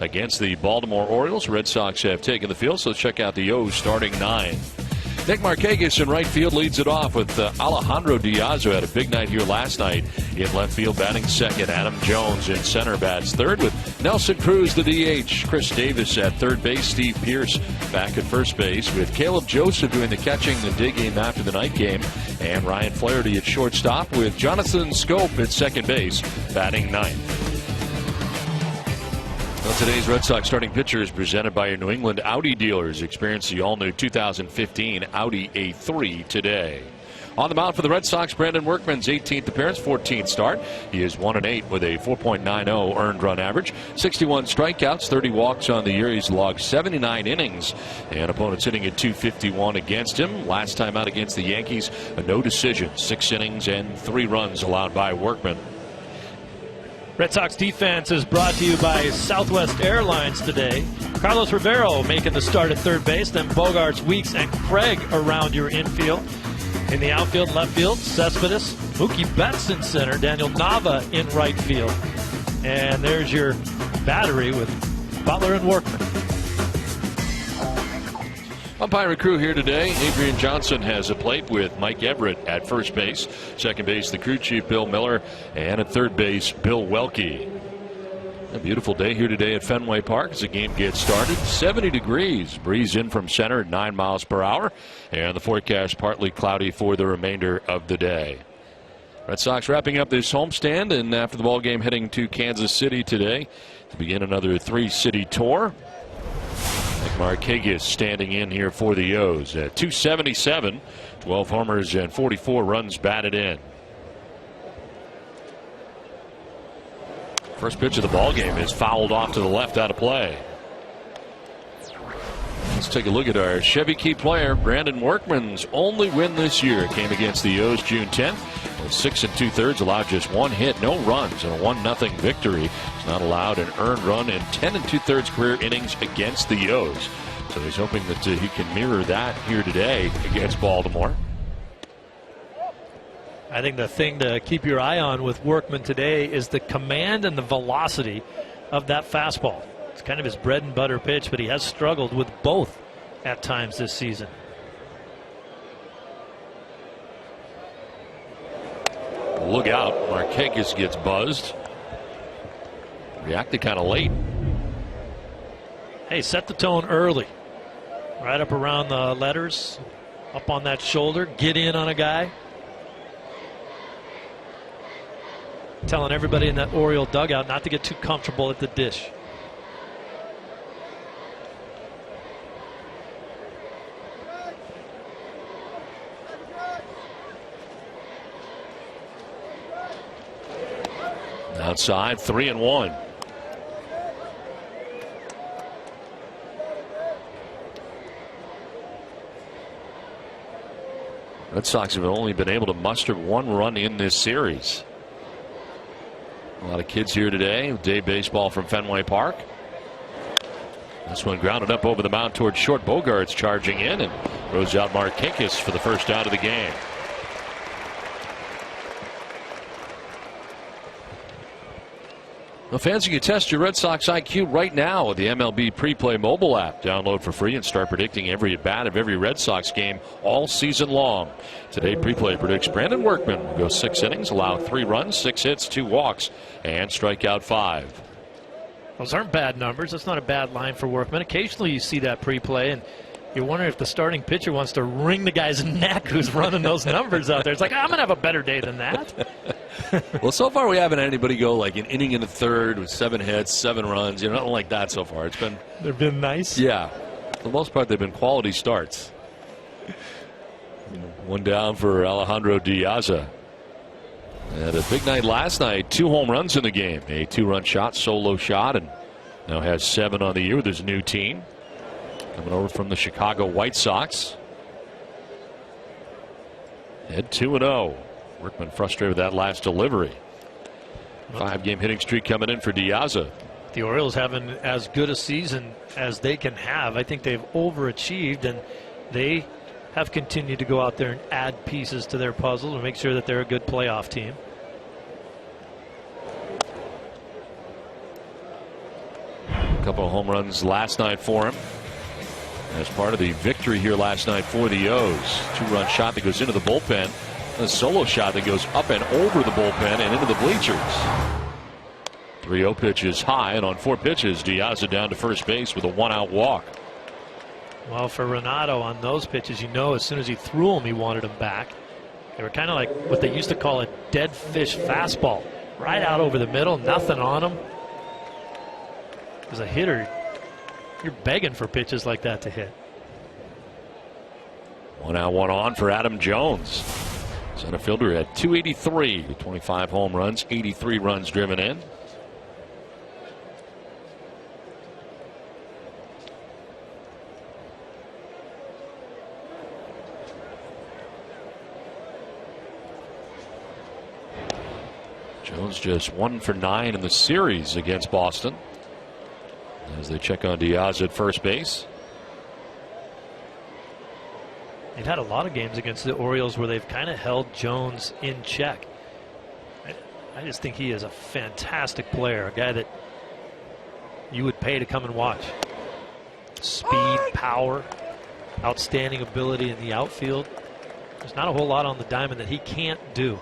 against the Baltimore Orioles. Red Sox have taken the field, so let's check out the O's starting 9. Nick Markakis in right field leads it off with Alejandro Diaz, who had a big night here last night in left field, batting second. Adam Jones in center bats third, with Nelson Cruz the DH. Chris Davis at third base. Steve Pearce back at first base, with Caleb Joseph doing the catching and digging after the night game, and Ryan Flaherty at shortstop, with Jonathan Scope at second base batting ninth. Well, today's Red Sox starting pitcher is presented by your New England Audi dealers. Experience the all-new 2015 Audi A3 today. On the mound for the Red Sox, Brandon Workman's 18th appearance, 14th start. He is 1-8 with a 4.90 earned run average, 61 strikeouts, 30 walks on the year. He's logged 79 innings, and opponents hitting at .251 against him. Last time out against the Yankees, a no decision, 6 innings and 3 runs allowed by Workman. Red Sox defense is brought to you by Southwest Airlines today. Carlos Rivero making the start at third base, then Bogarts, Weeks, and Craig around your infield. In the outfield and left field, Cespedes, Mookie Betts in center, Daniel Nava in right field. And there's your battery with Butler and Workman. Umpire crew here today. Adrian Johnson has a plate with Mike Everett at first base. Second base, the crew chief, Bill Miller. And at third base, Bill Welke. A beautiful day here today at Fenway Park as the game gets started. 70 degrees. Breeze in from center at 9 miles per hour. And the forecast partly cloudy for the remainder of the day. Red Sox wrapping up this homestand, and after the ball game heading to Kansas City today to begin another 3-city tour. Markakis standing in here for the O's at .277, 12 homers and 44 runs batted in. First pitch of the ball game is fouled off to the left, out of play. Let's take a look at our Chevy key player. Brandon Workman's only win this year came against the O's June 10th. With 6 2/3, allowed just 1 hit, no runs, and a 1-0 victory. He's not allowed an earned run in 10 2/3 career innings against the O's. So he's hoping that he can mirror that here today against Baltimore. I think the thing to keep your eye on with Workman today is the command and the velocity of that fastball. It's kind of his bread and butter pitch, but he has struggled with both at times this season. Look out. Markakis gets buzzed. Reacted kind of late. Hey, set the tone early. Right up around the letters, up on that shoulder, get in on a guy. Telling everybody in that Oriole dugout not to get too comfortable at the dish. Outside, 3-1. Red Sox have only been able to muster 1 run in this series. A lot of kids here today. Day baseball from Fenway Park. This one grounded up over the mound towards short. Bogarts charging in and throws out Markakis for the first out of the game. Well, fans, you can test your Red Sox IQ right now with the MLB Preplay mobile app. Download for free and start predicting every at-bat of every Red Sox game all season long. Today, Preplay predicts Brandon Workman will go 6 innings, allow 3 runs, 6 hits, 2 walks, and strike out 5. Those aren't bad numbers. That's not a bad line for Workman. Occasionally you see that Preplay, and you're wondering if the starting pitcher wants to wring the guy's neck who's running those numbers out there. It's like, I'm going to have a better day than that. Well, so far we haven't had anybody go like an inning in the third with 7 hits, 7 runs. Nothing like that so far. They've been nice. Yeah, for the most part they've been quality starts. 1 down for Alejandro Diaz. And a big night last night. 2 home runs in the game. A 2-run shot, solo shot, and now has 7 on the year with his new team. Coming over from the Chicago White Sox. Head 2-0. Workman frustrated with that last delivery. 5-game hitting streak coming in for Diaz. The Orioles having as good a season as they can have. I think they've overachieved, and they have continued to go out there and add pieces to their puzzle to make sure that they're a good playoff team. A couple of home runs last night for him as part of the victory here last night for the O's. 2-run shot that goes into the bullpen. A solo shot that goes up and over the bullpen and into the bleachers. 3-0 pitch is high, and on 4 pitches, Diaz down to first base with a 1-out walk. Well, for Renato on those pitches, as soon as he threw them, he wanted them back. They were kind of like what they used to call a dead fish fastball. Right out over the middle, nothing on them. As a hitter, you're begging for pitches like that to hit. 1-out, 1-on for Adam Jones. Center fielder at 283 with 25 home runs, 83 runs driven in. Jones just 1 for 9 in the series against Boston as they check on Diaz at first base. They've had a lot of games against the Orioles where they've kind of held Jones in check. I just think he is a fantastic player, a guy that you would pay to come and watch. Speed, power, outstanding ability in the outfield. There's not a whole lot on the diamond that he can't do.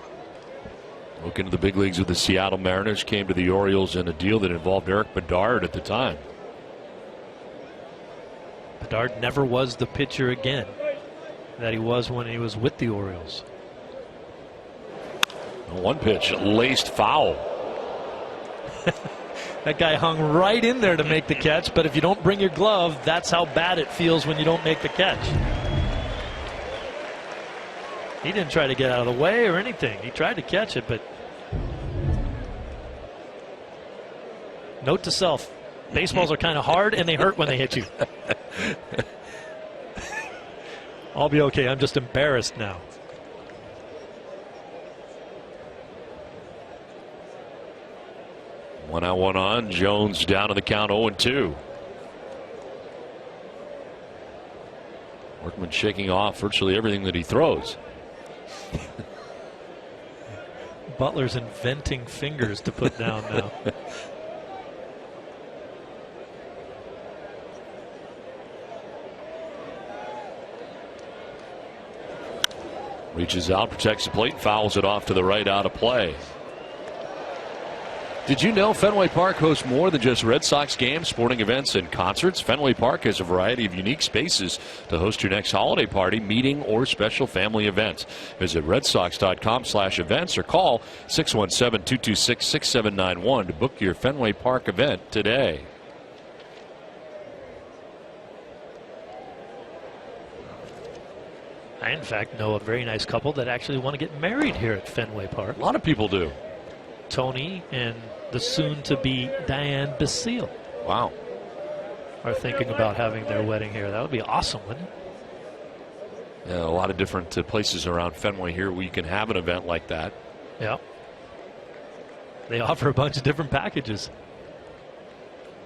Broke into the big leagues with the Seattle Mariners, came to the Orioles in a deal that involved Eric Bedard at the time. Bedard never was the pitcher again that he was when he was with the Orioles. One pitch laced foul. That guy hung right in there to make the catch, but if you don't bring your glove, that's how bad it feels when you don't make the catch. He didn't try to get out of the way or anything. He tried to catch it, but note to self, baseballs are kind of hard and they hurt when they hit you. I'll be okay. I'm just embarrassed now. One out, 1-on. Jones down to the count 0-2. Workman shaking off virtually everything that he throws. Butler's inventing fingers to put down now. Reaches out, protects the plate, fouls it off to the right, out of play. Did you know Fenway Park hosts more than just Red Sox games, sporting events, and concerts? Fenway Park has a variety of unique spaces to host your next holiday party, meeting, or special family events. Visit redsox.com/events or call 617-226-6791 to book your Fenway Park event today. I, in fact, know a very nice couple that actually want to get married here at Fenway Park. A lot of people do. Tony and the soon-to-be Diane Basile. Wow. Are thinking about having their wedding here. That would be awesome, wouldn't it? Yeah, a lot of different places around Fenway here where you can have an event like that. Yeah. They offer a bunch of different packages.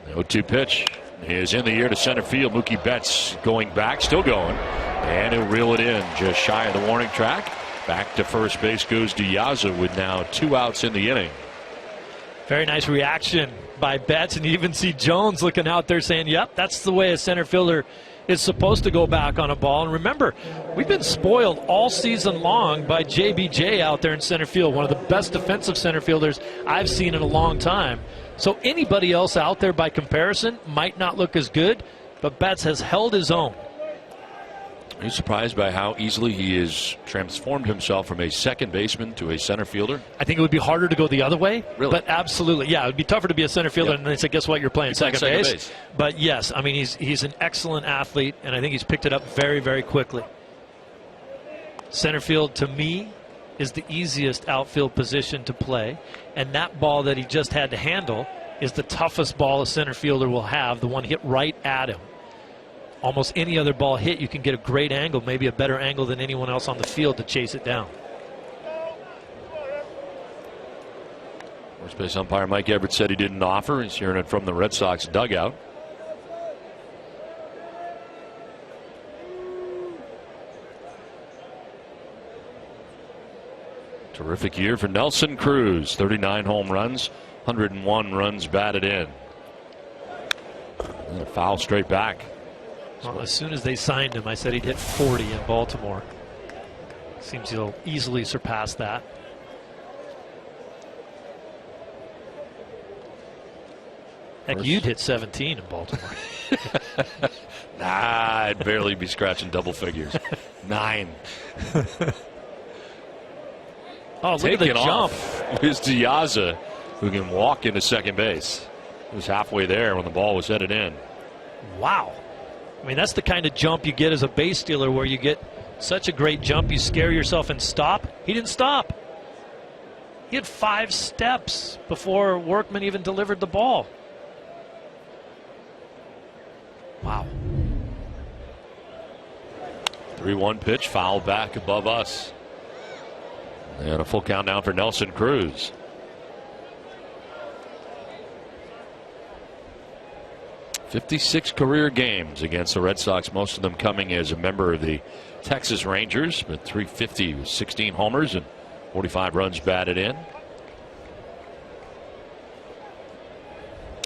The 0-2 pitch is in the air to center field. Mookie Betts going back, still going. And he'll reel it in just shy of the warning track. Back to first base goes Diaz with now 2 outs in the inning. Very nice reaction by Betts, and you even see Jones looking out there saying, yep, that's the way a center fielder is supposed to go back on a ball. And remember, we've been spoiled all season long by JBJ out there in center field, one of the best defensive center fielders I've seen in a long time. So anybody else out there by comparison might not look as good, but Betts has held his own. Are you surprised by how easily he has transformed himself from a second baseman to a center fielder? I think it would be harder to go the other way. Really? But absolutely, yeah, it would be tougher to be a center fielder, and they say, guess what, you're playing second base. But yes, I mean, he's an excellent athlete, and I think he's picked it up very, very quickly. Center field, to me, is the easiest outfield position to play, and that ball that he just had to handle is the toughest ball a center fielder will have, the one hit right at him. Almost any other ball hit, you can get a great angle, maybe a better angle than anyone else on the field to chase it down. First base umpire Mike Everett said he didn't offer. He's hearing it from the Red Sox dugout. Terrific year for Nelson Cruz. 39 home runs, 101 runs batted in. And a foul straight back. Well, as soon as they signed him, I said he'd hit 40 in Baltimore. Seems he'll easily surpass that. Heck, you'd hit 17 in Baltimore. Nah, I'd barely be scratching double figures. 9. Oh, look at the jump. Here's Diaza, who can walk into second base. He was halfway there when the ball was headed in. Wow. I mean, that's the kind of jump you get as a base stealer, where you get such a great jump, you scare yourself and stop. He didn't stop. He had 5 steps before Workman even delivered the ball. Wow. 3-1 pitch, foul back above us. And a full count down for Nelson Cruz. "56 career games against the Red Sox, most of them coming as a member of the Texas Rangers, but 350 with 16 homers and 45 runs batted in.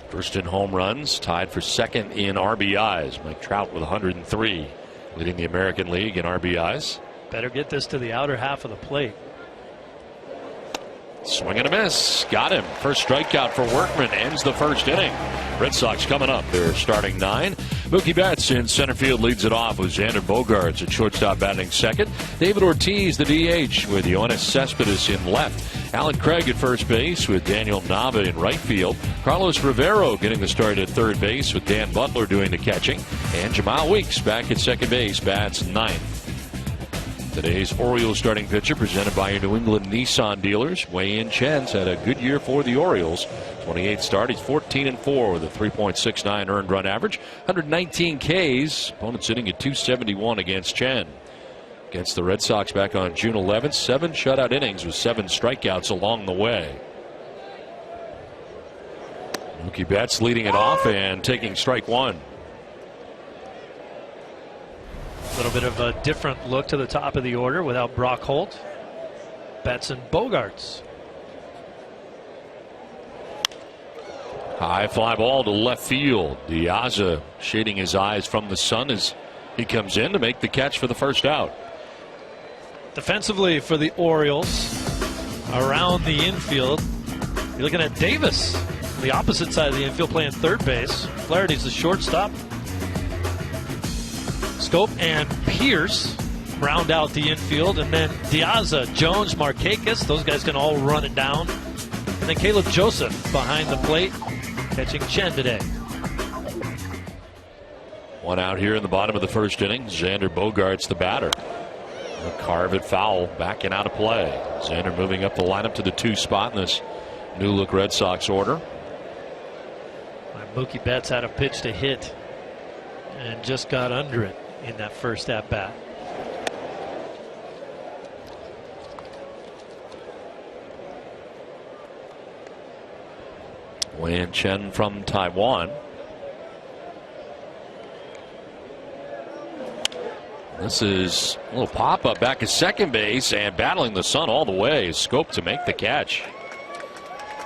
First in home runs, tied for second in RBIs. Mike Trout with 103, leading the American League in RBIs. Better get this to the outer half of the plate. Swing and a miss. Got him. First strikeout for Workman ends the first inning. Red Sox coming up. They're starting 9. Mookie Betts in center field leads it off with Xander Bogaerts at shortstop batting second. David Ortiz, the DH, with Yoenis Cespedes in left. Alan Craig at first base with Daniel Nava in right field. Carlos Rivero getting the start at third base with Dan Butler doing the catching. And Jamal Weeks back at second base, bats 9th. Today's Orioles starting pitcher, presented by your New England Nissan dealers. Wei-Yin Chen's had a good year for the Orioles. 28 start. He's 14-4 with a 3.69 earned run average. 119 Ks. Opponent sitting at 271 against Chen. Against the Red Sox back on June 11th. 7 shutout innings with 7 strikeouts along the way. Mookie Betts leading it off and taking strike 1. A little bit of a different look to the top of the order without Brock Holt. Betts and Bogaerts. High fly ball to left field. Diaza shading his eyes from the sun as he comes in to make the catch for the first out. Defensively for the Orioles, around the infield, you're looking at Davis, the opposite side of the infield, playing third base. Flaherty's the shortstop. Scope and Pierce round out the infield, and then Diaza, Jones, Markakis, those guys can all run it down. And then Caleb Joseph behind the plate, catching Chen today. 1 out here in the bottom of the first inning. Xander Bogaerts the batter. He'll carve it foul, backing out of play. Xander moving up the lineup to the 2 spot in this new look Red Sox order. Mookie Betts had a pitch to hit and just got under it in that first at bat. Wei-Yin Chen from Taiwan. This is a little pop-up back at second base and battling the sun all the way. Scope to make the catch.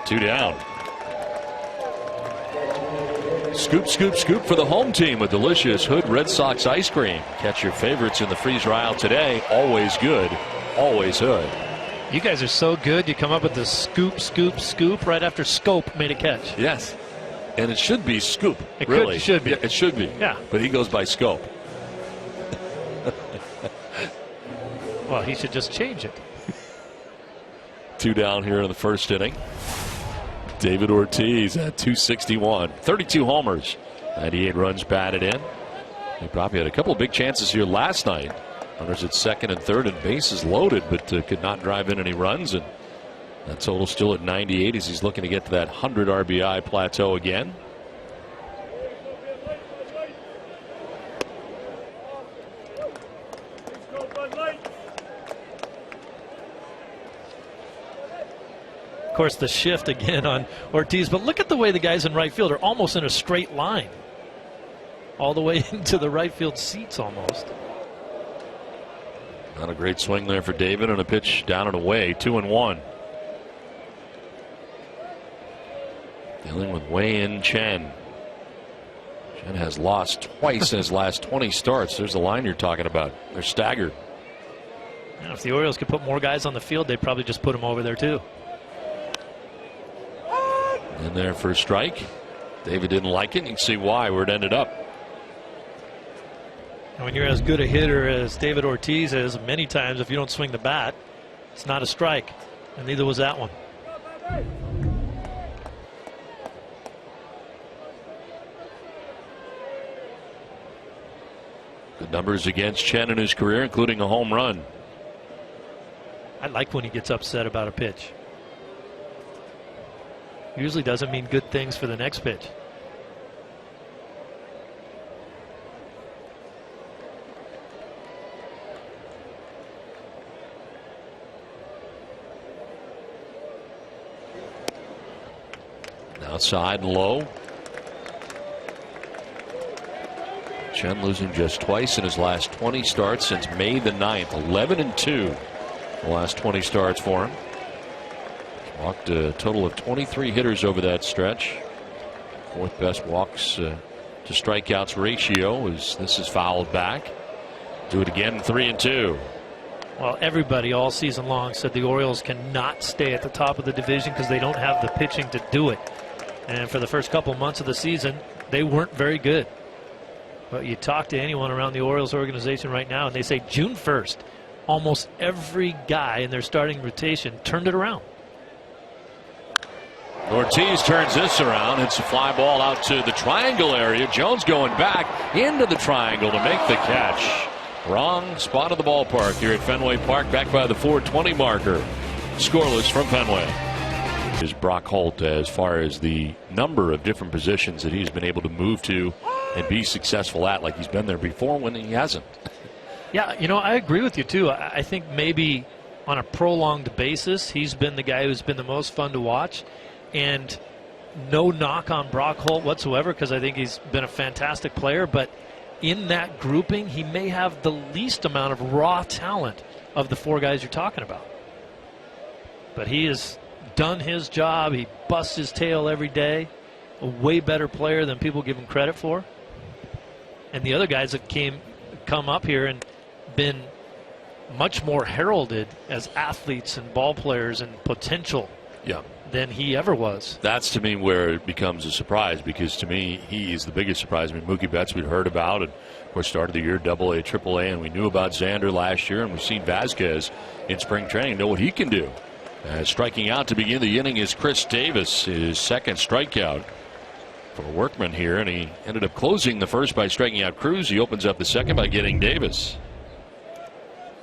2 down. Scoop, scoop, scoop for the home team with delicious Hood Red Sox ice cream. Catch your favorites in the freezer aisle today. Always good, always Hood. You guys are so good. You come up with the scoop, scoop, scoop right after Scope made a catch. Yes, and it should be Scoop. It really should be. Yeah, it should be. Yeah, but he goes by Scope. Well, he should just change it. 2 down here in the first inning. David Ortiz at 261. 32 homers. 98 runs batted in. He probably had a couple of big chances here last night. Runners at second and third and bases loaded, but could not drive in any runs. And that total still at 98 as he's looking to get to that 100 RBI plateau again. Of course, the shift again on Ortiz, but look at the way the guys in right field are almost in a straight line. All the way into the right field seats almost. Not a great swing there for David, and a pitch down and away. 2-1. Dealing with Wei-Yin Chen. Chen has lost twice in his last 20 starts. There's the line you're talking about. They're staggered. If the Orioles could put more guys on the field, they'd probably just put them over there too. In there for a strike. David didn't like it. You can see why, where it ended up. And when you're as good a hitter as David Ortiz is, many times if you don't swing the bat, it's not a strike. And neither was that one. Good numbers against Chen in his career, including a home run. I like when he gets upset about a pitch. Usually doesn't mean good things for the next pitch. Outside and low. Chen losing just twice in his last 20 starts since May the 9th. 11-2 the last 20 starts for him. Walked a total of 23 hitters over that stretch. Fourth best walks to strikeouts ratio as this is fouled back. Do it again, 3-2. Well, everybody all season long said the Orioles cannot stay at the top of the division because they don't have the pitching to do it. And for the first couple months of the season, they weren't very good. But you talk to anyone around the Orioles organization right now, and they say June 1st, almost every guy in their starting rotation turned it around. Ortiz turns this around. It's a fly ball out to the triangle area. Jones going back into the triangle to make the catch. Wrong spot of the ballpark here at Fenway Park, back by the 4:20 marker. Scoreless from Fenway. Is Brock Holt as far as the number of different positions that he's been able to move to and be successful at, like he's been there before when he hasn't. Yeah, I agree with you too. I think maybe on a prolonged basis, he's been the guy who's been the most fun to watch. And no knock on Brock Holt whatsoever, because I think he's been a fantastic player. But in that grouping, he may have the least amount of raw talent of the four guys you're talking about. But he has done his job. He busts his tail every day. A way better player than people give him credit for. And the other guys have come up here and been much more heralded as athletes and ball players and potential. Yeah. Than he ever was. That's to me where it becomes a surprise, because to me he is the biggest surprise. I mean, Mookie Betts we'd heard about, and of course started the year AA, AAA, and we knew about Xander last year, and we've seen Vasquez in spring training, know what he can do. Striking out to begin the inning is Chris Davis, his second strikeout for Workman here, and he ended up closing the first by striking out Cruz. He opens up the second by getting Davis.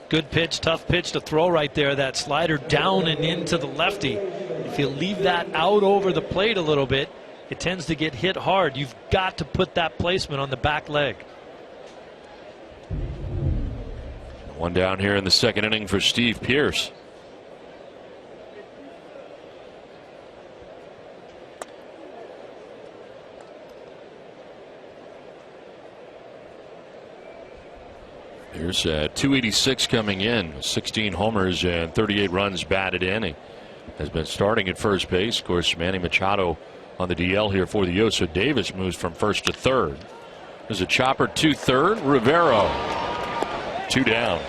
Good pitch, tough pitch to throw right there. That slider down and into the lefty. If you leave that out over the plate a little bit, it tends to get hit hard. You've got to put that placement on the back leg. One down here in the second inning for Steve Pearce. Here's 286 coming in, 16 homers and 38 runs batted in. He has been starting at first base. Of course, Manny Machado on the DL here for the O's. Davis moves from first to third. There's a chopper to third. Rivero, 2 down.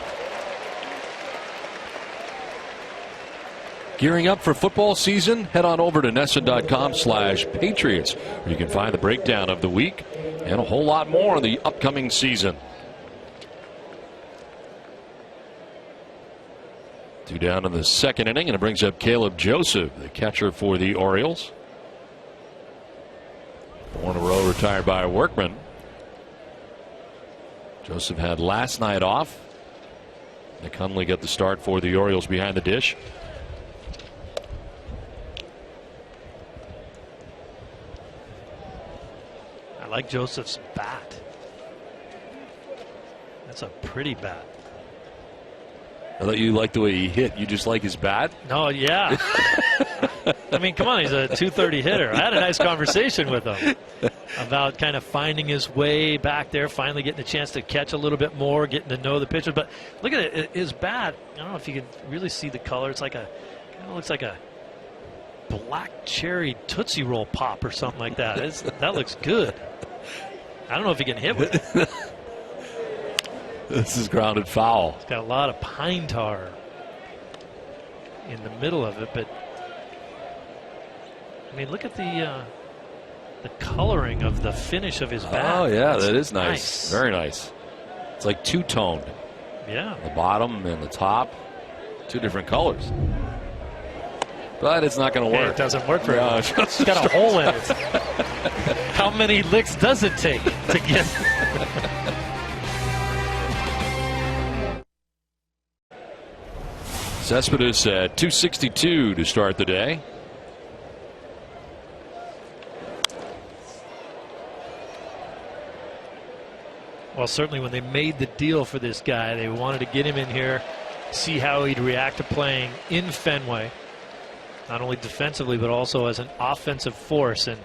Gearing up for football season? Head on over to NESN.com/Patriots, where you can find the breakdown of the week and a whole lot more in the upcoming season. 2 down in the second inning, and it brings up Caleb Joseph, the catcher for the Orioles. 4 in a row retired by Workman. Joseph had last night off. Nick Hundley got the start for the Orioles behind the dish. I like Joseph's bat. That's a pretty bat. I thought you liked the way he hit. You just like his bat? No, yeah. I mean, come on, he's a 230 hitter. I had a nice conversation with him about kind of finding his way back there, finally getting a chance to catch a little bit more, getting to know the pitcher. But look at it, his bat. I don't know if you can really see the color. It's like kind of looks like a black cherry Tootsie Roll pop or something like that. That looks good. I don't know if he can hit with it. This is grounded foul. It's got a lot of pine tar in the middle of it, but I mean, look at the coloring of the finish of his bat. Oh yeah, That's that is nice. Very nice. It's like two-toned. Yeah. The bottom and the top, two different colors. But it's not going to work. It doesn't work for him. No, It's got a hole in it. How many licks does it take to get? Cespedes at 262 to start the day. Well, certainly when they made the deal for this guy, they wanted to get him in here, see how he'd react to playing in Fenway, not only defensively but also as an offensive force. And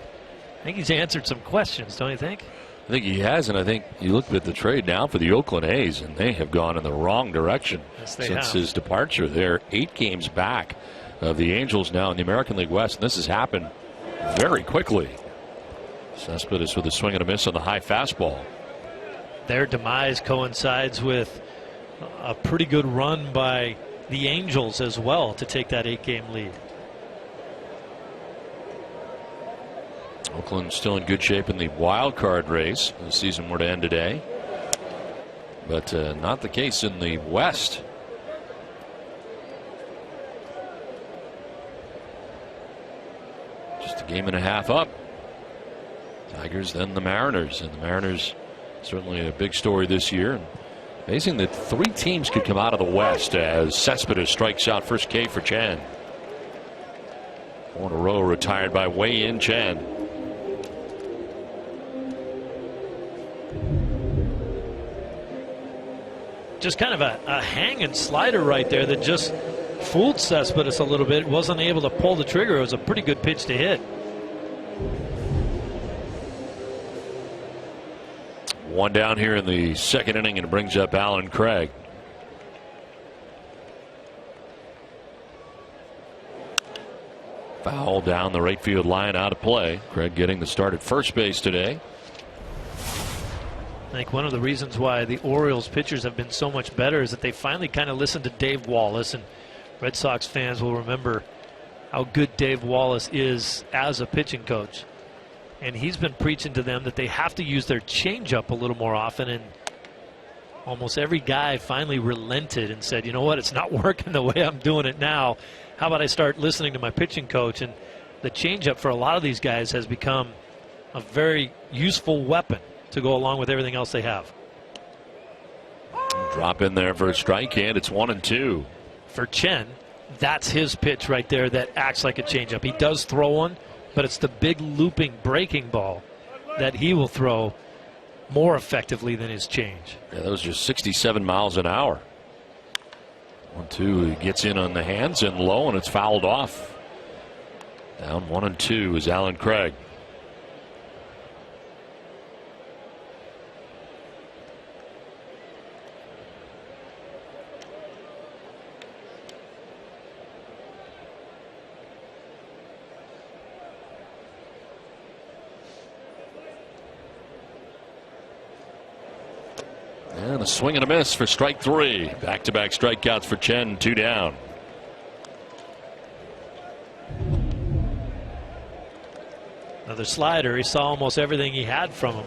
I think he's answered some questions, don't you think? I think he has, and I think you look at the trade now for the Oakland A's, and they have gone in the wrong direction since his departure. They're 8 games back of the Angels now in the American League West, and this has happened very quickly. Cespedes with a swing and a miss on the high fastball. Their demise coincides with a pretty good run by the Angels as well to take that 8-game lead. Oakland still in good shape in the wild card race. The season were to end today, but not the case in the West. Just a game and a half up. Tigers, then the Mariners, and the Mariners certainly a big story this year. And amazing that 3 teams could come out of the West as Cespedes strikes out first K for Chen. 4 in a row retired by Wei-Yin Chen. Just kind of a hanging slider right there that just fooled Cespedes a little bit. Wasn't able to pull the trigger. It was a pretty good pitch to hit. 1 down here in the second inning, and it brings up Alan Craig. Foul down the right field line, out of play. Craig getting the start at first base today. I think one of the reasons why the Orioles pitchers have been so much better is that they finally kind of listened to Dave Wallace, and Red Sox fans will remember how good Dave Wallace is as a pitching coach. And he's been preaching to them that they have to use their changeup a little more often, and almost every guy finally relented and said, you know what, it's not working the way I'm doing it now. How about I start listening to my pitching coach? And the changeup for a lot of these guys has become a very useful weapon to go along with everything else they have. Drop in there for a strike, and it's 1-2. For Chen, that's his pitch right there that acts like a changeup. He does throw one, but it's the big looping breaking ball that he will throw more effectively than his change. Yeah, that was just 67 miles an hour. 1-2, he gets in on the hands and low, and it's fouled off. Down 1-2 is Alan Craig. And a swing and a miss for strike 3. Back-to-back strikeouts for Chen, 2 down. Another slider. He saw almost everything he had from him.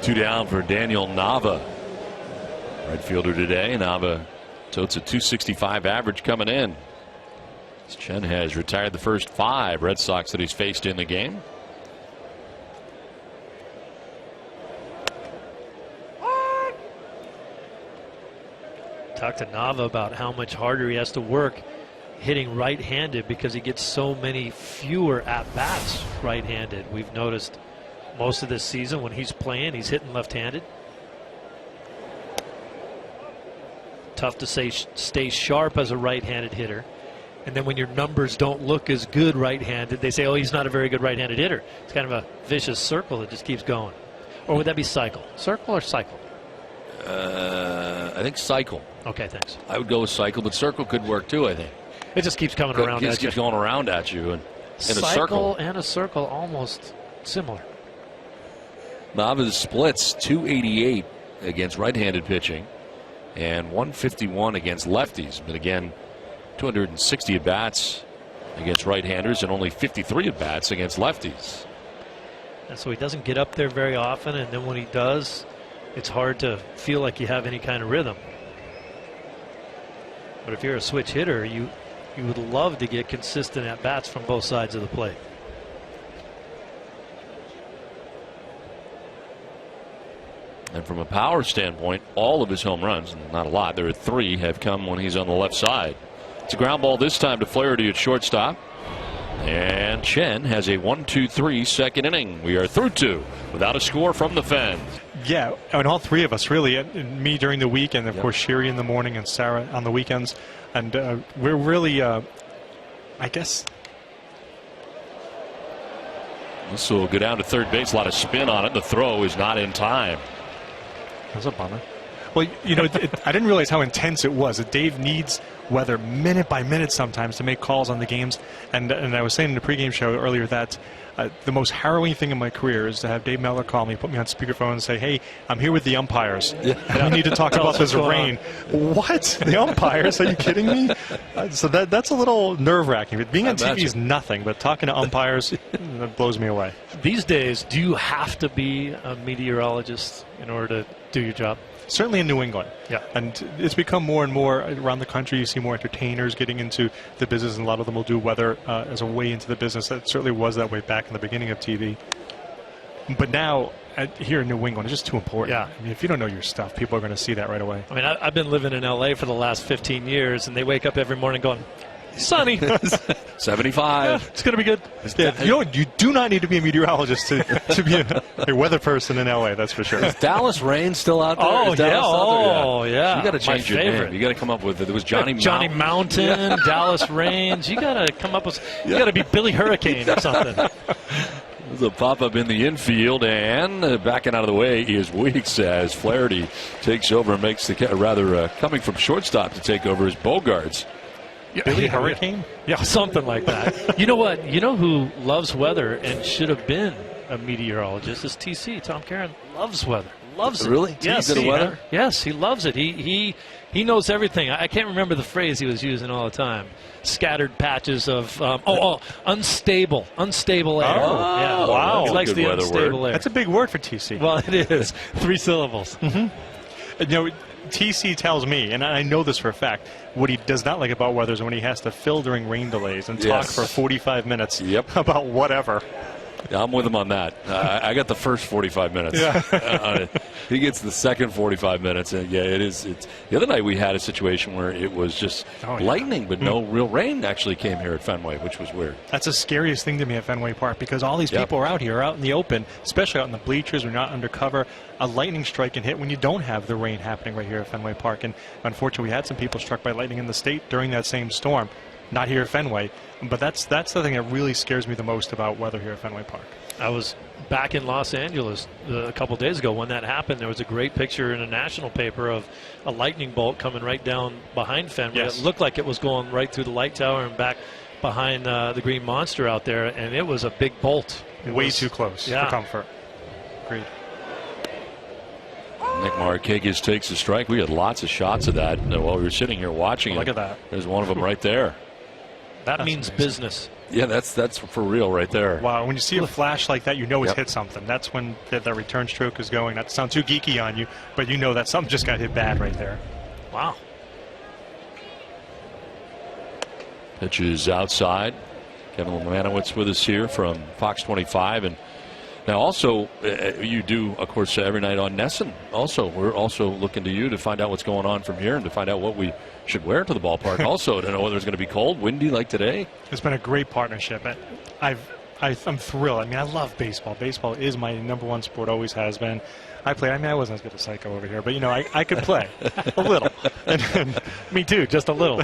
Two down for Daniel Nava. Right fielder today. Nava totes a .265 average coming in. Chen has retired the first 5 Red Sox that he's faced in the game. Talk to Nava about how much harder he has to work hitting right-handed because he gets so many fewer at-bats right-handed. We've noticed most of this season when he's playing, he's hitting left-handed. Tough to stay sharp as a right-handed hitter. And then when your numbers don't look as good right-handed, they say, oh, he's not a very good right-handed hitter. It's kind of a vicious circle that just keeps going. Or would that be cycle? Circle or cycle? I think cycle. Okay, thanks. I would go with cycle, but circle could work too, I think. It just keeps coming around It at just you. keeps going around at you. And in a Cycle circle. and a circle almost similar. Nava's splits 288 against right-handed pitching and 151 against lefties. But again, 260 at-bats against right-handers and only 53 at-bats against lefties. And so he doesn't get up there very often, and then when he does, it's hard to feel like you have any kind of rhythm. But if you're a switch hitter, you would love to get consistent at-bats from both sides of the plate. And from a power standpoint, all of his home runs, not a lot, there are 3, have come when he's on the left side. It's a ground ball this time to Flaherty at shortstop. And Chen has a 1-2-3 second inning. We are through 2 without a score from the Fens. Yeah, and all 3 of us, really. And me during the week, and of course Sherry in the morning and Sarah on the weekends. And we're really, I guess. This will go down to third base. A lot of spin on it. The throw is not in time. That's a bummer. Well, you know, I didn't realize how intense it was. Dave needs weather minute by minute sometimes to make calls on the games. And I was saying in the pregame show earlier that the most harrowing thing in my career is to have Dave Mellor call me, put me on speakerphone and say, hey, I'm here with the umpires. And we need to talk about this rain. What? The umpires? Are you kidding me? So that's a little nerve-wracking. Being on TV is nothing, but talking to umpires, that blows me away. These days, do you have to be a meteorologist in order to do your job? Certainly in New England. Yeah. And it's become more and more around the country. You see more entertainers getting into the business, and a lot of them will do weather as a way into the business. That certainly was that way back in the beginning of TV. But now, here in New England, it's just too important. Yeah. I mean, if you don't know your stuff, people are going to see that right away. I mean, I've been living in L.A. for the last 15 years, and they wake up every morning going, sunny. 75. Yeah, it's going to be good. Yeah, you do not need to be a meteorologist to be a weather person in L.A., that's for sure. Is Dallas Rain still out there? Oh, yeah. Yeah. You got to change My your favorite. name. You got to come up with it. It was Johnny Mountain, Dallas Rains. You got to come up with. You got to be Billy Hurricane or something. There's a pop-up in the infield, and backing out of the way is Weeks as Flaherty takes over and makes the coming from shortstop to take over is Bogarts. Billy Hurricane? Yeah, something like that. You know what? You know who loves weather and should have been a meteorologist is TC. Tom Caron loves weather. Loves it. Really? Yes, He's into weather? Yes, he loves it. He knows everything. I can't remember the phrase he was using all the time. Scattered patches of unstable air. Oh, yeah. wow. He likes Good the weather unstable word. air. That's a big word for TC. Well, it is. 3 syllables. You know, TC tells me, and I know this for a fact, what he does not like about weather is when he has to fill during rain delays and talk for 45 minutes about whatever. Yeah, I'm with him on that. I got the first 45 minutes. Yeah. He gets the second 45 minutes. And yeah, it is. The other night we had a situation where it was just lightning, but no real rain actually came here at Fenway, which was weird. That's the scariest thing to me at Fenway Park because all these people are out here, out in the open, especially out in the bleachers. We're not undercover. A lightning strike can hit when you don't have the rain happening right here at Fenway Park. And unfortunately, we had some people struck by lightning in the state during that same storm. Not here at Fenway, but that's the thing that really scares me the most about weather here at Fenway Park. I was back in Los Angeles a couple days ago when that happened. There was a great picture in a national paper of a lightning bolt coming right down behind Fenway. Yes. It looked like it was going right through the light tower and back behind the Green Monster out there, and it was a big bolt. Way too close for comfort. Agreed. Nick Markakis takes a strike. We had lots of shots of that while we were sitting here watching. Look at that. There's one of them right there. That means amazing. business. Yeah, that's for real right there. Wow, when you see a flash like that, you know it's hit something. That's when that return stroke is going. Not to sound too geeky on you, but you know that something just got hit bad right there. Wow. Pitch is outside. Kevin Lemanowitz with us here from Fox 25. And now also, you do, of course, every night on Nesson. Also, we're also looking to you to find out what's going on from here and to find out what we should wear to the ballpark. Also, to know whether it's going to be cold, windy like today. It's been a great partnership. I'm thrilled. I mean, I love baseball. Baseball is my #1 sport, always has been. I wasn't as good as Psycho over here, but, you know, I could play a little. And me too, just a little.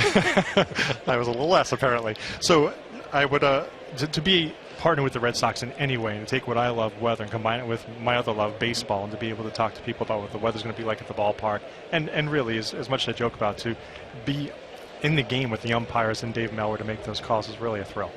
I was a little less, apparently. So I would, to be partner with the Red Sox in any way and to take what I love, weather, and combine it with my other love, baseball, and to be able to talk to people about what the weather's going to be like at the ballpark, and really, as much as I joke about, to be in the game with the umpires and Dave Melwer to make those calls is really a thrill.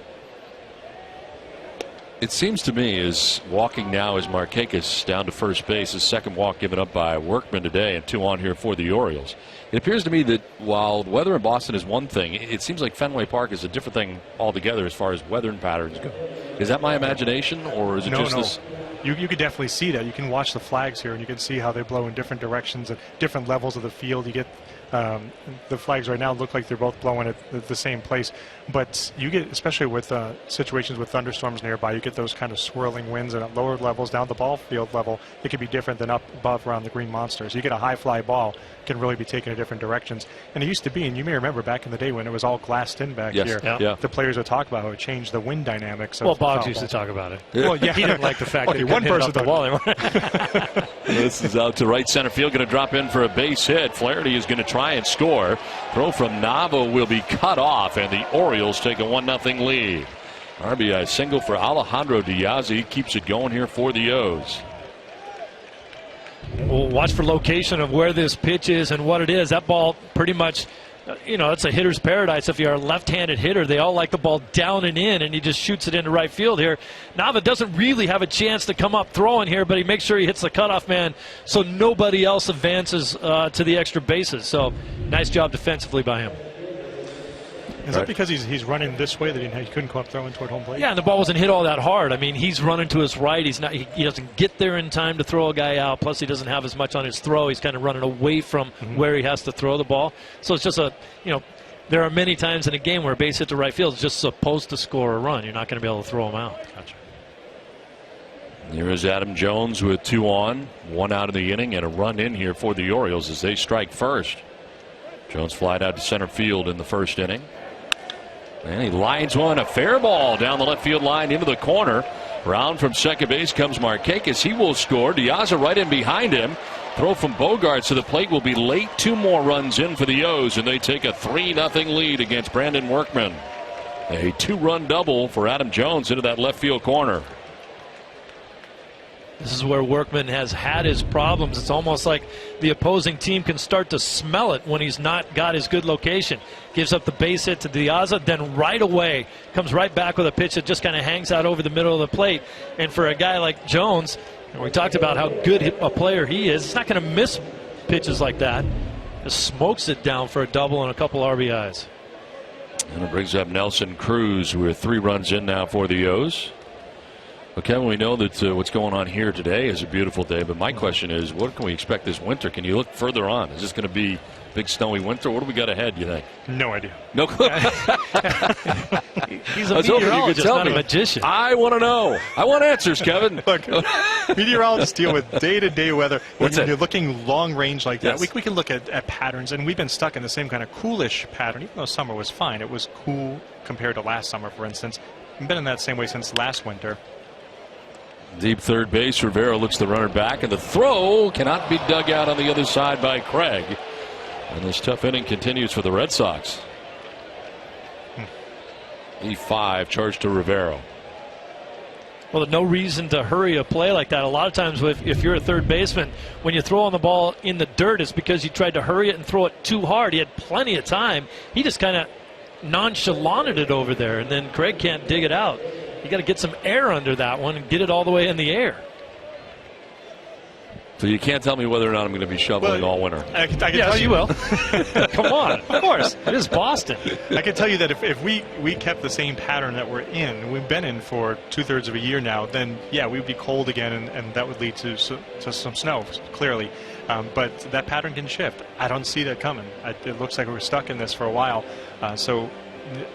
It seems to me as walking now is Markakis down to first base. His second walk given up by Workman today, and 2 on here for the Orioles. It appears to me that while the weather in Boston is one thing, it seems like Fenway Park is a different thing altogether as far as weather and patterns go. Is that my imagination, or is it just this? You could definitely see that. You can watch the flags here, and you can see how they blow in different directions at different levels of the field. You get the flags right now look like they're both blowing at the same place, but you get, especially with situations with thunderstorms nearby, you get those kind of swirling winds, and at lower levels down the ball field level, it can be different than up above around the Green Monsters. You get a high fly ball, can really be taken in different directions. And it used to be, and you may remember back in the day when it was all glassed in back here, the players would talk about how it changed the wind dynamics. Well, Boggs used to talk about it. Well, yeah. He didn't like the fact that one person the wall. This is out to right center field, going to drop in for a base hit. Flaherty is going to try and score. Throw from Nava will be cut off, and the Orioles take a 1-0 lead. RBI single for Alejandro Diaz. He keeps it going here for the O's. Well, watch for location of where this pitch is and what it is. That ball pretty much, it's a hitter's paradise. If you're a left-handed hitter, they all like the ball down and in, and he just shoots it into right field here. Nava doesn't really have a chance to come up throwing here, but he makes sure he hits the cutoff man so nobody else advances to the extra bases. So nice job defensively by him. Is that because he's running this way that he couldn't come up throwing toward home plate? Yeah, and the ball wasn't hit all that hard. I mean, he's running to his right. He doesn't get there in time to throw a guy out. Plus, he doesn't have as much on his throw. He's kind of running away from where he has to throw the ball. So it's just there are many times in a game where a base hit to right field is just supposed to score a run. You're not going to be able to throw him out. Gotcha. Here is Adam Jones with 2 on, 1 out of the inning, and a run in here for the Orioles as they strike first. Jones flied out to center field in the first inning. And he lines one, a fair ball down the left field line into the corner. Round from second base comes Markakis. He will score. Diaz right in behind him. Throw from Bogaerts to the plate will be late. 2 more runs in for the O's, and they take a 3-0 lead against Brandon Workman. A 2-run double for Adam Jones into that left field corner. This is where Workman has had his problems. It's almost like the opposing team can start to smell it when he's not got his good location. Gives up the base hit to Diaz, then right away comes right back with a pitch that just kind of hangs out over the middle of the plate. And for a guy like Jones, we talked about how good a player he is. He's not going to miss pitches like that. Just smokes it down for a double and a couple RBIs. And it brings up Nelson Cruz with 3 runs in now for the O's. Okay, well, we know that what's going on here today is a beautiful day, but my question is, what can we expect this winter? Can you look further on? Is this going to be big snowy winter? What do we got ahead, you think? No idea. No clue. He's a meteorologist, not a magician. I want to know. I want answers, Kevin. Look, meteorologists deal with day-to-day weather. When you're looking long range like that, we can look at patterns, and we've been stuck in the same kind of coolish pattern. Even though summer was fine, it was cool compared to last summer, for instance. We've been in that same way since last winter. Deep third base. Rivera looks the runner back, and the throw cannot be dug out on the other side by Craig. And this tough inning continues for the Red Sox. E5 charged to Rivera. Well, no reason to hurry a play like that. A lot of times if you're a third baseman, when you throw on the ball in the dirt, it's because you tried to hurry it and throw it too hard. He had plenty of time. He just kind of nonchalanted it over there, and then Craig can't dig it out. You got to get some air under that one and get it all the way in the air. So you can't tell me whether or not I'm going to be shoveling all winter. I can yes, tell you will. Come on. Of course. It is Boston. I can tell you that if we kept the same pattern that we're in, we've been in for 2/3 of a year now, then, yeah, we'd be cold again, and that would lead to some snow, clearly. But that pattern can shift. I don't see that coming. It looks like we're stuck in this for a while. So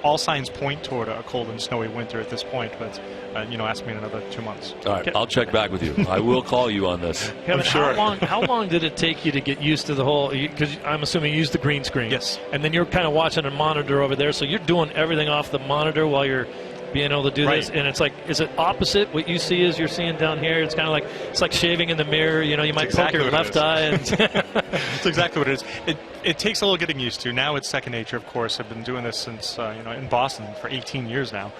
all signs point toward a cold and snowy winter at this point, but ask me in another 2 months. All right, I'll check back with you. I will call you on this. Kevin, I'm sure. How long did it take you to get used to the whole? Because I'm assuming you use the green screen. Yes. And then you're kind of watching a monitor over there, so you're doing everything off the monitor while you're being able to do this, and it's like, is it opposite what you see as you're seeing down here? It's kind of like, it's like shaving in the mirror. You know, you might poke your left eye. And it's exactly what it is. It takes a little getting used to. Now it's second nature, of course. I've been doing this since in Boston for 18 years now,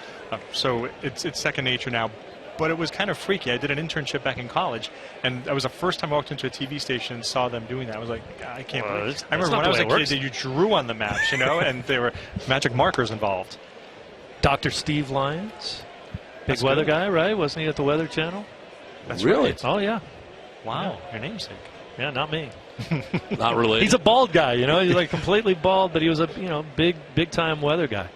so it's second nature now. But it was kind of freaky. I did an internship back in college, and that was the first time I walked into a TV station and saw them doing that. I was like, I can't believe it. I remember when I was a kid that you drew on the maps, and there were magic markers involved. Dr. Steve Lyons, big weather guy, right? Wasn't he at the Weather Channel? That's really? Right. Oh, yeah. Wow, your namesake. Yeah, not me. Not related. He's a bald guy, He's like completely bald, but he was a big time weather guy.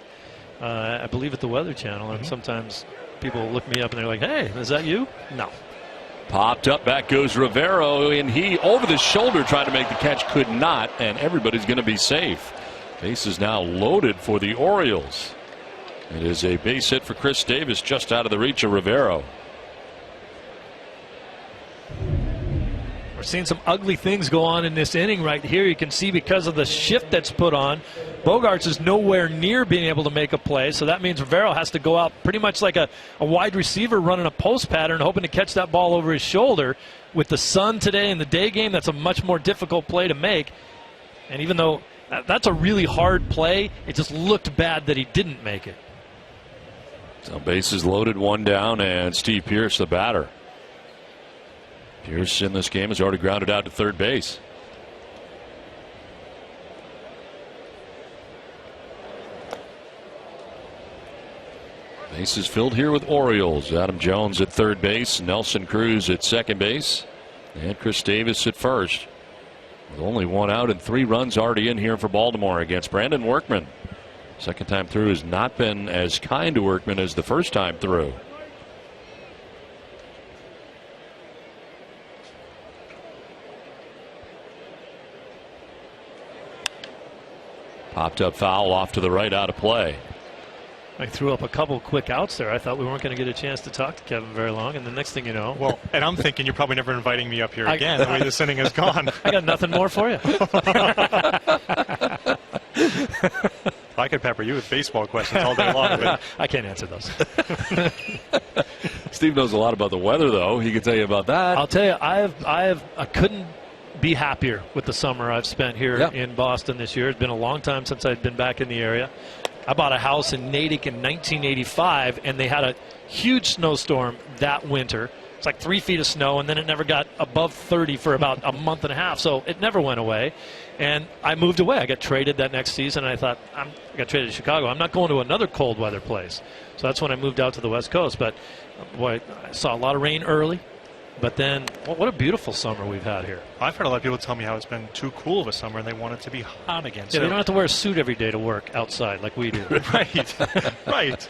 I believe at the Weather Channel, and sometimes people look me up and they're like, "Hey, is that you?" No. Popped up, back goes Rivero, and he over the shoulder tried to make the catch, could not, and everybody's going to be safe. Base is now loaded for the Orioles. It is a base hit for Chris Davis, just out of the reach of Rivero. We're seeing some ugly things go on in this inning right here. You can see because of the shift that's put on, Bogaerts is nowhere near being able to make a play, so that means Rivero has to go out pretty much like a wide receiver running a post pattern, hoping to catch that ball over his shoulder. With the sun today in the day game, that's a much more difficult play to make. And even though that's a really hard play, it just looked bad that he didn't make it. So bases loaded, one down, and Steve Pearce, the batter. Pearce in this game has already grounded out to third base. Bases filled here with Orioles. Adam Jones at third base, Nelson Cruz at second base, and Chris Davis at first. With only one out and 3 runs already in here for Baltimore against Brandon Workman. Second time through has not been as kind to Workman as the first time through. Popped up foul off to the right, out of play. I threw up a couple quick outs there. I thought we weren't going to get a chance to talk to Kevin very long, and the next thing you know. Well, and I'm thinking you're probably never inviting me up here again, the way this inning has gone. I got nothing more for you. I could pepper you with baseball questions all day long. But I can't answer those. Steve knows a lot about the weather, though. He can tell you about that. I'll tell you, I couldn't be happier with the summer I've spent here in Boston this year. It's been a long time since I've been back in the area. I bought a house in Natick in 1985, and they had a huge snowstorm that winter. It's like 3 feet of snow, and then it never got above 30 for about a month and a half, so it never went away. And I moved away. I got traded that next season, and I thought, I got traded to Chicago. I'm not going to another cold weather place. So that's when I moved out to the West Coast. But, boy, I saw a lot of rain early. But then, what a beautiful summer we've had here. I've heard a lot of people tell me how it's been too cool of a summer and they want it to be hot again. Yeah, they don't have to wear a suit every day to work outside like we do. Right, right.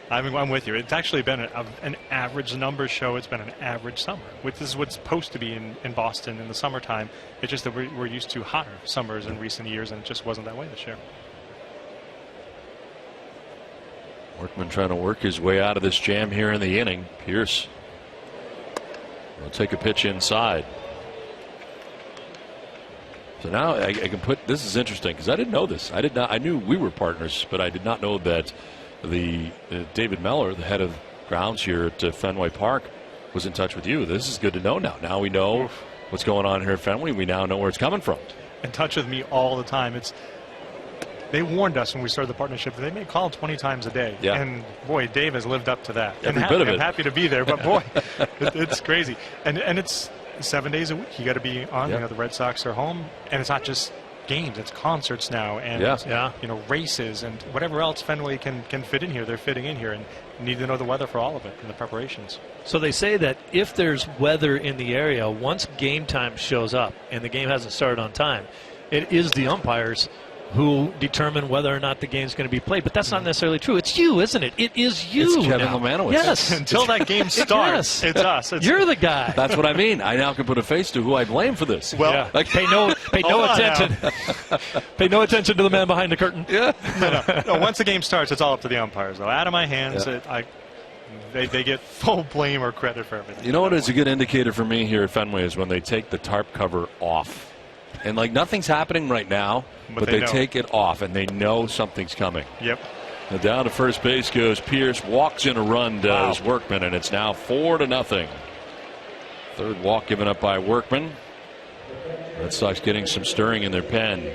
I'm with you. It's actually been an average numbers show. It's been an average summer. This is what's supposed to be in Boston in the summertime. It's just that we're used to hotter summers in recent years, and it just wasn't that way this year. Workman trying to work his way out of this jam here in the inning. Pearce will take a pitch inside. So now I can put, this is interesting because I didn't know this. I knew we were partners, but I did not know that the David Meller, the head of grounds here at Fenway Park, was in touch with you. This is good to know now. Now we know what's going on here at Fenway. We now know where it's coming from. In touch with me all the time. They warned us when we started the partnership that they may call 20 times a day. Yeah. And, boy, Dave has lived up to that. Every bit of it. I'm happy to be there, but, boy, it's crazy. And it's 7 days a week. You got to be on. Yeah. The Red Sox are home, and it's not just games. It's concerts now and races and whatever else Fenway can fit in here. They're fitting in here, and you need to know the weather for all of it and the preparations. So they say that if there's weather in the area, once game time shows up and the game hasn't started on time, it is the umpires who determine whether or not the game's going to be played. But that's not necessarily true. It's you, isn't it? It is you. It's Kevin Lemanowitz. Yes. Until that game starts, it's us. You're the guy. That's what I mean. I now can put a face to who I blame for this. Well, pay no attention. Pay no attention to the man behind the curtain. Yeah. No, once the game starts, it's all up to the umpires. Though, out of my hands, they get full blame or credit for everything. You know what is a good indicator for me here at Fenway is when they take the tarp cover off. And, nothing's happening right now, but they take it off, and they know something's coming. Yep. And down to first base goes Pierce. Walks in a run, does Workman, and it's now 4-0. Third walk given up by Workman. Red Sox getting some stirring in their pen.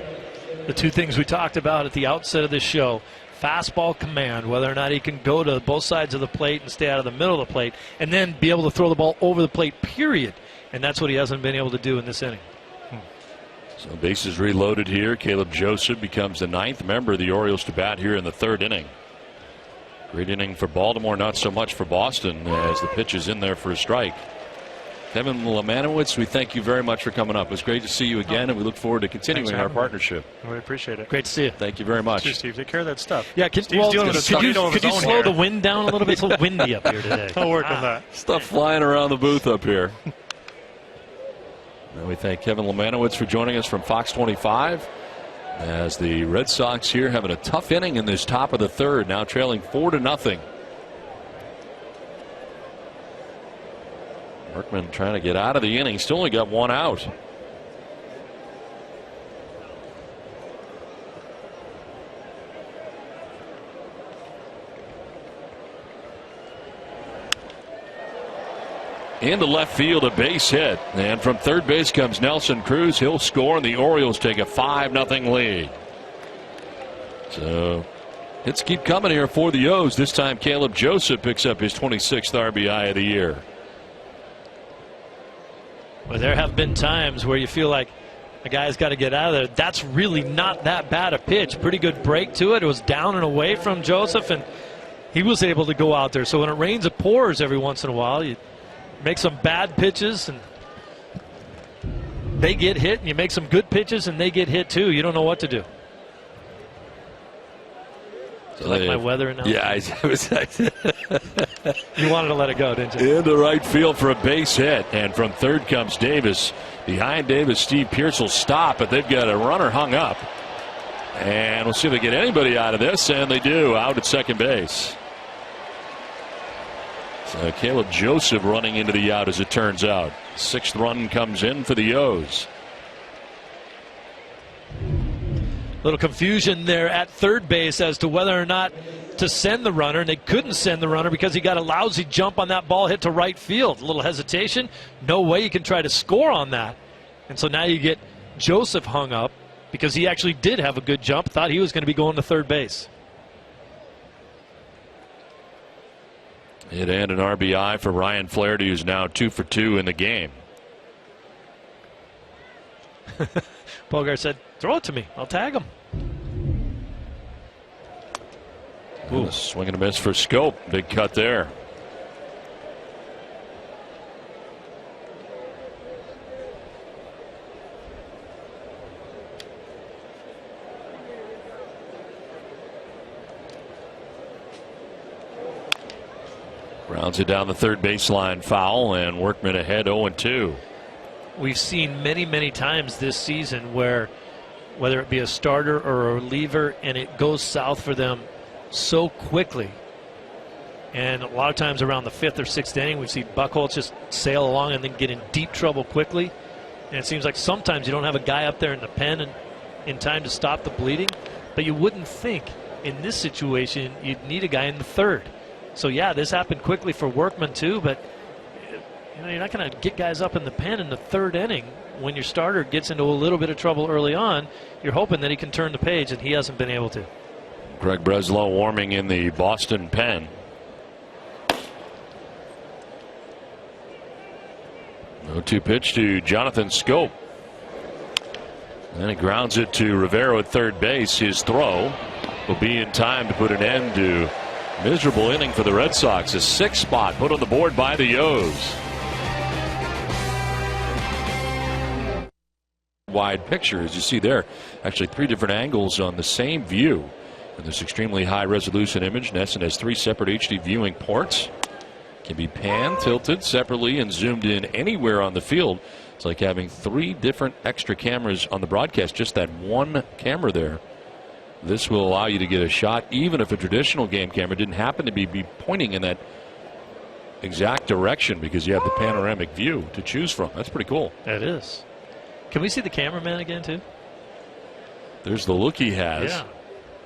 The two things we talked about at the outset of this show: fastball command, whether or not he can go to both sides of the plate and stay out of the middle of the plate, and then be able to throw the ball over the plate, period. And that's what he hasn't been able to do in this inning. So bases reloaded here. Caleb Joseph becomes the 9th member of the Orioles to bat here in the 3rd inning. Great inning for Baltimore, not so much for Boston, as the pitch is in there for a strike. Kevin Lemanowitz, we thank you very much for coming up. It was great to see you again, and we look forward to continuing our partnership. We appreciate it. Great to see you. Thank you very much. Cheers, Steve. Take care of that stuff. Yeah, Steve's dealing with a tornado of his could you own slow here. the wind down a little bit? It's a little windy up here today. I'll work on that. Stuff flying around the booth up here. And we thank Kevin Lemanowitz for joining us from Fox 25. As the Red Sox here having a tough inning in this top of the 3rd, now trailing 4-0. Workman trying to get out of the inning. Still only got 1 out. Into left field, a base hit. And from third base comes Nelson Cruz. He'll score, and the Orioles take a 5-0 lead. So hits keep coming here for the O's. This time Caleb Joseph picks up his 26th RBI of the year. Well, there have been times where you feel like a guy's got to get out of there. That's really not that bad a pitch. Pretty good break to it. It was down and away from Joseph, and he was able to go out there. So when it rains, it pours every once in a while. You make some bad pitches, and they get hit, and you make some good pitches, and they get hit too. You don't know what to do. Like my weather announcement? Yeah, I was. You wanted to let it go, didn't you? Into right field for a base hit, and from third comes Davis. Behind Davis, Steve Pierce will stop, but they've got a runner hung up. And we'll see if they get anybody out of this, and they do. Out at second base. So Caleb Joseph running into the out, as it turns out. 6th run comes in for the O's. Little confusion there at third base as to whether or not to send the runner, and they couldn't send the runner because he got a lousy jump on that ball hit to right field. A little hesitation. No way you can try to score on that. And so now you get Joseph hung up because he actually did have a good jump. Thought he was going to be going to third base. Hit and an RBI for Ryan Flaherty, who's now 2 for 2 in the game. Bogart said, throw it to me. I'll tag him. Ooh, swing and a miss for Scope. Big cut there. Grounds it down the third baseline, foul, and Workman ahead 0-2. We've seen many, many times this season where, whether it be a starter or a reliever, and it goes south for them so quickly. And a lot of times around the 5th or 6th inning, we see Buchholz just sail along and then get in deep trouble quickly. And it seems like sometimes you don't have a guy up there in the pen and in time to stop the bleeding. But you wouldn't think in this situation you'd need a guy in the 3rd. So yeah, this happened quickly for Workman too, but you're not going to get guys up in the pen in the 3rd inning when your starter gets into a little bit of trouble early on. You're hoping that he can turn the page, and he hasn't been able to. Greg Breslow warming in the Boston pen. 0-2 pitch to Jonathan Scope. And he grounds it to Rivero at third base. His throw will be in time to put an end to miserable inning for the Red Sox. A 6th spot put on the board by the O's. Wide picture, as you see there, actually 3 different angles on the same view in this extremely high resolution image. NESN has 3 separate HD viewing ports. Can be pan tilted separately and zoomed in anywhere on the field. It's like having 3 different extra cameras on the broadcast, just that one camera there. This will allow you to get a shot even if a traditional game camera didn't happen to be pointing in that exact direction, because you have the panoramic view to choose from. That's pretty cool. That is. Can we see the cameraman again too? There's the look he has. Yeah,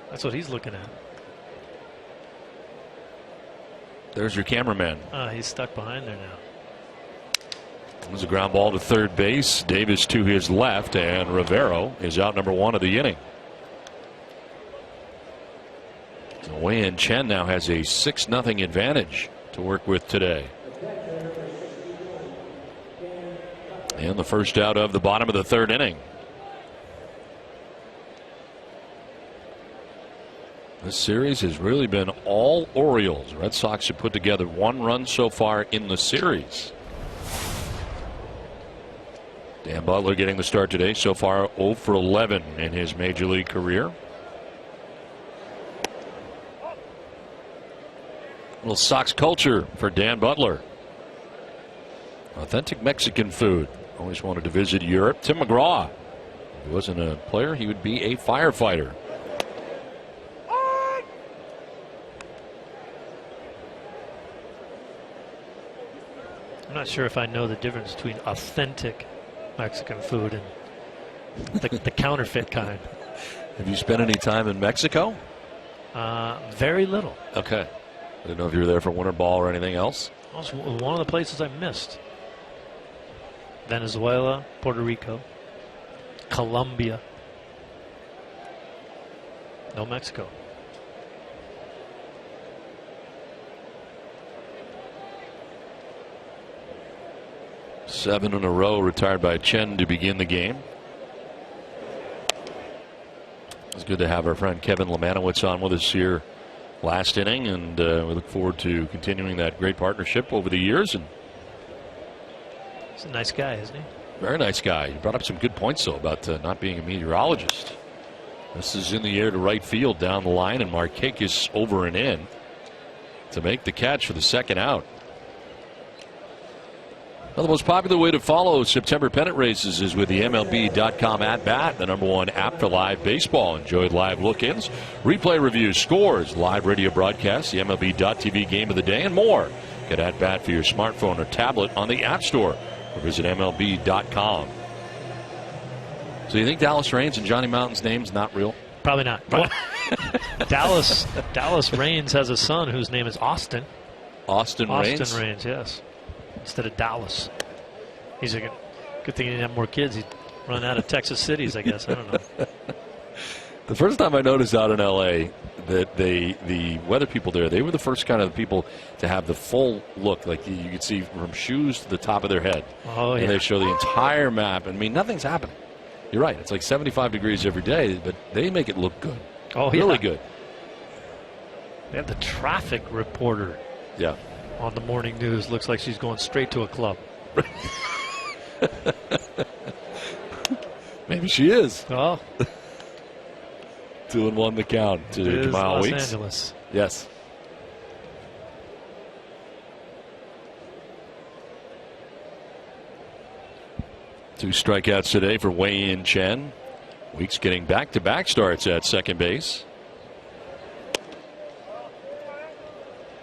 that's what he's looking at. There's your cameraman. He's stuck behind there now. There's a ground ball to third base. Davis to his left, and Rivero is out number 1 of the inning. So Wei-Yin Chen now has a 6-0 advantage to work with today. And the first out of the bottom of the third inning. This series has really been all Orioles. Red Sox have put together 1 run so far in the series. Dan Butler getting the start today. So far 0 for 11 in his major league career. A little Sox culture for Dan Butler. Authentic Mexican food. Always wanted to visit Europe. Tim McGraw. If he wasn't a player, he would be a firefighter. I'm not sure if I know the difference between authentic Mexican food and the counterfeit kind. Have you spent any time in Mexico? Very little. Okay. I didn't know if you were there for winter ball or anything else. That was one of the places I missed. Venezuela, Puerto Rico, Colombia. No Mexico. Seven in a row retired by Chen to begin the game. It's good to have our friend Kevin Lemanowitz on with us here last inning, and we look forward to continuing that great partnership over the years. And he's a nice guy, isn't he? Very nice guy. He brought up some good points, though, about not being a meteorologist. This is in the air to right field down the line, and Markakis over and in to make the catch for the second out. Well, the most popular way to follow September pennant races is with the MLB.com at-bat, the #1 app for live baseball. Enjoy live look-ins, replay reviews, scores, live radio broadcasts, the MLB.tv game of the day, and more. Get at-bat for your smartphone or tablet on the App Store or visit MLB.com. So you think Dallas Raines and Johnny Mountain's name's not real? Probably not. Well, Dallas Raines has a son whose name is Austin. Austin Raines? Austin Raines, yes. Instead of Dallas. He's a good thing he didn't have more kids. He'd run out of Texas cities, I guess. I don't know. The first time I noticed out in L.A. that the weather people there, they were the first kind of people to have the full look. Like you could see from shoes to the top of their head. Oh, yeah. And they show the entire map. I mean, nothing's happening. You're right. It's like 75 degrees every day, but they make it look good. Oh, really yeah. good. They have the traffic reporter. Yeah. On the morning news. Looks like she's going straight to a club. Maybe she is. Oh. 2-1 the count to Jamal Los Weeks. Angeles. Yes. Two strikeouts today for Wei-Yin Chen. Weeks getting back-to-back starts at second base.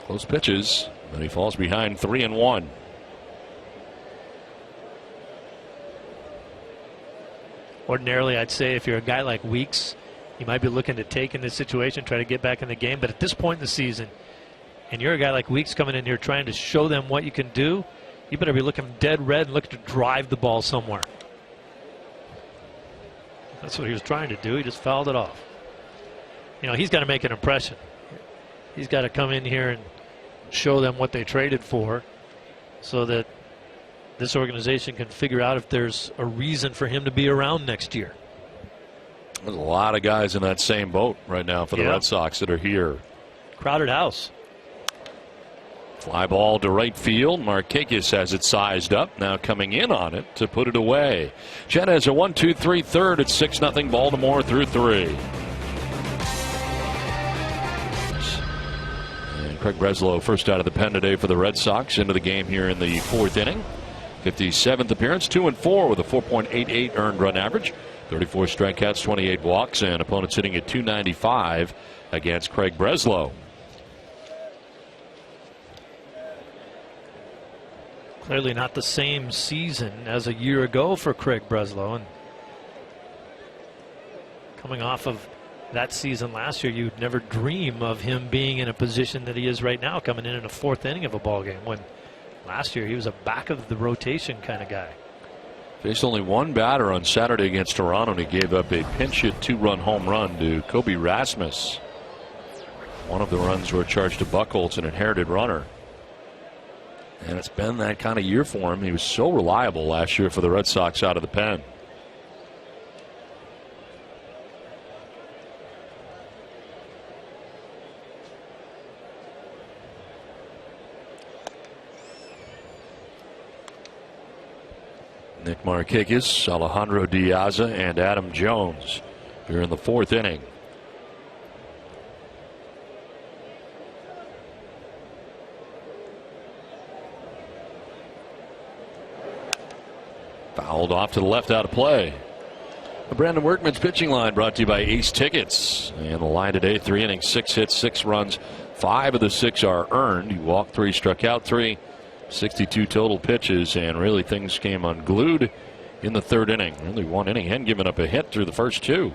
Close pitches. And he falls behind 3-1. Ordinarily, I'd say if you're a guy like Weeks, you might be looking to take in this situation, try to get back in the game. But at this point in the season, and you're a guy like Weeks coming in here trying to show them what you can do, you better be looking dead red and looking to drive the ball somewhere. That's what he was trying to do. He just fouled it off. You know, he's got to make an impression. He's got to come in here and show them what they traded for so that this organization can figure out if there's a reason for him to be around next year. There's a lot of guys in that same boat right now for the Red Sox that are here. Crowded house. Fly ball to right field. Markakis has it sized up. Now coming in on it to put it away. Chen has a 1-2-3 third. It's 6-0 Baltimore through 3. Craig Breslow first out of the pen today for the Red Sox into the game here in the fourth inning. 57th appearance, 2-4 with a 4.88 earned run average. 34 strikeouts, 28 walks, and opponents sitting at 295 against Craig Breslow. Clearly not the same season as a year ago for Craig Breslow, and coming off of that season last year, you'd never dream of him being in a position that he is right now, coming in a fourth inning of a ball game, when last year he was a back of the rotation kind of guy. Faced only one batter on Saturday against Toronto, and he gave up a pinch hit 2-run home run to Kobe Rasmus. One of the runs were charged to Buchholz, an inherited runner. And it's been that kind of year for him. He was so reliable last year for the Red Sox out of the pen. Nick Markakis, Alejandro Diaz, and Adam Jones here in the fourth inning. Fouled off to the left, out of play. The Brandon Workman's pitching line brought to you by Ace Tickets. And the line today, 3 innings, 6 hits, 6 runs. 5 of the 6 are earned. He walked 3, struck out 3. 62 total pitches, and really things came unglued in the third inning. Only 1 inning, hadn't given up a hit through the first 2.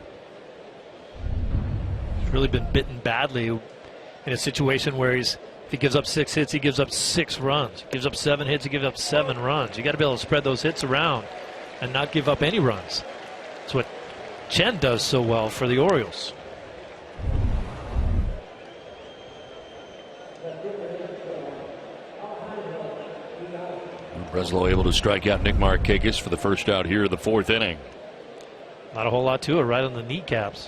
He's really been bitten badly in a situation where if he gives up 6 hits, he gives up 6 runs. He gives up 7 hits, he gives up 7 runs. You got to be able to spread those hits around and not give up any runs. That's what Chen does so well for the Orioles. Breslow able to strike out Nick Markakis for the first out here in the fourth inning. Not a whole lot to it, right on the kneecaps.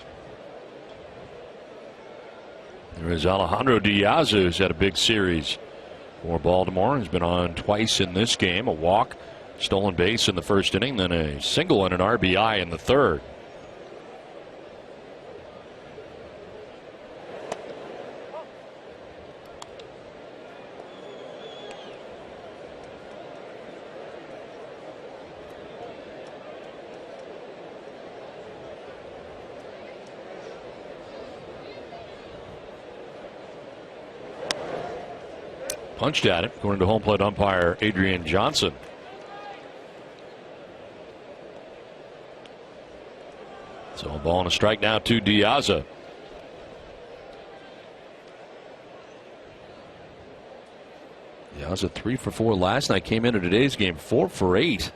There is Alejandro Diaz, who's had a big series for Baltimore. He's been on twice in this game. A walk, stolen base in the first inning, then a single and an RBI in the third. Punched at it, according to home plate umpire Adrian Johnson. So a ball and a strike now to Diaz. Diaz 3 for 4 last night. Came into today's game 4 for 8.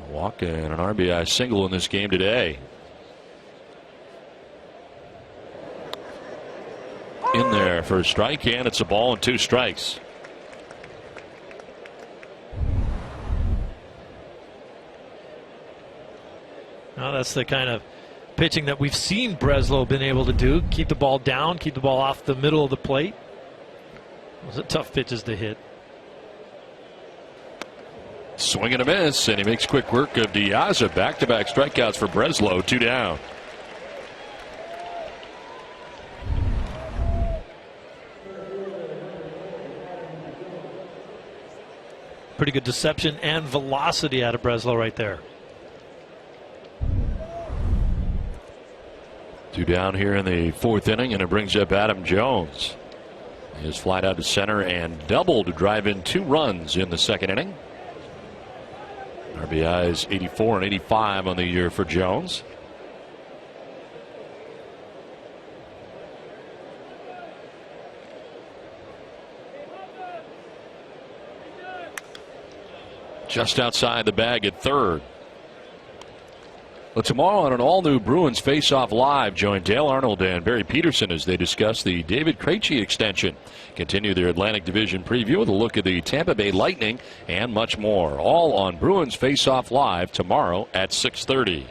A walk and an RBI single in this game today. In there for a strike, and it's a ball and 2 strikes. Now that's the kind of pitching that we've seen Breslow been able to do. Keep the ball down, keep the ball off the middle of the plate. Those are tough pitches to hit. Swing and a miss, and he makes quick work of Diaz. Back-to-back strikeouts for Breslow, 2 down. Pretty good deception and velocity out of Breslow right there. 2 down here in the fourth inning, and it brings up Adam Jones. He is flied out to center and doubled to drive in 2 runs in the second inning. RBIs 84 and 85 on the year for Jones. Just outside the bag at third. But tomorrow on an all-new Bruins Face-Off Live, join Dale Arnold and Barry Peterson as they discuss the David Krejci extension. Continue their Atlantic Division preview with a look at the Tampa Bay Lightning and much more. All on Bruins Face-Off Live tomorrow at 6:30.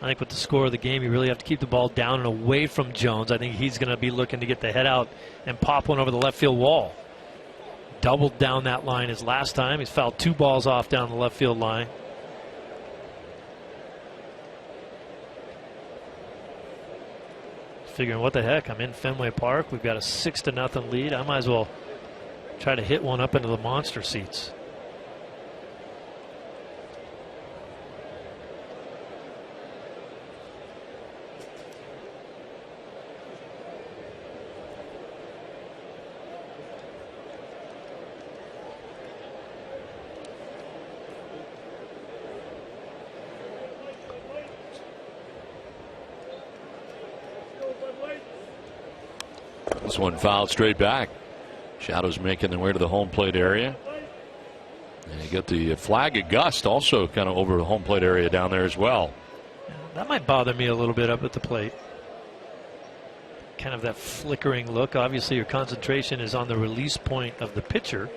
I think with the score of the game, you really have to keep the ball down and away from Jones. I think he's going to be looking to get the head out and pop one over the left field wall. Doubled down that line his last time. He's fouled 2 balls off down the left field line. Figuring, what the heck, I'm in Fenway Park. We've got a 6-0 lead. I might as well try to hit one up into the monster seats. This one fouled straight back. Shadows making their way to the home plate area. And you get the flag of Gust also kind of over the home plate area down there as well. That might bother me a little bit up at the plate. Kind of that flickering look. Obviously, your concentration is on the release point of the pitcher,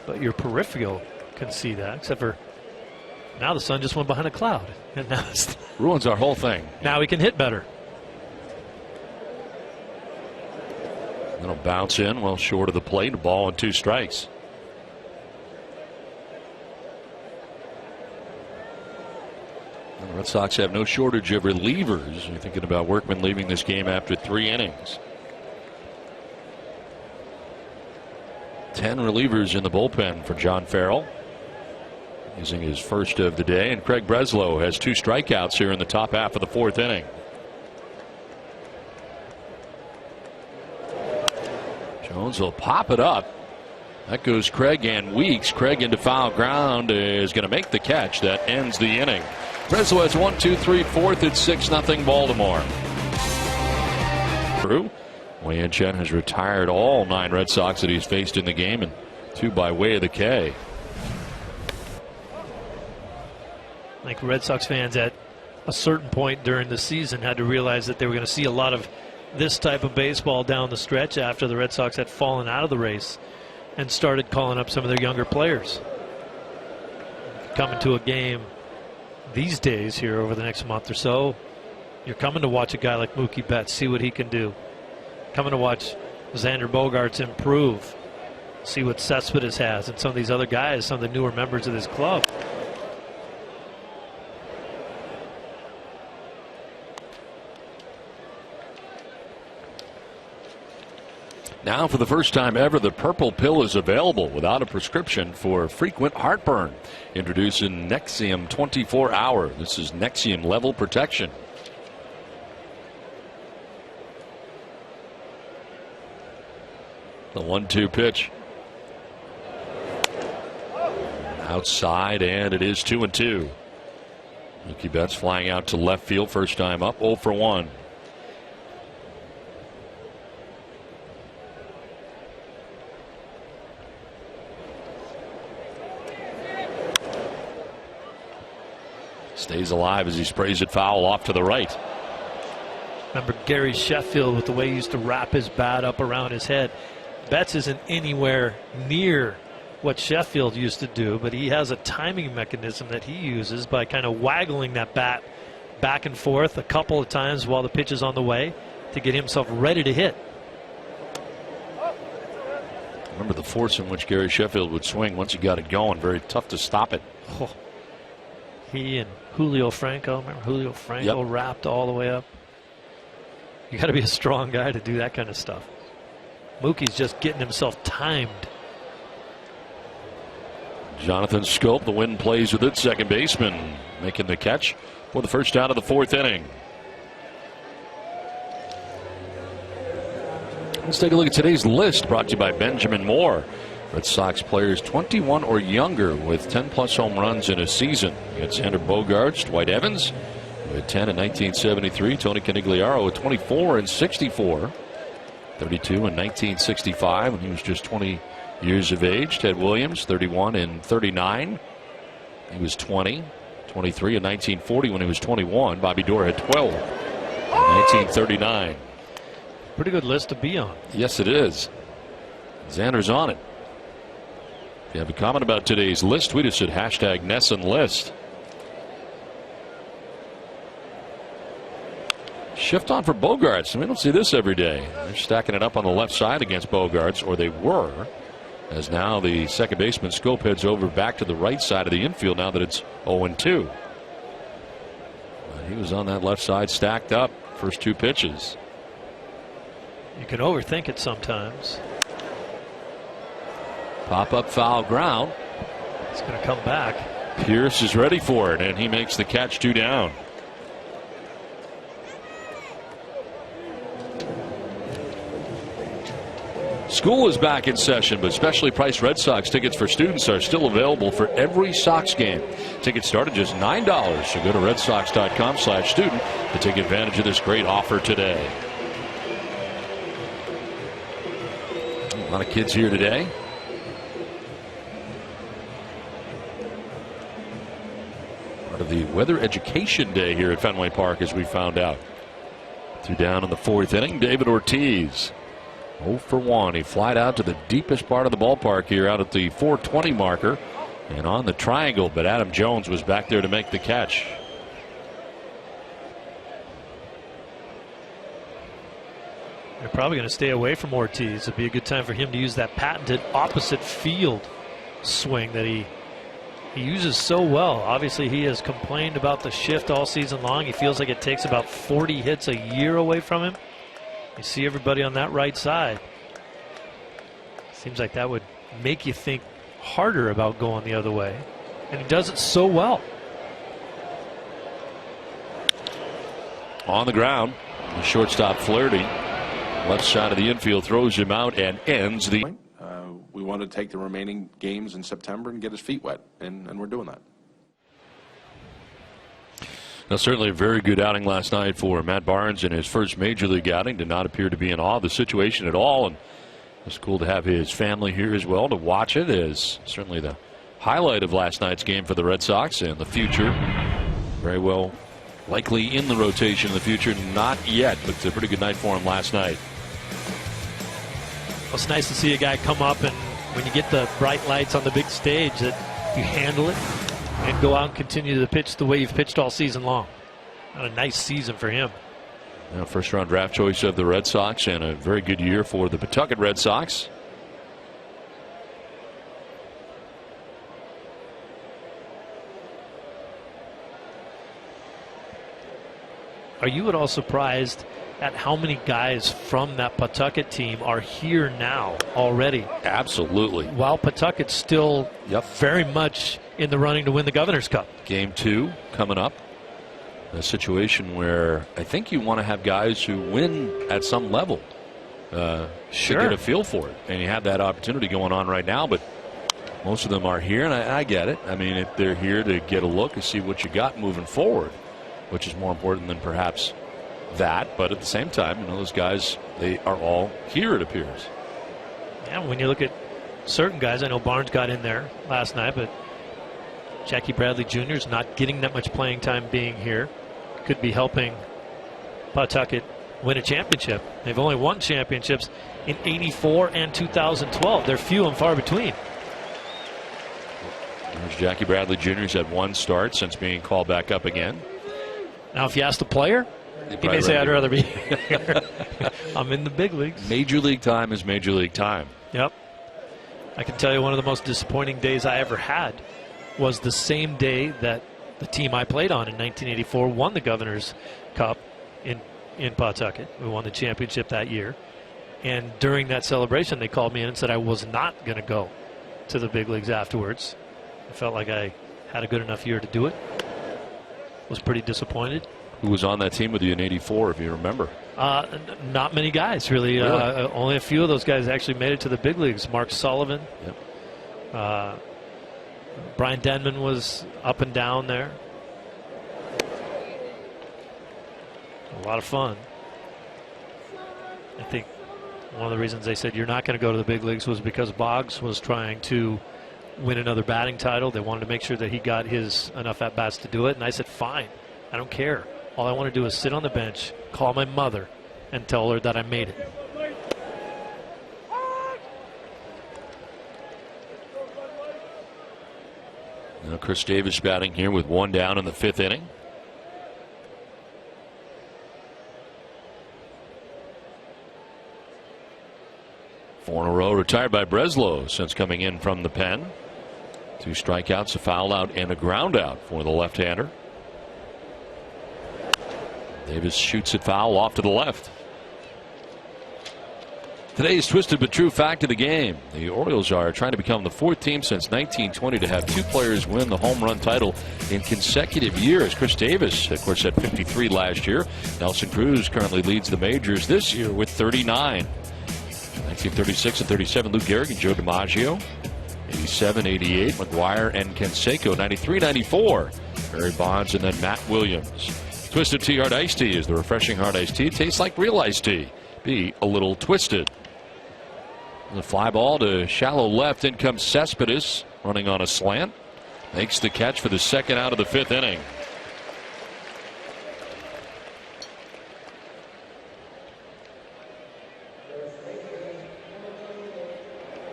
but your peripheral can see that, except for now the sun just went behind a cloud. And now ruins our whole thing. Now he can hit better. It'll bounce in well short of the plate. A ball and 2 strikes. And the Red Sox have no shortage of relievers. You're thinking about Workman leaving this game after 3 innings. 10 relievers in the bullpen for John Farrell, using his first of the day. And Craig Breslow has 2 strikeouts here in the top half of the 4th inning. Jones will pop it up. That goes Craig and Weeks. Craig into foul ground is going to make the catch. That ends the inning. Breslow has 1, 2, 3, 4th. It's 6-0 Baltimore. Wei Yin Chen has retired all 9 Red Sox that he's faced in the game, and 2 by way of the K. I think Red Sox fans at a certain point during the season had to realize that they were going to see a lot of this type of baseball down the stretch after the Red Sox had fallen out of the race and started calling up some of their younger players. Coming to a game these days here over the next month or so, you're coming to watch a guy like Mookie Betts, see what he can do. Coming to watch Xander Bogaerts improve, see what Cespedes has, and some of these other guys, some of the newer members of this club. Now, for the first time ever, the purple pill is available without a prescription for frequent heartburn. Introducing Nexium 24 Hour. This is Nexium level protection. The 1-2 pitch. Outside, and it is 2-2. Mookie Betts flying out to left field, first time up, 0 for 1. Stays alive as he sprays it foul off to the right. Remember Gary Sheffield with the way he used to wrap his bat up around his head. Betts isn't anywhere near what Sheffield used to do, but he has a timing mechanism that he uses by kind of waggling that bat back and forth a couple of times while the pitch is on the way to get himself ready to hit. Remember the force in which Gary Sheffield would swing once he got it going. Very tough to stop it. Oh. He and Julio Franco, remember Julio Franco wrapped all the way up. You got to be a strong guy to do that kind of stuff. Mookie's just getting himself timed. Jonathan Scope, the wind plays with it, second baseman, making the catch for the first out of the 4th inning. Let's take a look at today's list, brought to you by Benjamin Moore. Red Sox players 21 or younger with 10-plus home runs in a season. You got Xander Bogaerts, Dwight Evans with 10 in 1973, Tony Canigliaro with 24 in 64, 32 in 1965 when he was just 20 years of age. Ted Williams, 31 in 39. He was 20, 23 in 1940 when he was 21. Bobby Doerr had 12 in 1939. Pretty good list to be on. Yes, it is. Xander's on it. If you have a comment about today's list, tweet us at #NessonList. Shift on for Bogaerts. We don't see this every day. They're stacking it up on the left side against Bogaerts, or they were, as now the second baseman Scope heads over back to the right side of the infield now that it's 0-2. He was on that left side stacked up first 2 pitches. You can overthink it sometimes. Pop-up foul ground. It's going to come back. Pierce is ready for it, and he makes the catch, 2 down. School is back in session, but specially priced Red Sox tickets for students are still available for every Sox game. Tickets start at just $9, so go to redsox.com/student to take advantage of this great offer today. lot of kids here today. Part of the weather education day here at Fenway Park, as we found out. 2 down in the 4th inning. David Ortiz 0 for 1. He flied out to the deepest part of the ballpark here, out at the 420 marker and on the triangle, but Adam Jones was back there to make the catch. They're probably going to stay away from Ortiz. It'd be a good time for him to use that patented opposite field swing that he uses so well. Obviously, he has complained about the shift all season long. He feels like it takes about 40 hits a year away from him. You see everybody on that right side. Seems like that would make you think harder about going the other way. And he does it so well. On the ground, the shortstop flirting. Left side of the infield, throws him out and ends the. We want to take the remaining games in September and get his feet wet, and we're doing that. Now, certainly a very good outing last night for Matt Barnes in his first major league outing. Did not appear to be in awe of the situation at all, and it's cool to have his family here as well to watch it. Is certainly the highlight of last night's game for the Red Sox, and the future very well likely in the rotation in the future. Not yet, but it's a pretty good night for him last night. Well, it's nice to see a guy come up, and when you get the bright lights on the big stage, that you handle it and go out and continue to pitch the way you've pitched all season long. Not a nice season for him. Now, first round draft choice of the Red Sox, and a very good year for the Pawtucket Red Sox. Are you at all surprised at how many guys from that Pawtucket team are here now already? Absolutely. While Pawtucket's still very much in the running to win the Governor's Cup. Game 2 coming up. A situation where I think you want to have guys who win at some level to get a feel for it. And you have that opportunity going on right now, but most of them are here, and I get it. I mean, if they're here to get a look and see what you got moving forward, which is more important than perhaps that. But at the same time, you know, those guys, they are all here, it appears. Yeah, when you look at certain guys, I know Barnes got in there last night, but Jackie Bradley Jr. is not getting that much playing time being here. Could be helping Pawtucket win a championship. They've only won championships in '84 and 2012. They're few and far between. There's Jackie Bradley Jr. He's had 1 start since being called back up again. Now, if you ask the player, he may say, I'd rather be here. I'm in the big leagues. Major league time is major league time. Yep. I can tell you one of the most disappointing days I ever had was the same day that the team I played on in 1984 won the Governor's Cup in Pawtucket. We won the championship that year. And during that celebration, they called me in and said I was not going to go to the big leagues afterwards. I felt like I had a good enough year to do it. Was pretty disappointed. Who was on that team with you in '84, if you remember? Not many guys, really. Only a few of those guys actually made it to the big leagues. Mark Sullivan. Yep. Brian Denman was up and down there. A lot of fun. I think one of the reasons they said you're not going to go to the big leagues was because Boggs was trying to win another batting title. They wanted to make sure that he got his enough at-bats to do it. And I said, fine, I don't care. All I want to do is sit on the bench, call my mother, and tell her that I made it. Now Chris Davis batting here with 1 down in the 5th inning. Four in a row retired by Breslow since coming in from the pen. 2 strikeouts, a foul out, and a ground out for the left-hander. Davis shoots it foul off to the left. Today's twisted but true fact of the game. The Orioles are trying to become the 4th team since 1920 to have 2 players win the home run title in consecutive years. Chris Davis, of course, had 53 last year. Nelson Cruz currently leads the majors this year with 39. 1936 and 37, Lou Gehrig and Joe DiMaggio. 87, 88, McGuire and Canseco. 93, 94, Barry Bonds and then Matt Williams. Twisted Tea Hard Iced Tea is the refreshing hard iced tea. It tastes like real iced tea. Be a little twisted. The fly ball to shallow left. In comes Cespedes running on a slant. Makes the catch for the second out of the 5th inning.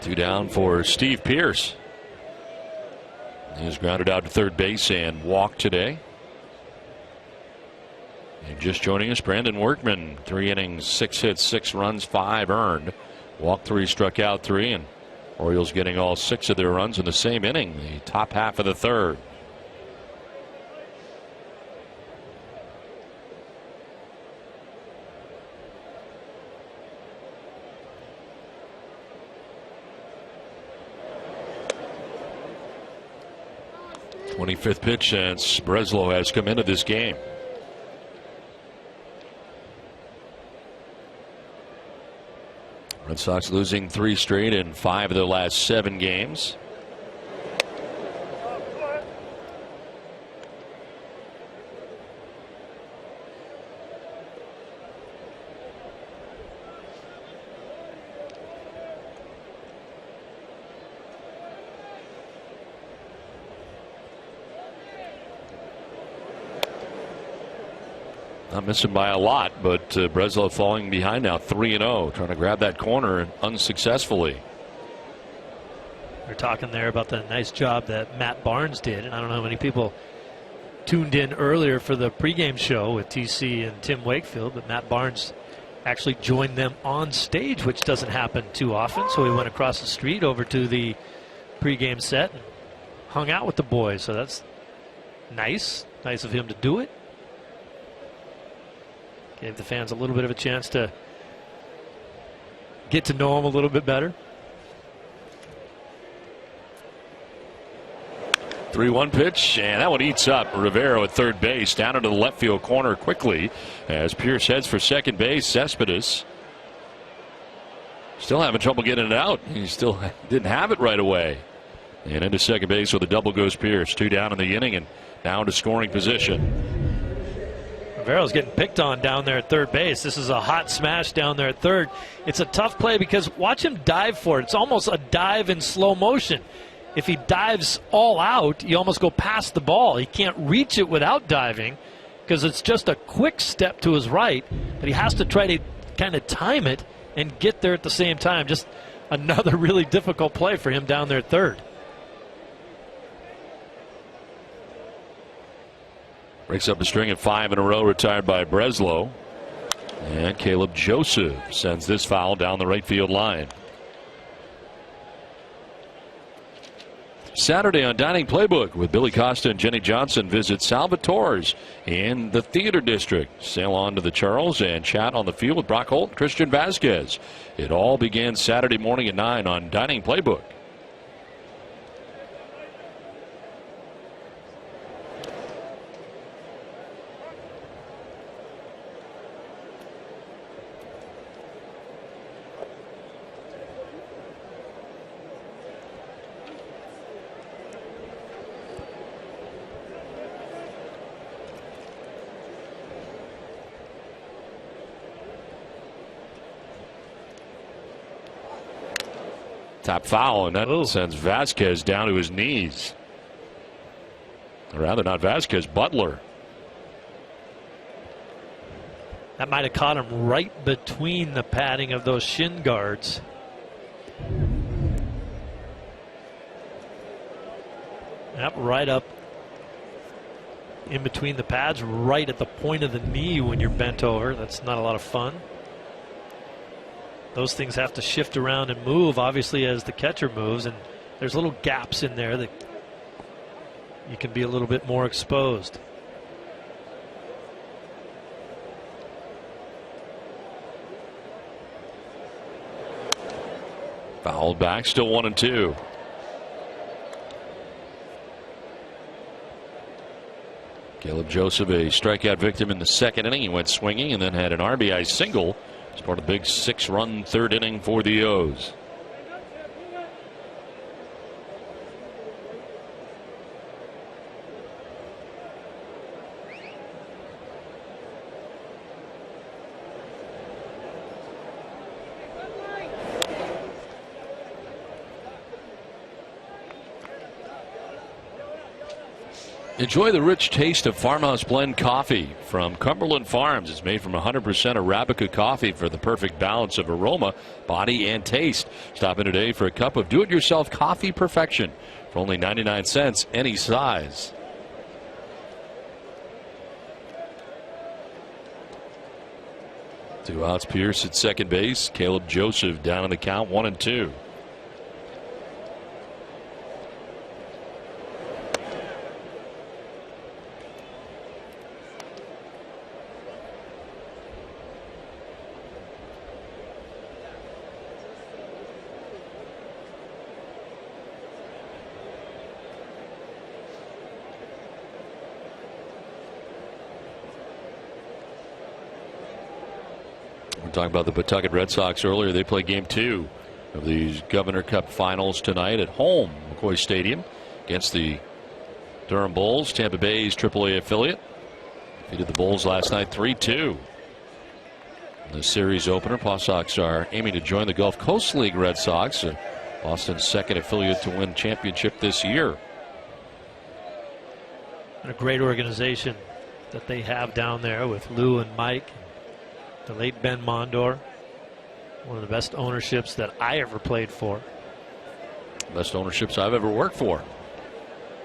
Two down for Steve Pearce. He was grounded out to third base and walked today. And just joining us, Brandon Workman. 3 innings, 6 hits, 6 runs, 5 earned. Walked 3, struck out 3, and Orioles getting all 6 of their runs in the same inning, the top half of the 3rd. '25th pitch since Breslow has come into this game. Red Sox losing 3 straight in 5 of their last 7 games. Not missing by a lot, but Breslow falling behind now, 3-0, trying to grab that corner unsuccessfully. We're talking there about the nice job that Matt Barnes did, and I don't know how many people tuned in earlier for the pregame show with TC and Tim Wakefield, but Matt Barnes actually joined them on stage, which doesn't happen too often. So we went across the street over to the pregame set and hung out with the boys. So that's nice of him to do it. Gave the fans a little bit of a chance to get to know him a little bit better. 3-1 pitch, and that one eats up Rivero at third base, down into the left field corner quickly as Pierce heads for second base. Cespedes still having trouble getting it out. He still didn't have it right away. And into second base with a double goes Pierce. 2 down in the inning and down to scoring position. Rivero's getting picked on down there at third base. This is a hot smash down there at third. It's a tough play because watch him dive for it. It's almost a dive in slow motion. If he dives all out, you almost go past the ball. He can't reach it without diving because it's just a quick step to his right, but he has to try to kind of time it and get there at the same time. Just another really difficult play for him down there at third. Breaks up a string of 5 in a row retired by Breslow. And Caleb Joseph sends this foul down the right field line. Saturday on Dining Playbook with Billy Costa and Jenny Johnson, visit Salvatore's in the Theater District. Sail on to the Charles and chat on the field with Brock Holt and Christian Vasquez. It all began Saturday morning at 9 on Dining Playbook. Top foul, and that sends Vasquez down to his knees. Or rather, not Vasquez, Butler. That might have caught him right between the padding of those shin guards. Yep, right up in between the pads, right at the point of the knee when you're bent over. That's not a lot of fun. Those things have to shift around and move, obviously, as the catcher moves, and there's little gaps in there that you can be a little bit more exposed. Fouled back, still 1-2. Caleb Joseph, a strikeout victim in the second inning. He went swinging and then had an RBI single as part of the big 6-run third inning for the O's. Enjoy the rich taste of Farmhouse Blend coffee from Cumberland Farms. It's made from 100% Arabica coffee for the perfect balance of aroma, body, and taste. Stop in today for a cup of do-it-yourself coffee perfection for only 99 cents, any size. Two outs, Pierce at second base. Caleb Joseph down in the count, 1-2. Talking about the Pawtucket Red Sox earlier. They play game 2 of these Governor Cup finals tonight at home, McCoy Stadium, against the Durham Bulls, Tampa Bay's AAA affiliate. Defeated the Bulls last night 3-2. The series opener, Paw Sox are aiming to join the Gulf Coast League Red Sox, Boston's second affiliate to win championship this year. And a great organization that they have down there with Lou and Mike. The late Ben Mondor, one of the best ownerships that I ever played for. Best ownerships I've ever worked for.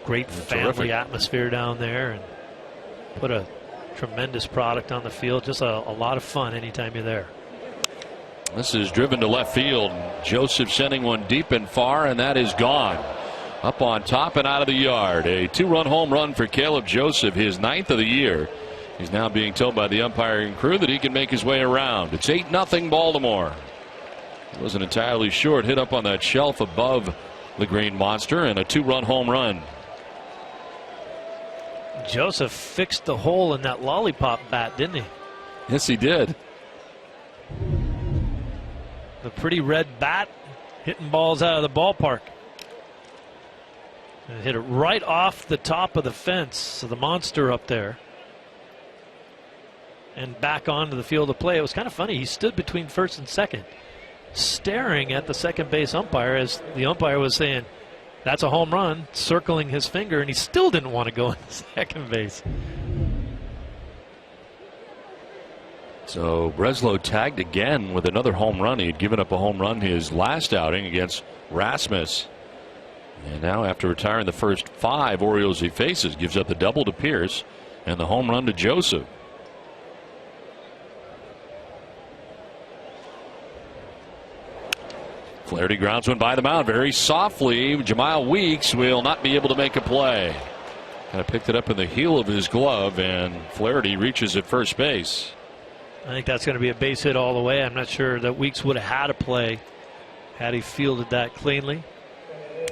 Great family atmosphere down there, and put a tremendous product on the field. Just a lot of fun anytime you're there. This is driven to left field. Joseph sending one deep and far, and that is gone. Up on top and out of the yard. A 2-run home run for Caleb Joseph, his 9th of the year. He's now being told by the umpiring crew that he can make his way around. It's 8-0 Baltimore. He wasn't entirely sure. It hit up on that shelf above the Green Monster, and a 2-run home run. Joseph fixed the hole in that lollipop bat, didn't he? Yes, he did. The pretty red bat hitting balls out of the ballpark. And hit it right off the top of the fence. So the monster up there. And back onto the field of play. It was kind of funny. He stood between first and second, staring at the second base umpire as the umpire was saying, "That's a home run," circling his finger, and he still didn't want to go into second base. So Breslow tagged again with another home run. He had given up a home run his last outing against Rasmus. And now, after retiring the first 5 Orioles he faces, gives up the double to Pierce and the home run to Joseph. Flaherty grounds one by the mound very softly. Jemile Weeks will not be able to make a play. Kind of picked it up in the heel of his glove, and Flaherty reaches at first base. I think that's going to be a base hit all the way. I'm not sure that Weeks would have had a play had he fielded that cleanly.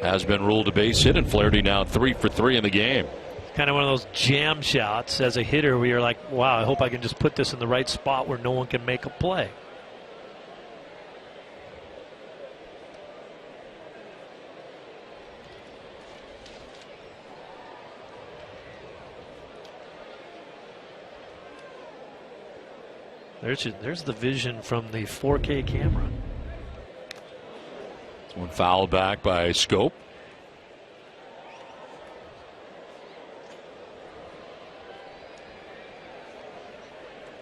Has been ruled a base hit, and Flaherty now 3 for 3 in the game. Kind of one of those jam shots as a hitter where you're like, wow, I hope I can just put this in the right spot where no one can make a play. There's the vision from the 4K camera. One fouled back by Scope.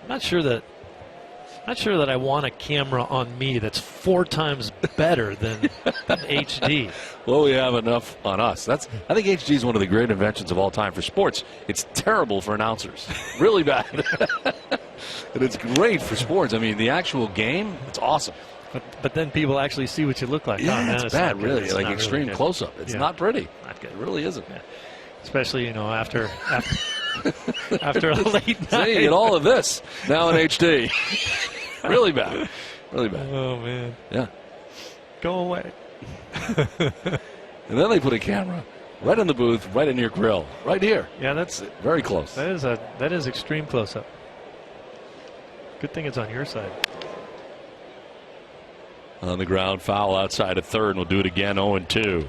I'm not sure that I want a camera on me that's 4 times better than HD. Well, we have enough on us. I think HD is one of the great inventions of all time for sports. It's terrible for announcers. Really bad. And it's great for sports. I mean, the actual game, it's awesome. But then people actually see what you look like. Yeah, oh, man, it's bad, really. It's like extreme really close-up. It's not pretty. Not good. It really isn't. Yeah. Especially, after after a late night. See, and all of this now in HD. Really bad. Really bad. Oh, man. Yeah. Go away. And then they put a camera right in the booth, right in your grill, right here. Yeah, that's very close. That is extreme close-up. Good thing it's on your side. On the ground, foul outside of third, and we'll do it again, 0-2.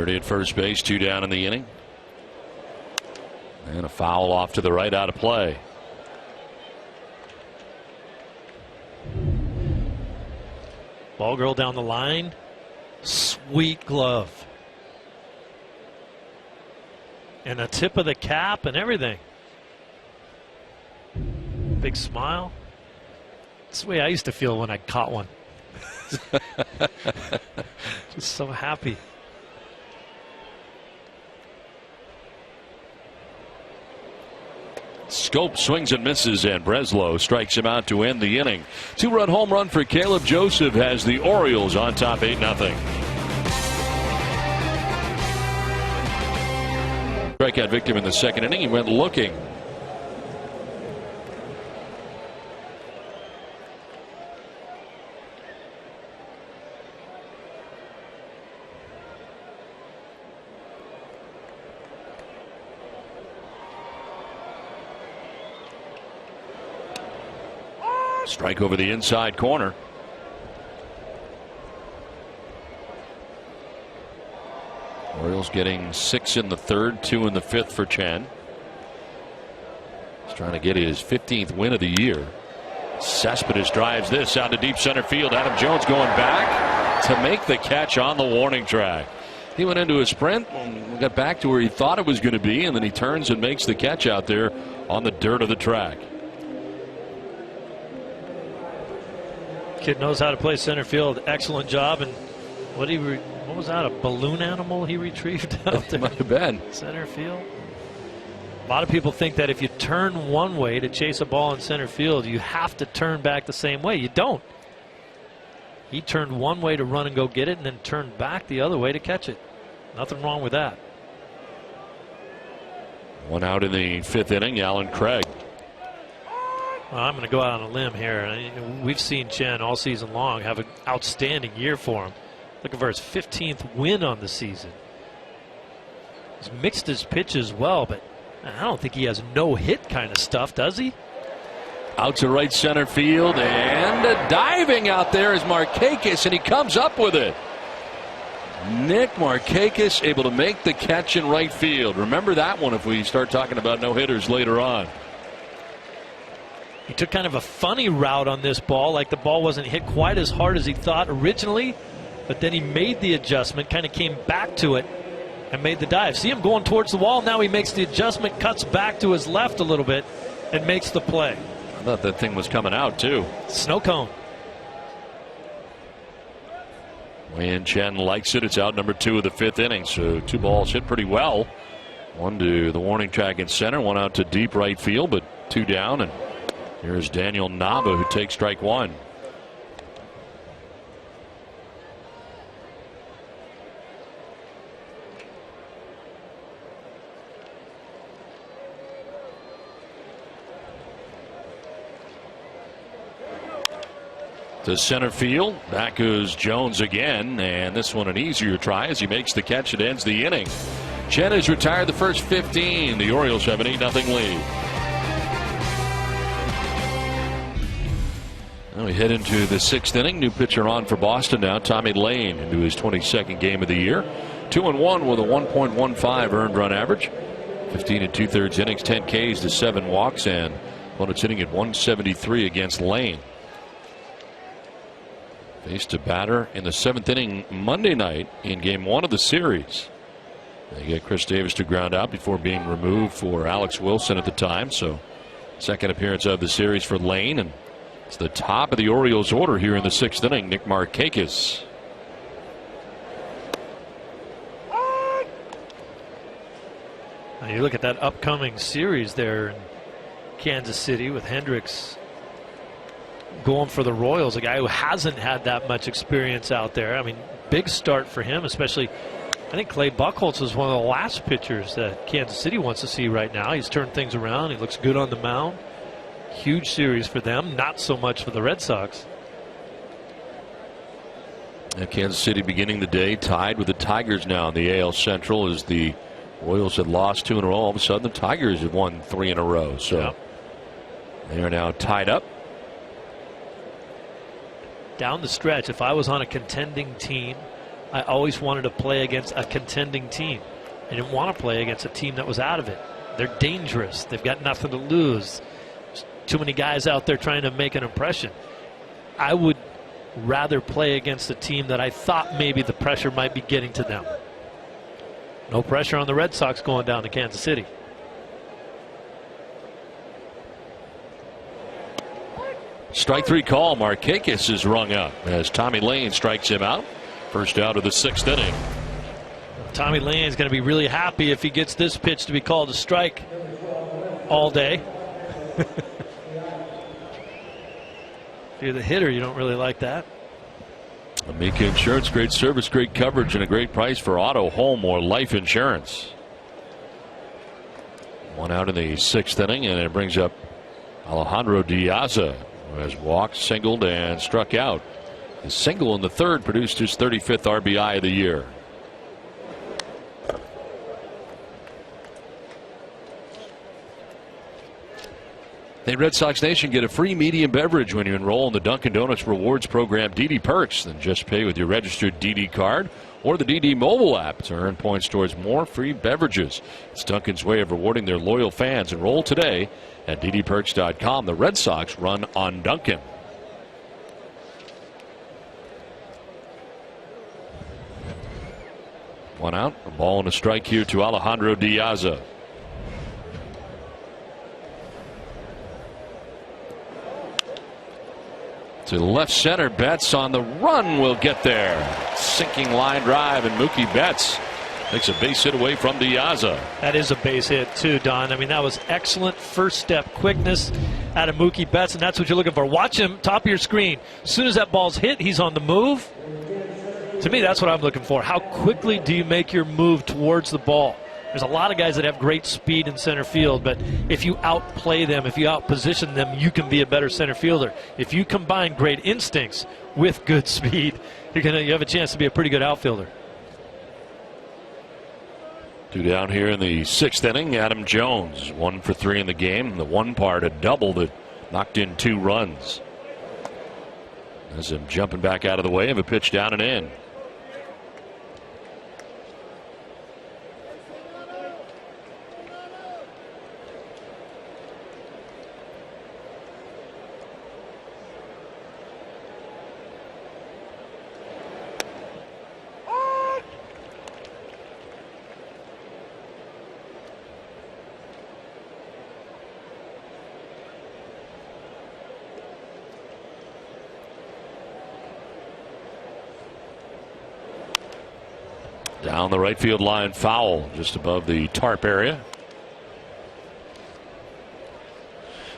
Flaherty at first base, 2 down in the inning. And a foul off to the right, out of play. Ball girl down the line. Sweet glove. And a tip of the cap and everything. Big smile. That's the way I used to feel when I caught one. Just so happy. Scope swings and misses, and Breslow strikes him out to end the inning. 2-run home run for Caleb Joseph has the Orioles on top 8-0. Strikeout victim in the second inning. He went looking. Strike over the inside corner. Orioles getting 6 in the third, 2 in the fifth for Chen. He's trying to get his 15th win of the year. Cespedes drives this out to deep center field. Adam Jones going back to make the catch on the warning track. He went into a sprint, got back to where he thought it was going to be, and then he turns and makes the catch out there on the dirt of the track. Kid knows how to play center field. Excellent job. And what was that? A balloon animal he retrieved out there? Might have been. Center field. A lot of people think that if you turn one way to chase a ball in center field, you have to turn back the same way. You don't. He turned one way to run and go get it, and then turned back the other way to catch it. Nothing wrong with that. 1 out in the fifth inning. Alan Craig. Well, I'm going to go out on a limb here. We've seen Chen all season long have an outstanding year for him. Looking for his 15th win on the season. He's mixed his pitches well, but I don't think he has no hit kind of stuff, does he? Out to right center field, and diving out there is Markakis, and he comes up with it. Nick Markakis able to make the catch in right field. Remember that one if we start talking about no hitters later on. He took kind of a funny route on this ball, like the ball wasn't hit quite as hard as he thought originally, but then he made the adjustment, kind of came back to it and made the dive. See him going towards the wall. Now he makes the adjustment, cuts back to his left a little bit, and makes the play. I thought that thing was coming out too. Snow cone. Wei-Yin Chen likes it. It's out number 2 of the fifth inning. So 2 balls hit pretty well. 1 to the warning track in center, 1 out to deep right field, but 2 down. And here's Daniel Nava, who takes strike 1. To center field. Back goes Jones again, and this one an easier try as he makes the catch. It ends the inning. Chen has retired the first 15. The Orioles have an 8-0 lead. Now we head into the 6th inning. New pitcher on for Boston now. Tommy Lane into his 22nd game of the year. 2-1 with a 1.15 earned run average. 15 2/3 innings, 10 Ks to 7 walks, and opponent's hitting at 173 against Lane. Faced a batter in the 7th inning Monday night in game 1 of the series. They get Chris Davis to ground out before being removed for Alex Wilson at the time. So second appearance of the series for Lane, and it's the top of the Orioles order here in the 6th inning. Nick Markakis. Now you look at that upcoming series there in Kansas City with Hendricks going for the Royals, a guy who hasn't had that much experience out there. I mean, big start for him, especially. I think Clay Buchholz is one of the last pitchers that Kansas City wants to see right now. He's turned things around. He looks good on the mound. Huge series for them, not so much for the Red Sox. And Kansas City beginning the day tied with the Tigers now in the AL Central, as the Royals had lost 2 in a row. All of a sudden the Tigers have won 3 in a row. So they are now tied up. Down the stretch, if I was on a contending team I always wanted to play against a contending team. I didn't want to play against a team that was out of it. They're dangerous. They've got nothing to lose. There's too many guys out there trying to make an impression. I would rather play against a team that I thought maybe the pressure might be getting to them. No pressure on the Red Sox going down to Kansas City. Strike 3 call. Markakis is rung up as Tommy Lane strikes him out. First out of the 6th inning. Tommy Lane is going to be really happy if he gets this pitch to be called a strike all day. If you're the hitter, you don't really like that. Amica Insurance, great service, great coverage, and a great price for auto, home, or life insurance. One out in the 6th inning, and it brings up Alejandro Diaz, who has walked, singled, and struck out. His single in the 3rd produced his 35th RBI of the year. Hey, Red Sox Nation, get a free medium beverage when you enroll in the Dunkin' Donuts Rewards Program DD Perks. Then just pay with your registered DD card or the DD mobile app to earn points towards more free beverages. It's Dunkin's way of rewarding their loyal fans. Enroll today at ddperks.com. The Red Sox run on Dunkin'. One out, a ball and a strike here to Alejandro Diaz. To left center, Betts on the run will get there. Sinking line drive, and Mookie Betts takes a base hit away from Diaz. That is a base hit too, Don. I mean, that was excellent first step quickness out of Mookie Betts, and that's what you're looking for. Watch him, top of your screen. As soon as that ball's hit, he's on the move. To me, that's what I'm looking for. How quickly do you make your move towards the ball? There's a lot of guys that have great speed in center field, but if you outplay them, if you outposition them, you can be a better center fielder. If you combine great instincts with good speed, you have a chance to be a pretty good outfielder. 2 down here in the 6th inning. Adam Jones, 1 for 3 in the game. The one part, a double that knocked in 2 runs. As him jumping back out of the way of a pitch down and in. Down the right field line, foul just above the tarp area.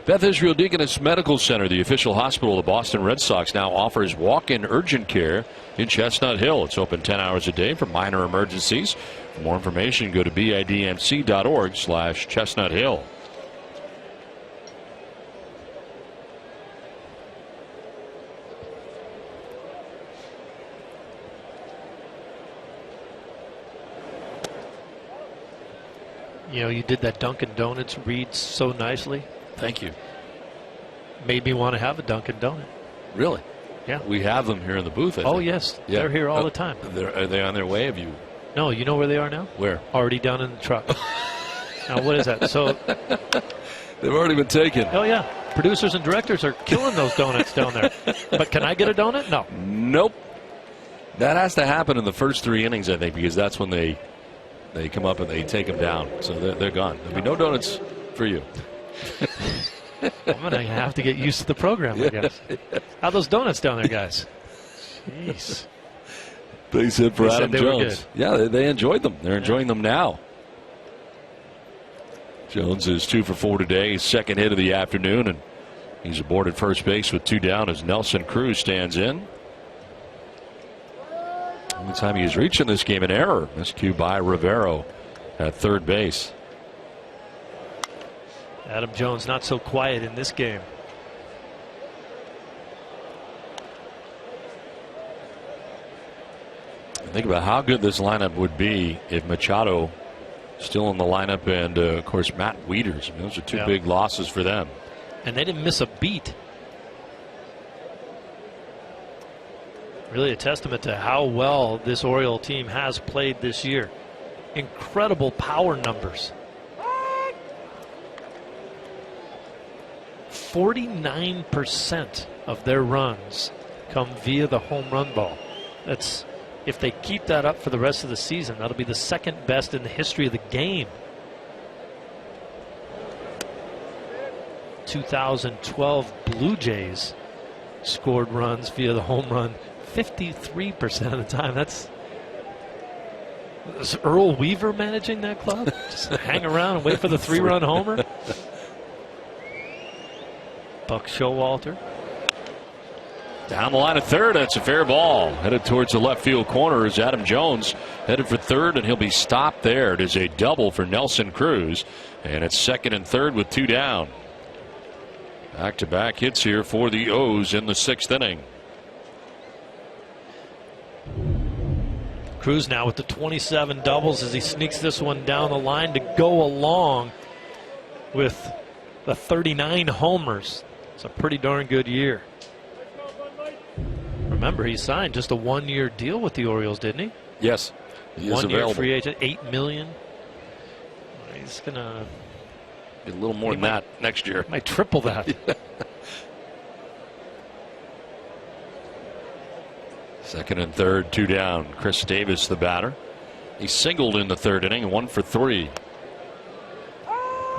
Beth Israel Deaconess Medical Center, the official hospital of the Boston Red Sox, now offers walk-in urgent care in Chestnut Hill. It's open 10 hours a day for minor emergencies. For more information, go to bidmc.org/Chestnut Hill. You know, you did that Dunkin' Donuts read so nicely. Thank you. Made me want to have a Dunkin' Donut. Really? Yeah. We have them here in the booth, I think. Yes. Yeah. They're here all the time. Are they on their way? Have you? No, you know where they are now? Where? Already down in the truck. Now, what is that? So, they've already been taken. oh, yeah. Producers and directors are killing those donuts down there. But can I get a donut? No. Nope. That has to happen in the first 3 innings, I think, because that's when they come up and they take them down. So they're gone. There'll be no donuts for you. I'm going to have to get used to the program, I guess. How are those donuts down there, guys? Jeez. Base hit for Adam said they were Jones. Yeah, they enjoyed them. They're enjoying them now. Jones is 2 for 4 today. His second hit of the afternoon, and he's aboard at first base with 2 down as Nelson Cruz stands in. Only time he has reached in this game an error. Miscue by Rivero at third base. Adam Jones not so quiet in this game. Think about how good this lineup would be if Machado still in the lineup, and of course Matt Wieters. I mean, those are 2 big losses for them. And they didn't miss a beat. Really a testament to how well this Oriole team has played this year. Incredible power numbers. 49% of their runs come via the home run ball. That's, if they keep that up for the rest of the season, that'll be the second best in the history of the game. 2012 Blue Jays scored runs via the home run 53% of the time. Is Earl Weaver managing that club? Just hang around and wait for the 3-run homer? Buck Showalter. Down the line at third, that's a fair ball. Headed towards the left field corner is Adam Jones, headed for third, and he'll be stopped there. It is a double for Nelson Cruz, and it's second and third with 2 down. Back-to-back hits here for the O's in the 6th inning. Cruz now with the 27 doubles as he sneaks this one down the line to go along with the 39 homers. It's a pretty darn good year. Remember, he signed just a 1-year deal with the Orioles, didn't he? Yes. He is 1-year available. free agent, $8 million. He's gonna a little more than that next year. Might triple that. Second and third, 2 down. Chris Davis, the batter. He singled in the 3rd inning, 1 for 3.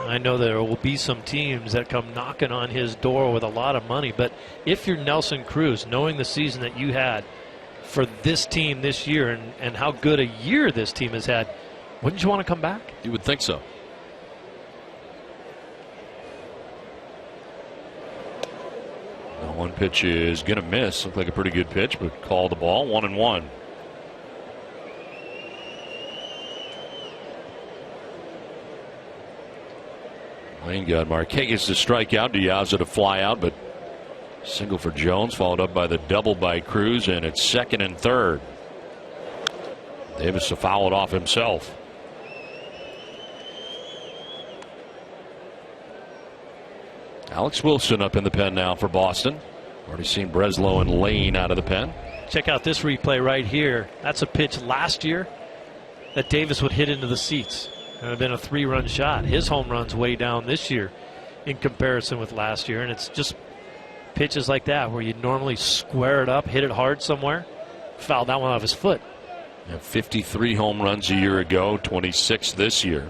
I know there will be some teams that come knocking on his door with a lot of money, but if you're Nelson Cruz, knowing the season that you had for this team this year and how good a year this team has had, wouldn't you want to come back? You would think so. The 1 pitch is going to miss. Looked like a pretty good pitch, but called the ball. 1-1. Lane got Marquez to strike out, Diaz to fly out, but single for Jones, followed up by the double by Cruz, and it's second and third. Davis to foul it off himself. Alex Wilson up in the pen now for Boston. Already seen Breslow and Lane out of the pen. Check out this replay right here. That's a pitch last year that Davis would hit into the seats. It would have been a 3-run shot. His home run's way down this year in comparison with last year, and it's just pitches like that where you normally square it up, hit it hard somewhere, foul that one off his foot. 53 home runs a year ago, 26 this year.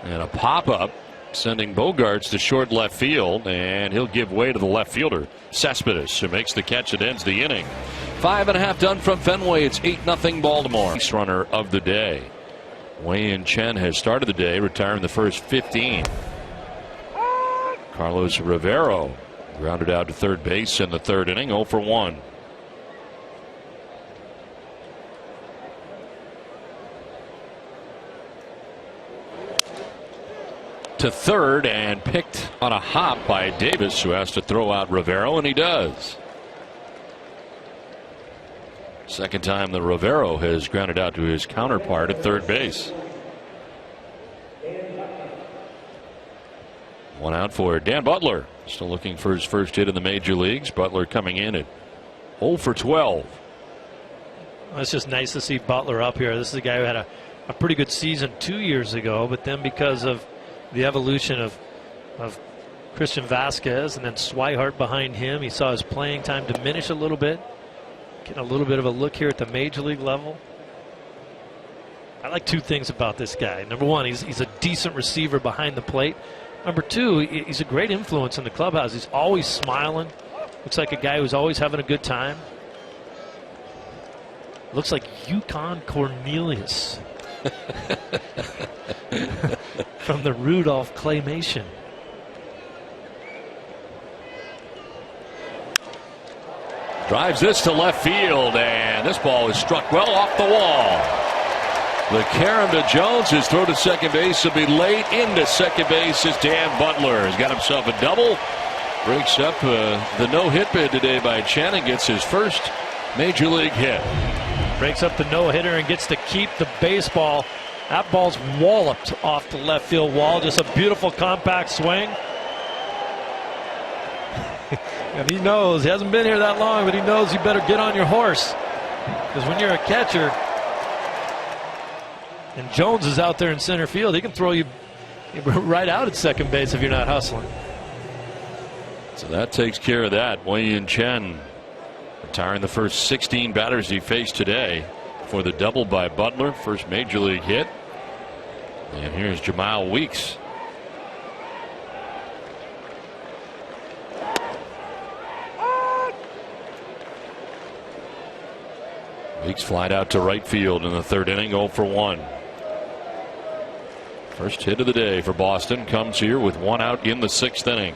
And a pop-up sending Bogarts to short left field, and he'll give way to the left fielder, Cespedes, who makes the catch that ends the inning. 5.5 done from Fenway. It's 8-0 Baltimore. Base runner of the day. Wei-Yin Chen has started the day, retiring the first 15. Carlos Rivero grounded out to third base in the 3rd inning, 0 for 1. To third and picked on a hop by Davis, who has to throw out Rivero, and he does. Second time that Rivero has grounded out to his counterpart at third base. 1 out for Dan Butler. Still looking for his first hit in the major leagues. Butler coming in at 0 for 12. Well, it's just nice to see Butler up here. This is a guy who had a pretty good season 2 years ago, but then because of the evolution of Christian Vasquez and then Swihart behind him, he saw his playing time diminish a little bit. Getting a little bit of a look here at the major league level. I like 2 things about this guy. Number 1, he's a decent receiver behind the plate. Number 2, he's a great influence in the clubhouse. He's always smiling. Looks like a guy who's always having a good time. Looks like Yukon Cornelius from the Rudolph Claymation. Drives this to left field, and this ball is struck well off the wall. The carom to Jones. His throw to second base will be late. Into second base is Dan Butler. He's got himself a double. Breaks up the no-hit bid today by Chen and gets his first major league hit. Breaks up the no-hitter and gets to keep the baseball. That ball's walloped off the left field wall. Just a beautiful compact swing. And he knows, he hasn't been here that long, but he knows you better get on your horse. Because when you're a catcher, and Jones is out there in center field, he can throw you right out at second base if you're not hustling. So that takes care of that. Wei-Yin Chen retiring the first 16 batters he faced today for the double by Butler. First major league hit. And here's Jamal Weeks. Weeks flied out to right field in the third inning, 0 for 1. First hit of the day for Boston comes here with one out in the sixth inning.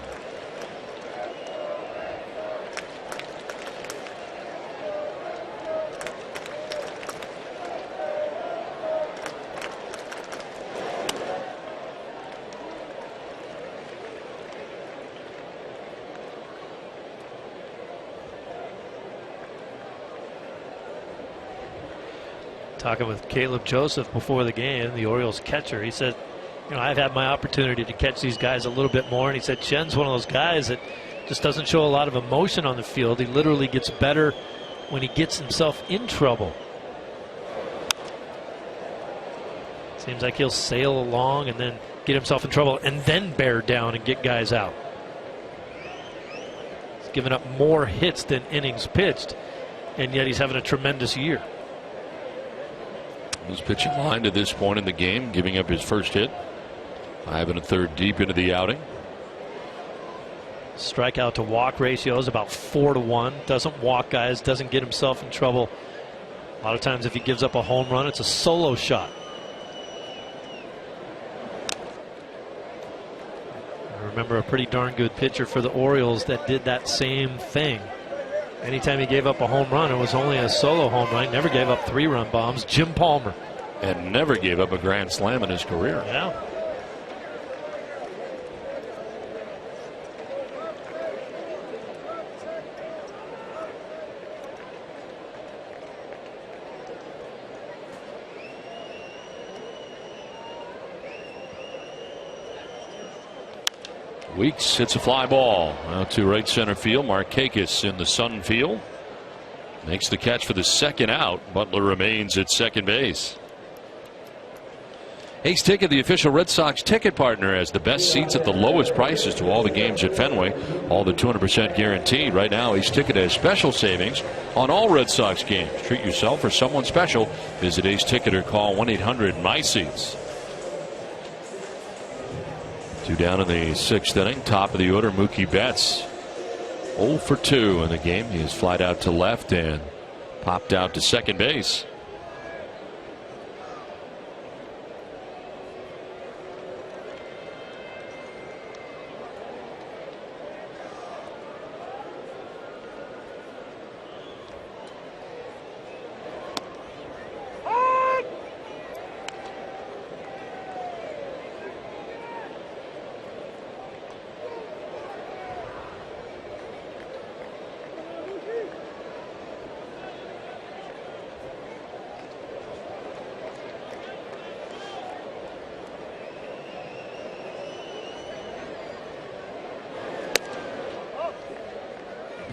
Talking with Caleb Joseph before the game, the Orioles catcher, he said, you know, I've had my opportunity to catch these guys a little bit more, and he said Chen's one of those guys that just doesn't show a lot of emotion on the field. He literally gets better when he gets himself in trouble. Seems like he'll sail along and then get himself in trouble and then bear down and get guys out. He's given up more hits than innings pitched, and yet he's having a tremendous year. He's pitching line to this point in the game, giving up his first hit. 5 1/3 deep into the outing. Strikeout to walk ratio is about 4 to 1. Doesn't walk guys, doesn't get himself in trouble. A lot of times if he gives up a home run, it's a solo shot. I remember a pretty darn good pitcher for the Orioles that did that same thing. Anytime he gave up a home run, it was only a solo home run. Never gave up 3-run bombs. Jim Palmer. And never gave up a grand slam in his career. Yeah. Weeks hits a fly ball out to right center field. Markakis in the sun field makes the catch for the second out. Butler remains at second base. Ace Ticket, the official Red Sox ticket partner, has the best seats at the lowest prices to all the games at Fenway. All the 200% guaranteed. Right now, Ace Ticket has special savings on all Red Sox games. Treat yourself or someone special. Visit Ace Ticket or call 1-800-MY-SEATS. 2 down in the sixth inning. Top of the order, Mookie Betts 0 for 2 in the game. He has flied out to left and popped out to second base.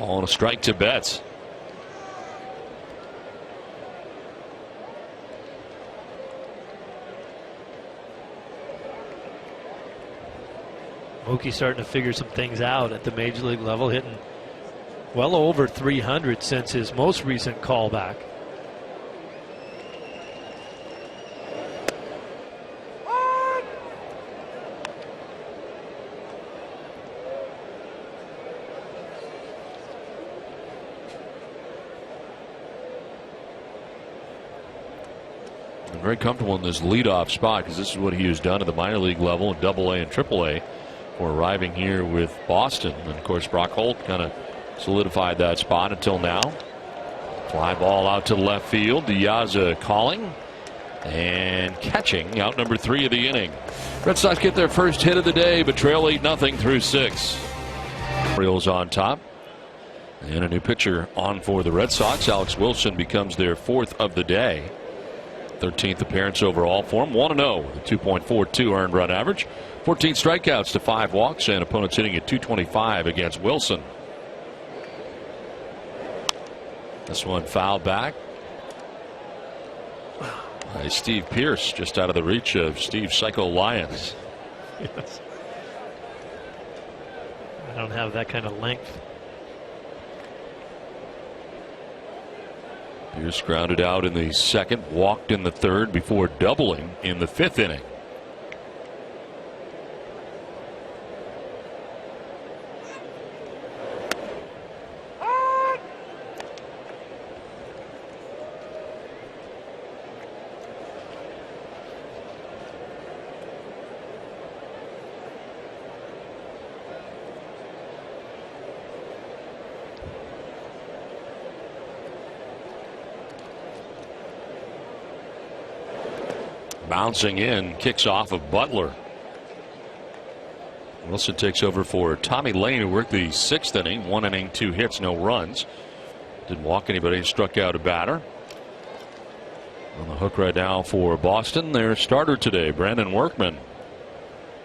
On a strike to Betts. Mookie starting to figure some things out at the major league level, hitting well over 300 since his most recent callback. Very comfortable in this leadoff spot because this is what he has done at the minor league level in AA and AAA before arriving here with Boston. And of course, Brock Holt kind of solidified that spot until now. Fly ball out to left field. Diaz calling and catching out number 3 of the inning. Red Sox get their first hit of the day, but trail 8-0 through 6. Orioles on top. And a new pitcher on for the Red Sox. Alex Wilson becomes their 4th of the day. 13th appearance overall for him. 1-0 with a 2.42 earned run average. 14 strikeouts to 5 walks, and opponents hitting at .225 against Wilson. This one fouled back. Steve Pearce just out of the reach of Steve Psycho Lyons. Yes. I don't have that kind of length. Pierce grounded out in the second, walked in the third before doubling in the fifth inning. Bouncing in, kicks off of Butler. Wilson takes over for Tommy Lane, who worked the sixth inning. 1 inning, 2 hits, no runs. Didn't walk anybody, struck out a batter. On the hook right now for Boston, their starter today, Brandon Workman.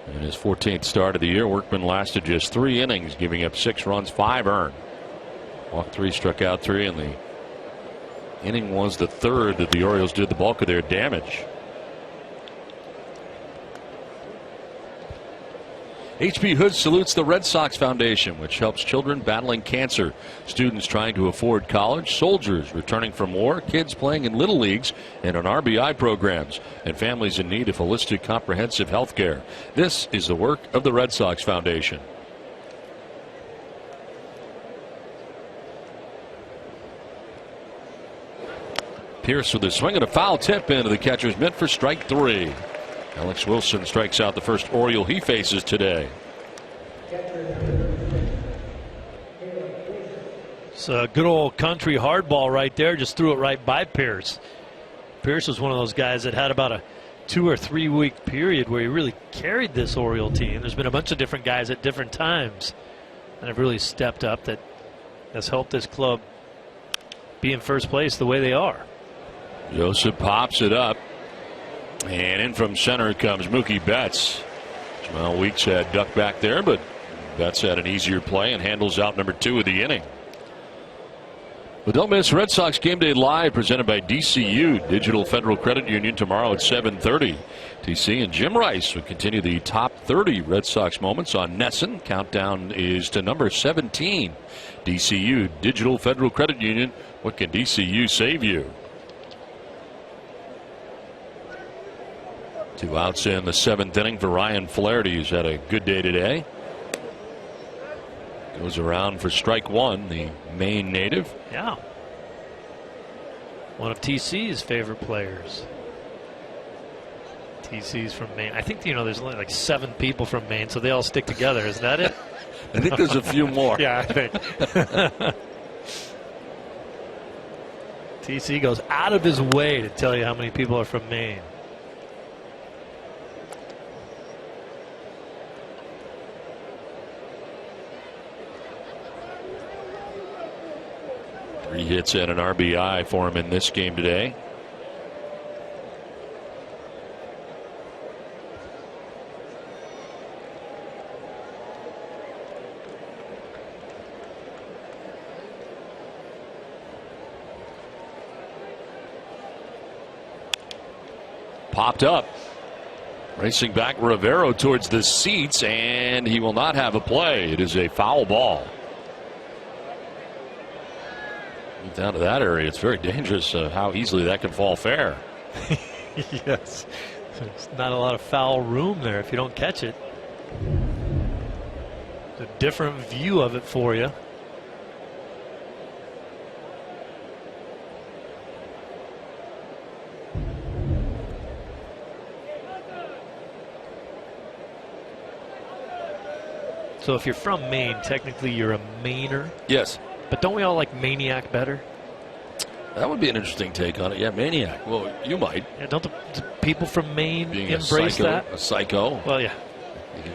In his 14th start of the year, Workman lasted just 3 innings, giving up 6 runs, 5 earned. Walked 3, struck out 3, and the inning was the third that the Orioles did the bulk of their damage. H.B. Hood salutes the Red Sox Foundation, which helps children battling cancer, students trying to afford college, soldiers returning from war, kids playing in little leagues and on RBI programs, and families in need of holistic comprehensive health care. This is the work of the Red Sox Foundation. Pierce with a swing and a foul tip into the catcher's mitt for strike 3. Alex Wilson strikes out the first Oriole he faces today. It's a good old country hardball right there. Just threw it right by Pierce. Pierce was one of those guys that had about a 2 or 3 week period where he really carried this Oriole team. There's been a bunch of different guys at different times that have really stepped up that has helped this club be in first place the way they are. Joseph pops it up. And in from center comes Mookie Betts. Jamal Weeks had ducked back there, but Betts had an easier play and handles out number 2 of the inning. But don't miss Red Sox Game Day Live, presented by DCU, Digital Federal Credit Union, tomorrow at 7:30. TC and Jim Rice will continue the top 30 Red Sox moments on NESN. Countdown is to number 17. DCU, Digital Federal Credit Union. What can DCU save you? 2 outs in the 7th inning for Ryan Flaherty, who's had a good day today. Goes around for strike 1, the Maine native. Yeah. One of TC's favorite players. TC's from Maine. I think, there's only like 7 people from Maine, so they all stick together. Is that it? I think there's a few more. Yeah, I think. TC goes out of his way to tell you how many people are from Maine. Three hits and an RBI for him in this game today. Popped up. Racing back Rivero towards the seats, and he will not have a play. It is a foul ball. Down to that area, it's very dangerous how easily that can fall fair. Yes. There's not a lot of foul room there if you don't catch it. It's a different view of it for you. So if you're from Maine, technically you're a Mainer. Yes. But don't we all like Maniac better? That would be an interesting take on it. Yeah, Maniac. Well, you might. Yeah, don't the people from Maine Being embrace that? A psycho. Well, yeah.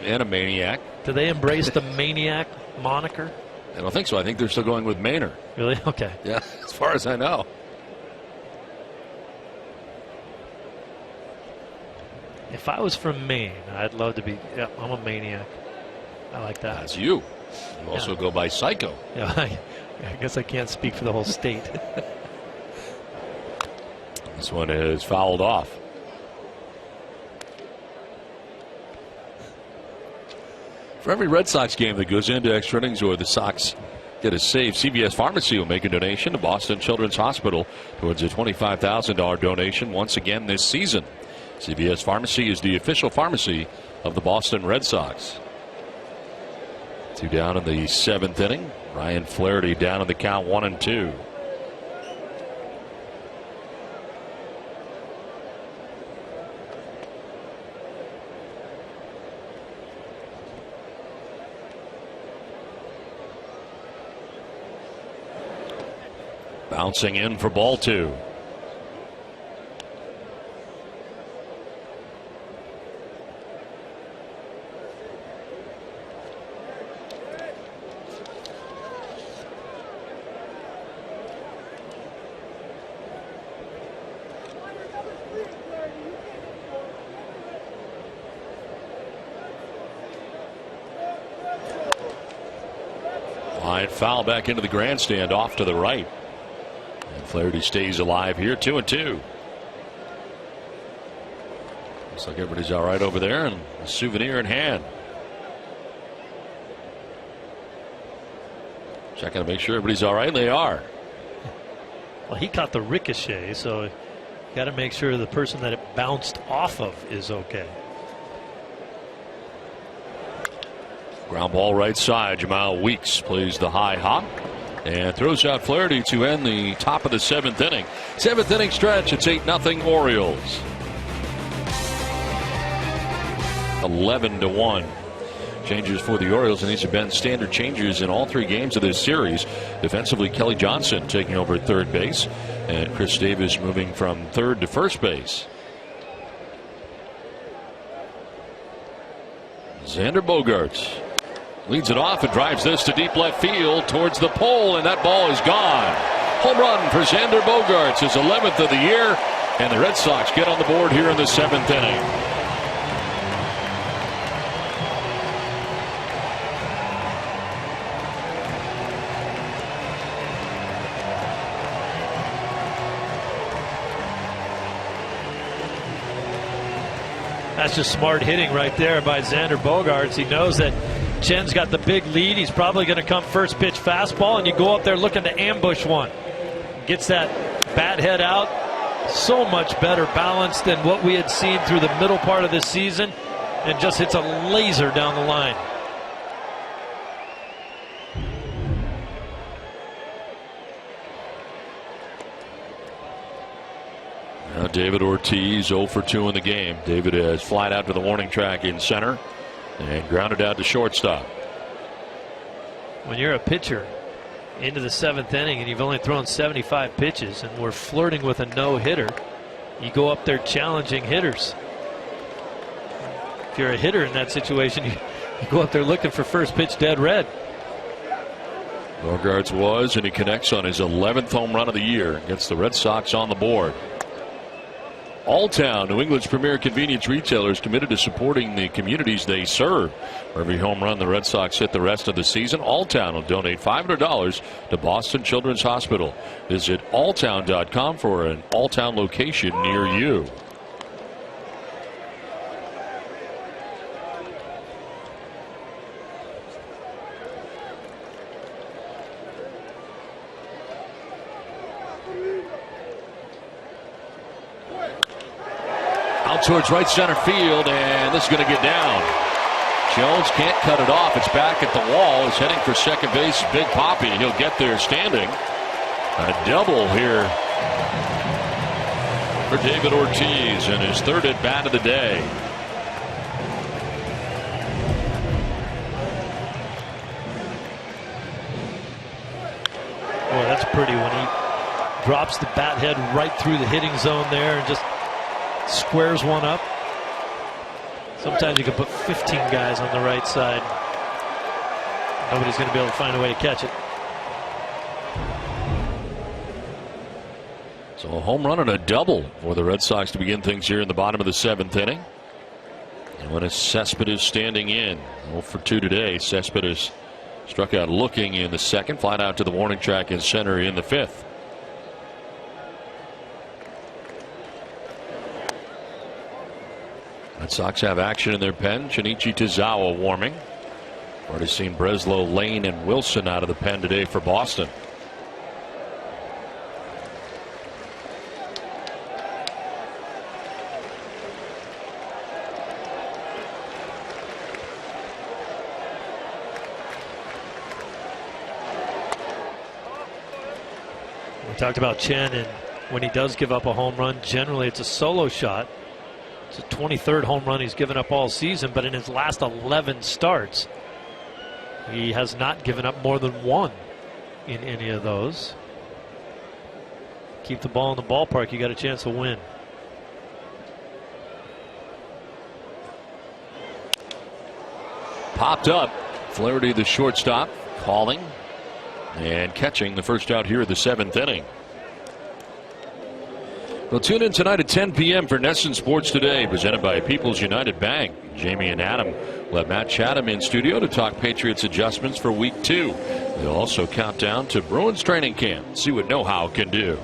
And a maniac. Do they embrace the Maniac moniker? I don't think so. I think they're still going with Mainer. Really? Okay. Yeah, as far as I know. If I was from Maine, I'd love to be. Yeah, I'm a Maniac. I like that. That's you. You also go by Psycho. Yeah, I guess I can't speak for the whole state. This one is fouled off. For every Red Sox game that goes into extra innings or the Sox get a save, CVS Pharmacy will make a donation to Boston Children's Hospital towards a $25,000 donation once again this season. CVS Pharmacy is the official pharmacy of the Boston Red Sox. 2 down in the 7th inning. Ryan Flaherty down in the count 1-2. Bouncing in for ball 2. Line foul back into the grandstand off to the right. And Flaherty stays alive here, 2-2. Looks like everybody's all right over there, and a souvenir in hand. Checking to make sure everybody's all right, and they are. Well, he caught the ricochet, so got to make sure the person that it bounced off of is okay. Ground ball right side. Jamal Weeks plays the high hop and throws out Flaherty to end the top of the 7th inning. 7th inning stretch. It's 8-0 Orioles. 11-1. Changes for the Orioles, and these have been standard changes in all 3 games of this series. Defensively, Kelly Johnson taking over at third base, and Chris Davis moving from third to first base. Xander Bogaerts leads it off and drives this to deep left field towards the pole, and that ball is gone. Home run for Xander Bogaerts, his 11th of the year, and the Red Sox get on the board here in the 7th inning. That's just smart hitting right there by Xander Bogaerts. He knows that Chen's got the big lead. He's probably going to come first pitch fastball, and you go up there looking to ambush one. Gets that bat head out. So much better balance than what we had seen through the middle part of this season, and just hits a laser down the line. Now David Ortiz 0 for 2 in the game. David has flied out to the warning track in center and grounded out to shortstop. When you're a pitcher into the 7th inning and you've only thrown 75 pitches and we're flirting with a no-hitter, you go up there challenging hitters. If you're a hitter in that situation, you go up there looking for first pitch dead red. Bogaerts was, and he connects on his 11th home run of the year. Gets the Red Sox on the board. Alltown, New England's premier convenience retailer, is committed to supporting the communities they serve. For every home run the Red Sox hit the rest of the season, Alltown will donate $500 to Boston Children's Hospital. Visit alltown.com for an Alltown location near you. Out towards right center field, and this is going to get down. Jones can't cut it off. It's back at the wall. He's heading for second base. Big Poppy. He'll get there standing. A double here for David Ortiz and his 3rd at bat of the day. Boy, that's pretty when he drops the bat head right through the hitting zone there and just squares one up. Sometimes you can put 15 guys on the right side. Nobody's going to be able to find a way to catch it. So a home run and a double for the Red Sox to begin things here in the bottom of the 7th inning. And when Cespedes standing in, 0 for 2 today, Cespedes Struck out looking in the second, flied out to the warning track in center in the fifth. Red Sox have action in their pen. Shinichi Tozawa warming. Already seen Breslow, Lane, and Wilson out of the pen today for Boston. We talked about Chen, and when he does give up a home run, generally it's a solo shot. It's a 23rd home run he's given up all season, but in his last 11 starts, he has not given up more than one in any of those. Keep the ball in the ballpark, you got a chance to win. Popped up. Flaherty, the shortstop, calling and catching the first out here of the 7th inning. Well, tune in tonight at 10 p.m. for NESN Sports Today, presented by People's United Bank. Jamie and Adam will have Matt Chatham in studio to talk Patriots adjustments for Week 2. They'll also count down to Bruins training camp, see what know-how can do.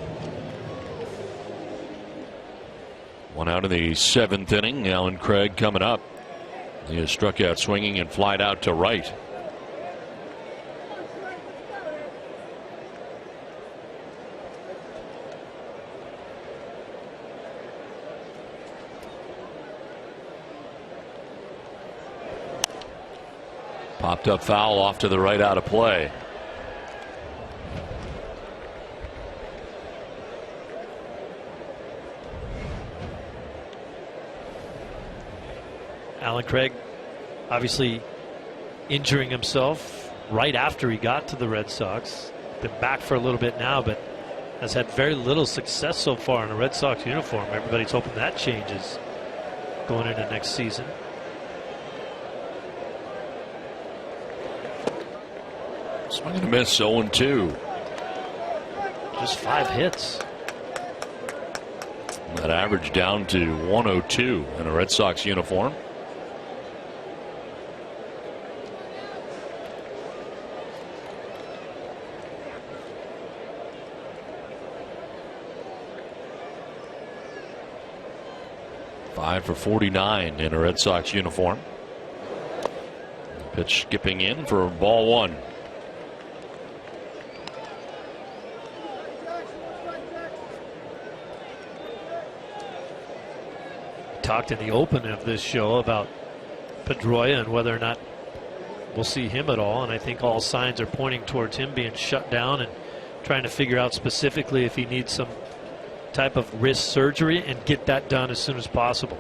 One out in the 7th inning. Alan Craig coming up. He has struck out swinging and flied out to right. Popped up foul off to the right, out of play. Alan Craig obviously injuring himself right after he got to the Red Sox. Been back for a little bit now, but has had very little success so far in a Red Sox uniform. Everybody's hoping that changes going into next season. Swing and a miss, 0-2. Just 5 hits. That average down to 102 in a Red Sox uniform. Five for 49 in a Red Sox uniform. Pitch skipping in for ball 1. Talked in the open of this show about Pedroia and whether or not we'll see him at all, and I think all signs are pointing towards him being shut down and trying to figure out specifically if he needs some type of wrist surgery and get that done as soon as possible.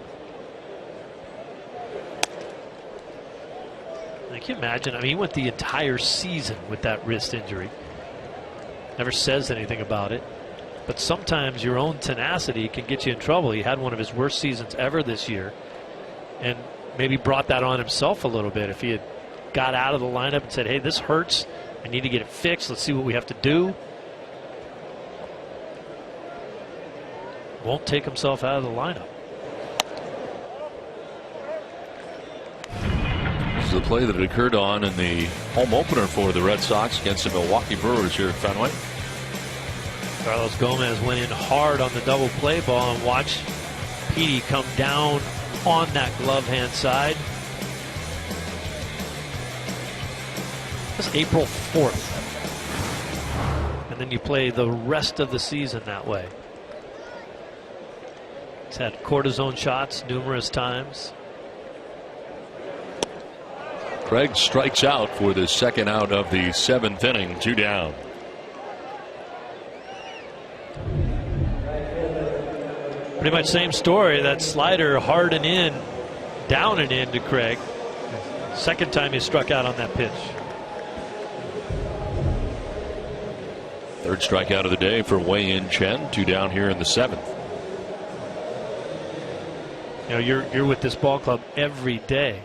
I can imagine. I mean, he went the entire season with that wrist injury. Never says anything about it. But sometimes your own tenacity can get you in trouble. He had one of his worst seasons ever this year, and maybe brought that on himself a little bit. If he had got out of the lineup and said, hey, this hurts, I need to get it fixed, let's see what we have to do. Won't take himself out of the lineup. This is the play that occurred on in the home opener for the Red Sox against the Milwaukee Brewers here at Fenway. Carlos Gomez went in hard on the double play ball, and watch Petey come down on that glove hand side. That's April 4th. And then you play the rest of the season that way. He's had cortisone shots numerous times. Craig strikes out for the second out of the 7th inning, 2 down. Pretty much same story. That slider hard and in, down and in to Craig. Second time he struck out on that pitch. Third strikeout of the day for Wei-Yin Chen. 2 down here in the 7th. You know, you're with this ball club every day.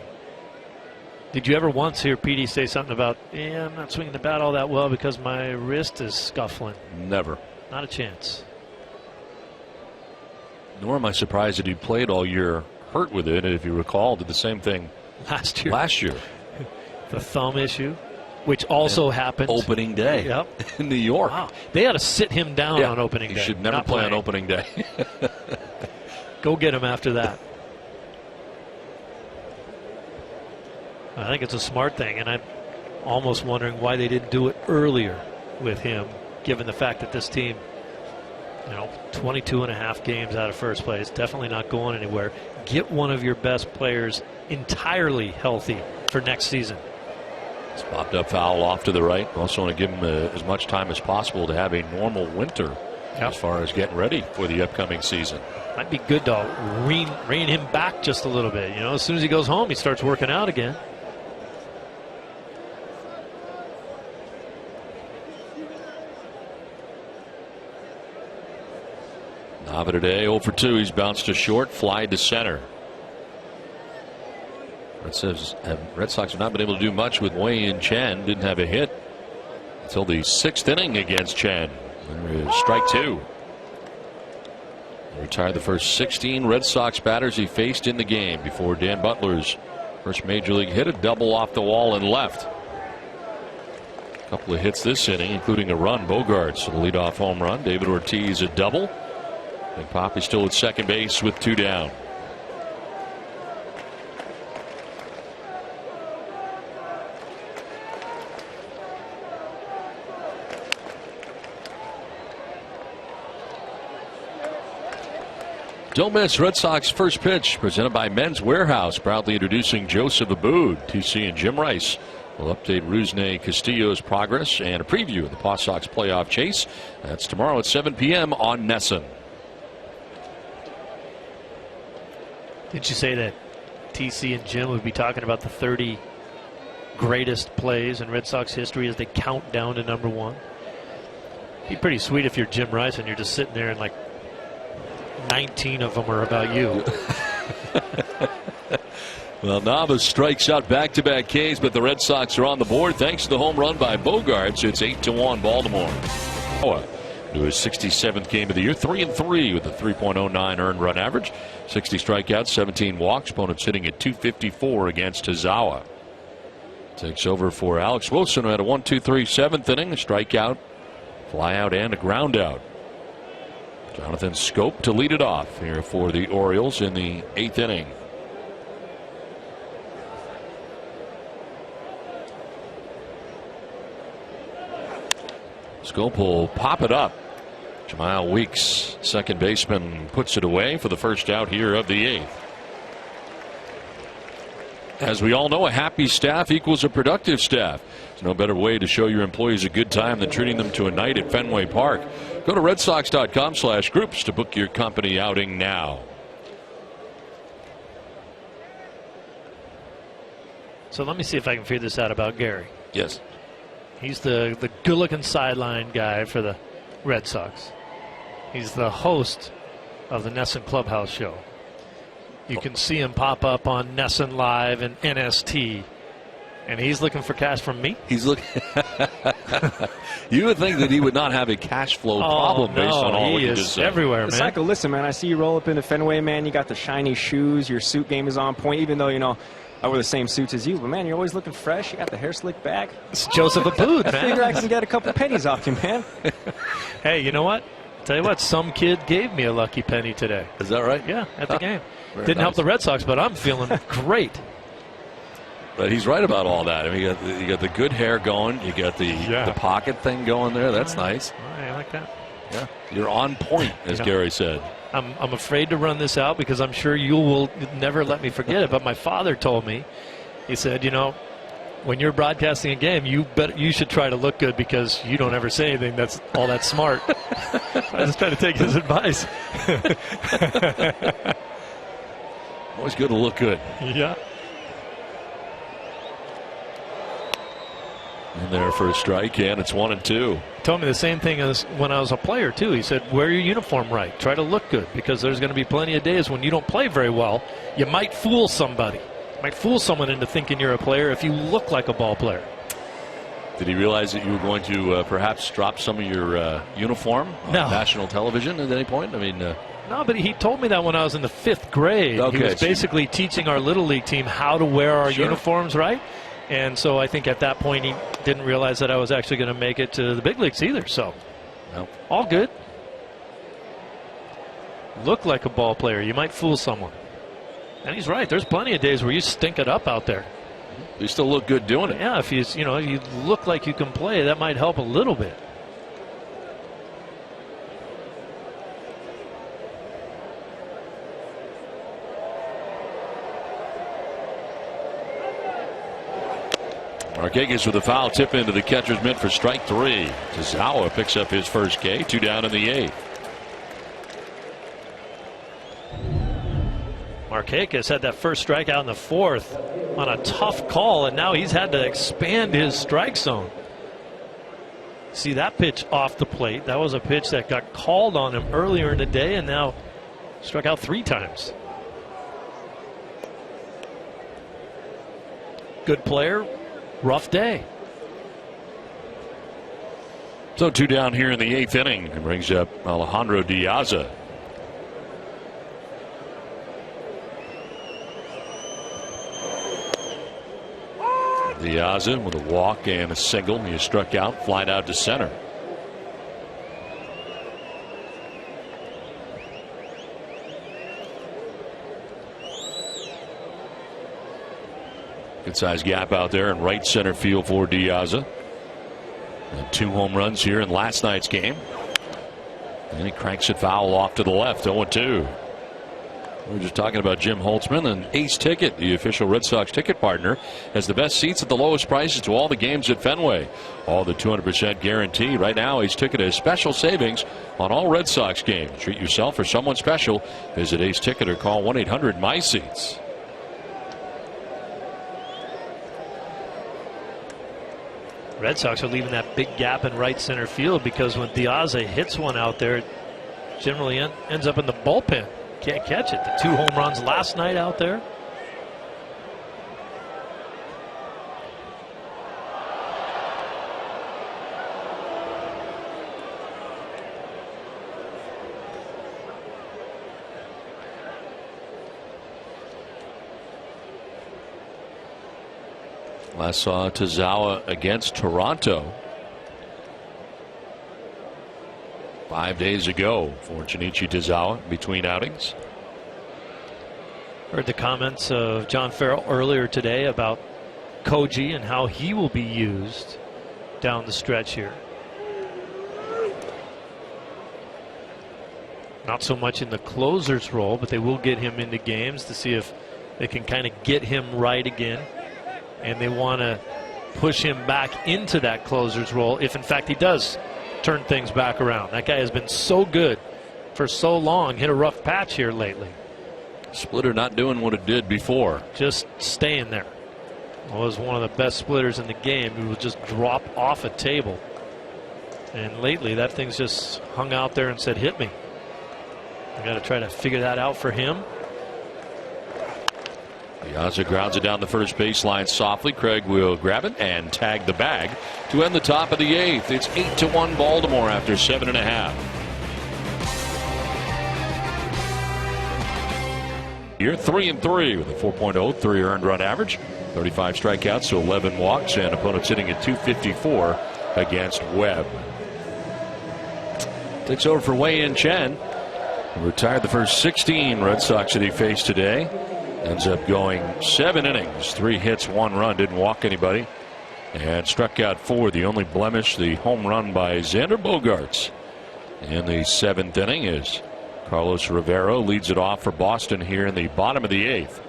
Did you ever once hear Petey say something about, yeah, I'm not swinging the bat all that well because my wrist is scuffling? Never. Not a chance. Nor am I surprised that he played all year hurt with it. If you recall, did the same thing last year. Last year. The thumb issue. which also happened opening day in New York. Wow. They had to sit him down on opening day. He should never play on opening day. Go get him after that. I think it's a smart thing, and I'm almost wondering why they didn't do it earlier with him, given the fact that this team, 22 and a half games out of first place, definitely not going anywhere. Get one of your best players entirely healthy for next season. It's popped up foul off to the right. Also want to give him as much time as possible to have a normal winter as far as getting ready for the upcoming season. Might be good to rein him back just a little bit. As soon as he goes home, he starts working out again. Nava today 0 for 2. He's bounced to short, fly to center. Red Sox have not been able to do much with Wei-Yin Chen. Didn't have a hit until the 6th inning against Chen. There is strike 2. He retired the first 16 Red Sox batters he faced in the game before Dan Butler's first major league hit, a double off the wall and left. A couple of hits this inning, including a run. Bogarts, the leadoff home run. David Ortiz, a double. Big Papi still at second base with 2 down. Don't miss Red Sox first pitch, presented by Men's Warehouse, proudly introducing Joseph Aboud. TC and Jim Rice will update Rusney Castillo's progress and a preview of the Paw Sox playoff chase. That's tomorrow at 7 p.m. on NESN. Did you say that TC and Jim would be talking about the 30 greatest plays in Red Sox history as they count down to number 1? Be pretty sweet if you're Jim Rice and you're just sitting there and 19 of them are about you. Well, Nava strikes out back-to-back Ks, but the Red Sox are on the board thanks to the home run by Bogarts. It's 8-1 Baltimore. To his 67th game of the year, 3-3 with a 3.09 earned run average, 60 strikeouts, 17 walks. Opponents hitting at 254 against Tazawa. Takes over for Alex Wilson, who had a 1-2-3 7th inning, a strikeout, fly out, and a ground out. Jonathan Scope to lead it off here for the Orioles in the 8th inning. Scope will pop it up. Jamal Weeks, second baseman, puts it away for the first out here of the 8th. As we all know, a happy staff equals a productive staff. There's no better way to show your employees a good time than treating them to a night at Fenway Park. Go to redsox.com/groups to book your company outing now. So let me see if I can figure this out about Gary. Yes. He's the good-looking sideline guy for the Red Sox. He's the host of the NESN Clubhouse show. You can see him pop up on NESN Live and NST. And he's looking for cash from me? He's looking. You would think that he would not have a cash flow problem based on all you just said. Everywhere, man. Psycho, listen, man, I see you roll up into Fenway, man. You got the shiny shoes. Your suit game is on point, even though, I wear the same suits as you. But, man, you're always looking fresh. You got the hair slicked back. It's Joseph Aboud, man. I figure I can get a couple pennies off you, man. Hey, you know what? Tell you what, some kid gave me a lucky penny today. Is that right? Yeah, at the game. Didn't help the Red Sox, but I'm feeling great. But he's right about all that. I mean, you got the good hair going. You got the pocket thing going there. That's nice. I like that. Yeah, you're on point, as Gary said. I'm afraid to run this out because I'm sure you will never let me forget it. But my father told me, he said, when you're broadcasting a game, you should try to look good because you don't ever say anything that's all that smart. I just try to take his advice. Always good to look good. Yeah. In there for a strike, and it's 1-2. Told me the same thing as when I was a player too. He said, wear your uniform right, try to look good, because there's going to be plenty of days when you don't play very well. You might fool somebody, might fool someone into thinking you're a player if you look like a ball player. Did he realize that you were going to perhaps drop some of your uniform on national television at any point? I mean, no, but he told me that when I was in the 5th grade. Okay, he was basically teaching our Little League team how to wear our uniforms right. And so I think at that point he didn't realize that I was actually going to make it to the big leagues either. So all good. Look like a ball player. You might fool someone. And he's right. There's plenty of days where you stink it up out there. You still look good doing it. Yeah, if you look like you can play, that might help a little bit. Markakis with a foul tip into the catcher's mitt for strike 3. Tazawa picks up his first K, 2 down in the 8th. Markakis had that first strikeout in the 4th on a tough call, and now he's had to expand his strike zone. See that pitch off the plate? That was a pitch that got called on him earlier in the day, and now struck out 3 times. Good player, rough day. So 2 down here in the 8th inning. It brings up Alejandro Diaza. Diaza with a walk and a single. He is struck out, flied out to center. Good sized gap out there in right center field for Diaza. And 2 home runs here in last night's game. And he cranks it foul off to the left, 0-2. We were just talking about Jim Holtzman, and Ace Ticket, the official Red Sox ticket partner, has the best seats at the lowest prices to all the games at Fenway. All the 200% guarantee. Right now, Ace Ticket has special savings on all Red Sox games. Treat yourself or someone special. Visit Ace Ticket or call 1-800-MY-SEATS. Red Sox are leaving that big gap in right center field because when Diaza hits one out there, it generally ends up in the bullpen. Can't catch it. The 2 home runs last night out there. Last saw Tazawa against Toronto 5 days ago for Junichi Tazawa between outings. Heard the comments of John Farrell earlier today about Koji and how he will be used down the stretch here. Not so much in the closer's role, but they will get him into games to see if they can kind of get him right again. And they want to push him back into that closer's role if, in fact, he does turn things back around. That guy has been so good for so long. Hit a rough patch here lately. Splitter not doing what it did before. Just staying there. Was one of the best splitters in the game. He would just drop off a table. And lately, that thing's just hung out there and said, hit me. I got to try to figure that out for him. Diaza grounds it down the first baseline softly. Craig will grab it and tag the bag to end the top of the 8th. It's 8-1 Baltimore after 7.5. Here 3-3 with a 4.03 earned run average, 35 strikeouts to 11 walks, and opponents hitting at .254 against Webb. Takes over for Wei-Yin Chen, who retired the first 16 Red Sox that he faced today. Ends up going 7 innings, 3 hits, 1 run, didn't walk anybody, and struck out 4. The only blemish, the home run by Xander Bogaerts in the 7th inning, is Carlos Rivero leads it off for Boston here in the bottom of the 8th.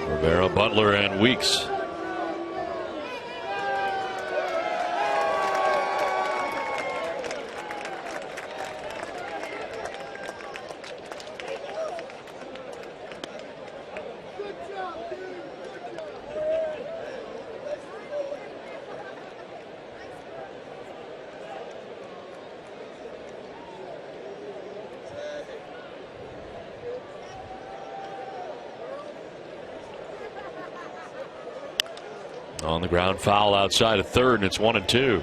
Rivera, Butler, and Weeks. On the ground foul outside of third, and it's 1-2.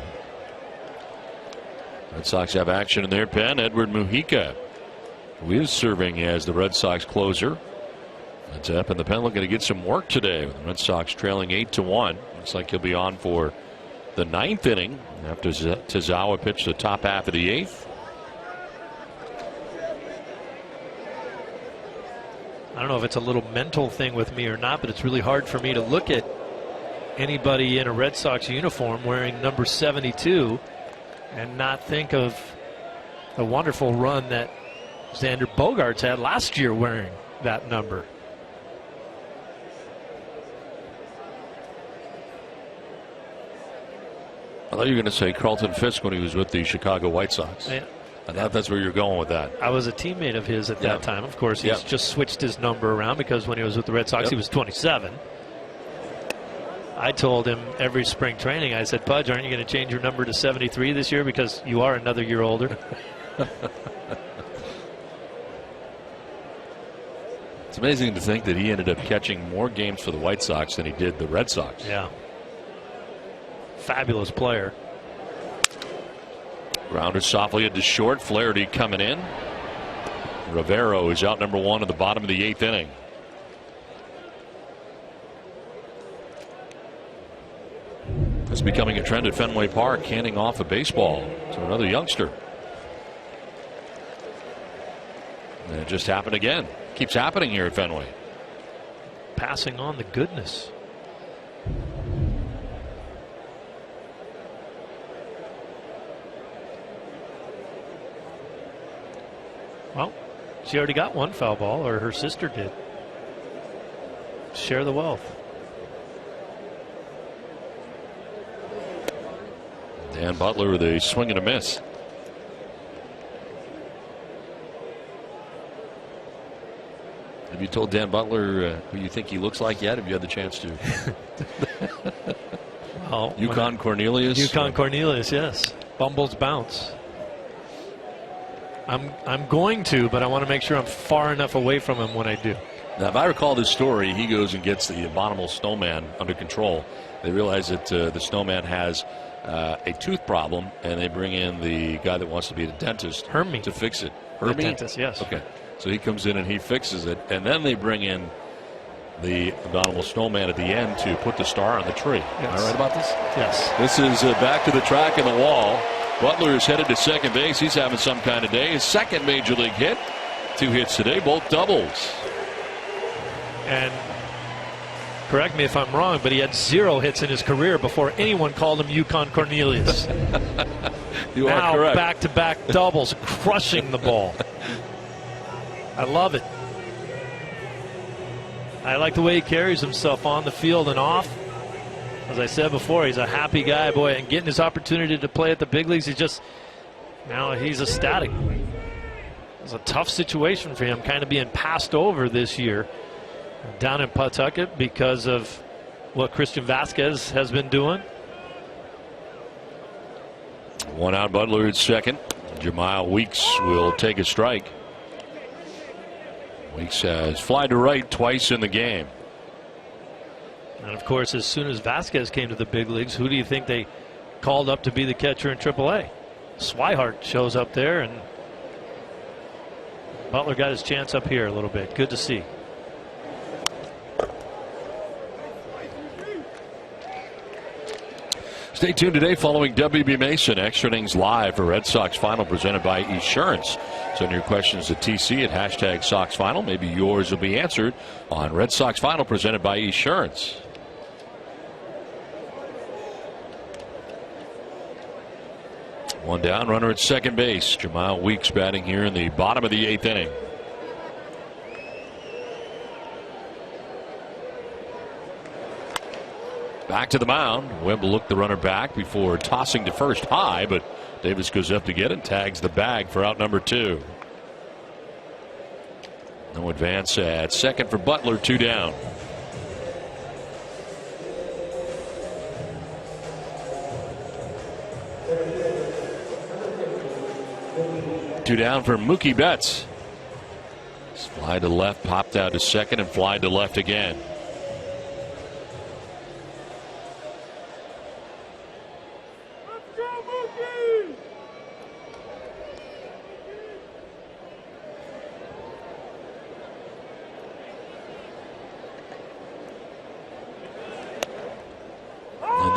Red Sox have action in their pen. Edward Mujica, who is serving as the Red Sox closer. That's up in the pen, looking to get some work today. With the Red Sox trailing 8-1. Looks like he'll be on for the 9th inning after Tazawa pitched the top half of the 8th. I don't know if it's a little mental thing with me or not, but it's really hard for me to look at anybody in a Red Sox uniform wearing number 72 and not think of the wonderful run that Xander Bogaerts had last year wearing that number. I thought you were going to say Carlton Fisk when he was with the Chicago White Sox. Yeah. I thought that's where you're going with that. I was a teammate of his at that time. Of course, he's just switched his number around because when he was with the Red Sox, he was 27. I told him every spring training, I said, Pudge, aren't you going to change your number to 73 this year because you are another year older? It's amazing to think that he ended up catching more games for the White Sox than he did the Red Sox. Yeah. Fabulous player. Grounder softly into short. Flaherty coming in. Rivero is out number 1 at the bottom of the 8th inning. It's becoming a trend at Fenway Park, handing off a baseball to another youngster. And it just happened again. Keeps happening here at Fenway. Passing on the goodness. Well, she already got one foul ball, or her sister did. Share the wealth. Dan Butler with a swing and a miss. Have you told Dan Butler who you think he looks like yet? Have you had the chance to? Well, Yukon Cornelius. Yukon Cornelius, yes. Bumbles bounce. I'm going to, but I want to make sure I'm far enough away from him when I do. Now, if I recall this story, he goes and gets the abominable snowman under control. They realize that the snowman has a tooth problem, and they bring in the guy that wants to be the dentist Hermie. to fix it. The Hermie? dentist, yes. Okay. So he comes in and he fixes it, and then they bring in the abominable snowman at the end to put the star on the tree. Yes. Am I right about this? Yes. This is back to the track and the wall. Butler is headed to second base. He's having some kind of day. His second major league hit. 2 hits today, both doubles. And correct me if I'm wrong, but he had 0 hits in his career before anyone called him Yukon Cornelius. You now are correct. back-to-back doubles, crushing the ball. I love it. I like the way he carries himself on the field and off. As I said before, he's a happy guy, boy, and getting his opportunity to play at the big leagues, he's ecstatic. It's a tough situation for him, kind of being passed over this year down in Pawtucket because of what Christian Vasquez has been doing. 1 out, Butler at second. Jamal Weeks will take a strike. Weeks has fly to right twice in the game. And of course, as soon as Vasquez came to the big leagues, who do you think they called up to be the catcher in AAA? Swihart shows up there, and Butler got his chance up here a little bit. Good to see. Stay tuned today following WB Mason. Extra innings live for Red Sox Final presented by Esurance. Send your questions to TC at hashtag Sox Final. Maybe yours will be answered on Red Sox Final presented by Esurance. One down, runner at second base. Jamal Weeks batting here in the bottom of the 8th inning. Back to the mound. Webb looked the runner back before tossing to first high, but Davis goes up to get it, tags the bag for out number 2. No advance at second for Butler, 2 down. Two down for Mookie Betts. Fly to left, popped out to second, and fly to left again.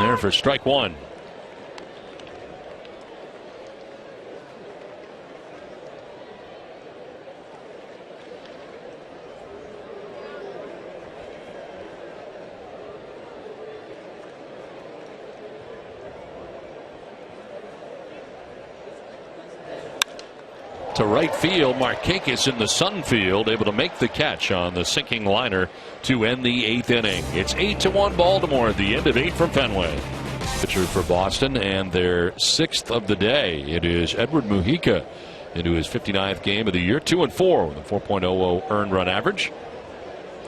there for strike one. To right field, Markakis in the sun field, able to make the catch on the sinking liner to end the 8th inning. It's 8-1 Baltimore at the end of 8 from Fenway. Pitcher for Boston and their 6th of the day. It is Edward Mujica into his 59th game of the year, 2-4 with a 4.00 earned run average.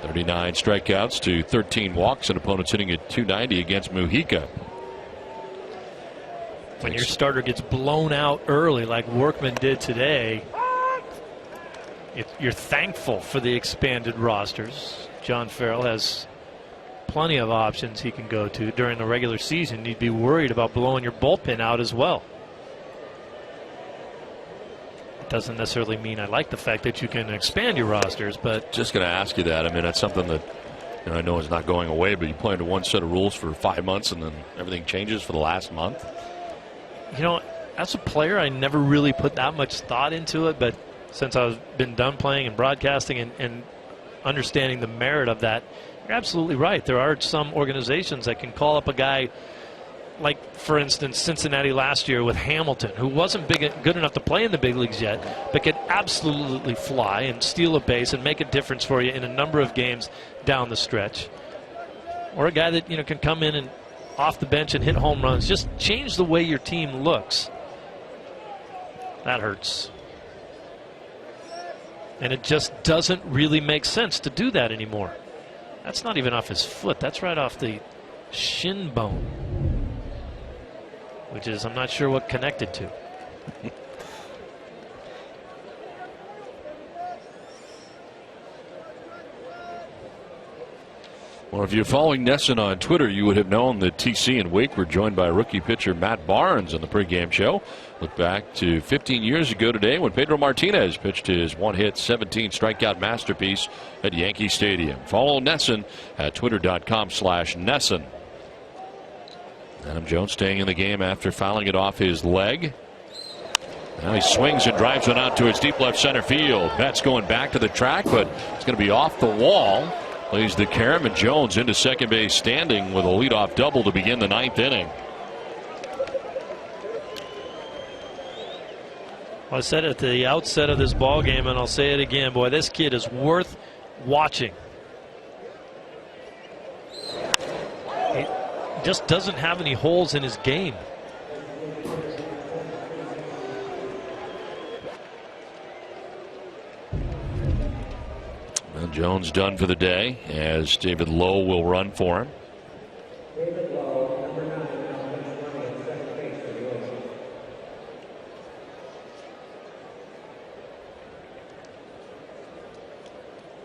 39 strikeouts to 13 walks, and opponents hitting at .290 against Mujica. When your starter gets blown out early like Workman did today, you're thankful for the expanded rosters. John Farrell has plenty of options he can go to during the regular season. You'd be worried about blowing your bullpen out as well. It doesn't necessarily mean I like the fact that you can expand your rosters, but just going to ask you that. I mean, that's something that I know is not going away, but you play under one set of rules for 5 months and then everything changes for the last month. You know, as a player, I never really put that much thought into it, but since I've been done playing and broadcasting and understanding the merit of that, you're absolutely right. There are some organizations that can call up a guy like, for instance, Cincinnati last year with Hamilton, who wasn't good enough to play in the big leagues yet, but could absolutely fly and steal a base and make a difference for you in a number of games down the stretch. Or a guy that, can come in and off the bench and hit home runs. Just change the way your team looks. That hurts. And it just doesn't really make sense to do that anymore. That's not even off his foot. That's right off the shin bone, which is, I'm not sure what connected to. Well, if you're following Nesson on Twitter, you would have known that TC and Wake were joined by rookie pitcher Matt Barnes on the pregame show. Look back to 15 years ago today when Pedro Martinez pitched his one-hit, 17-strikeout masterpiece at Yankee Stadium. Follow Nesson at twitter.com/Nesson. Adam Jones staying in the game after fouling it off his leg. Now he swings and drives one out towards deep left center field. Betts going back to the track, but it's going to be off the wall. Plays the carom, and Jones into second base standing with a leadoff double to begin the 9th inning. Well, I said at the outset of this ball game, and I'll say it again, boy, this kid is worth watching. He just doesn't have any holes in his game. Well, Jones done for the day, as David Lowe will run for him.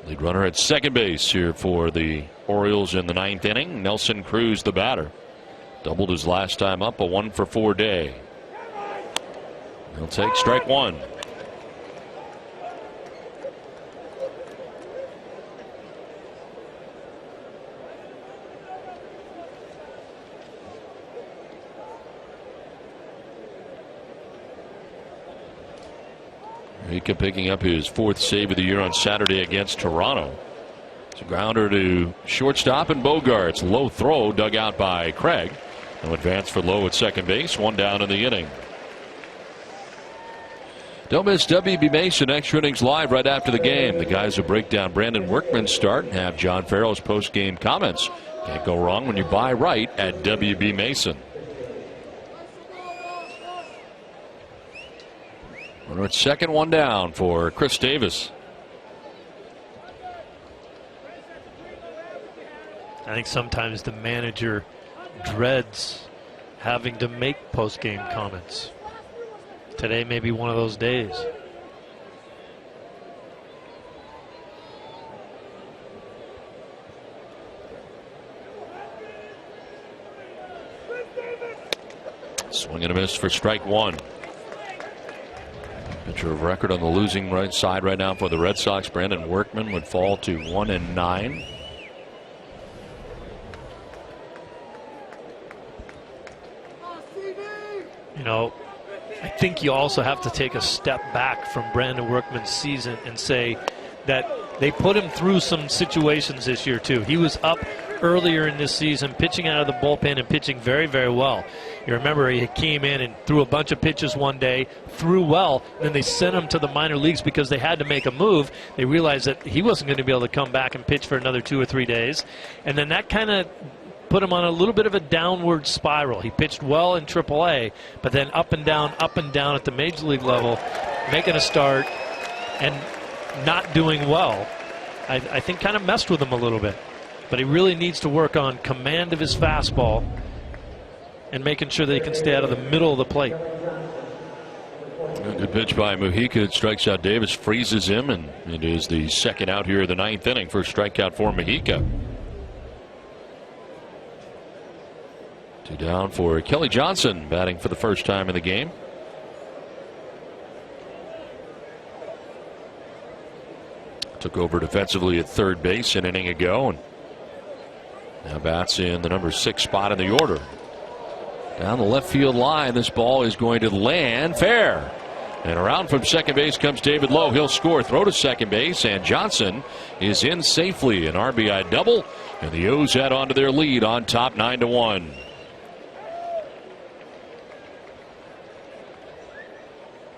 Lead runner at second base here for the Orioles in the 9th inning. Nelson Cruz, the batter. Doubled his last time up, a 1-for-4 day. He'll take strike one. Mika picking up his 4th save of the year on Saturday against Toronto. It's a grounder to shortstop, and Bogarts. Low throw dug out by Craig. No advance for Lowe at second base. One down in the inning. Don't miss WB Mason Extra Innings Live right after the game. The guys will break down Brandon Workman's start and have John Farrell's post-game comments. Can't go wrong when you buy right at WB Mason. Runner at second, one down for Chris Davis. I think sometimes the manager dreads having to make post-game comments. Today may be one of those days. Swing and a miss for strike one. Pitcher of record on the losing right side right now for the Red Sox. Brandon Workman would fall to 1-9. I think you also have to take a step back from Brandon Workman's season and say that they put him through some situations this year too. He was up earlier in this season, pitching out of the bullpen and pitching very, very well. You remember he came in and threw a bunch of pitches one day, threw well, and then they sent him to the minor leagues because they had to make a move. They realized that he wasn't going to be able to come back and pitch for another 2 or 3 days. And then that kind of put him on a little bit of a downward spiral. He pitched well in AAA, but then up and down at the major league level, making a start and not doing well, I think kind of messed with him a little bit. But he really needs to work on command of his fastball and making sure that he can stay out of the middle of the plate. Good pitch by Mujica. It strikes out Davis, freezes him, and it is the second out here of the 9th inning. First strikeout for Mujica. 2 down for Kelly Johnson, batting for the first time in the game. Took over defensively at third base an inning ago, and now bats in the number 6 spot in the order. Down the left field line, this ball is going to land fair. And around from second base comes David Lowe. He'll score, throw to second base, and Johnson is in safely. An RBI double, and the O's head on to their lead on top 9-1.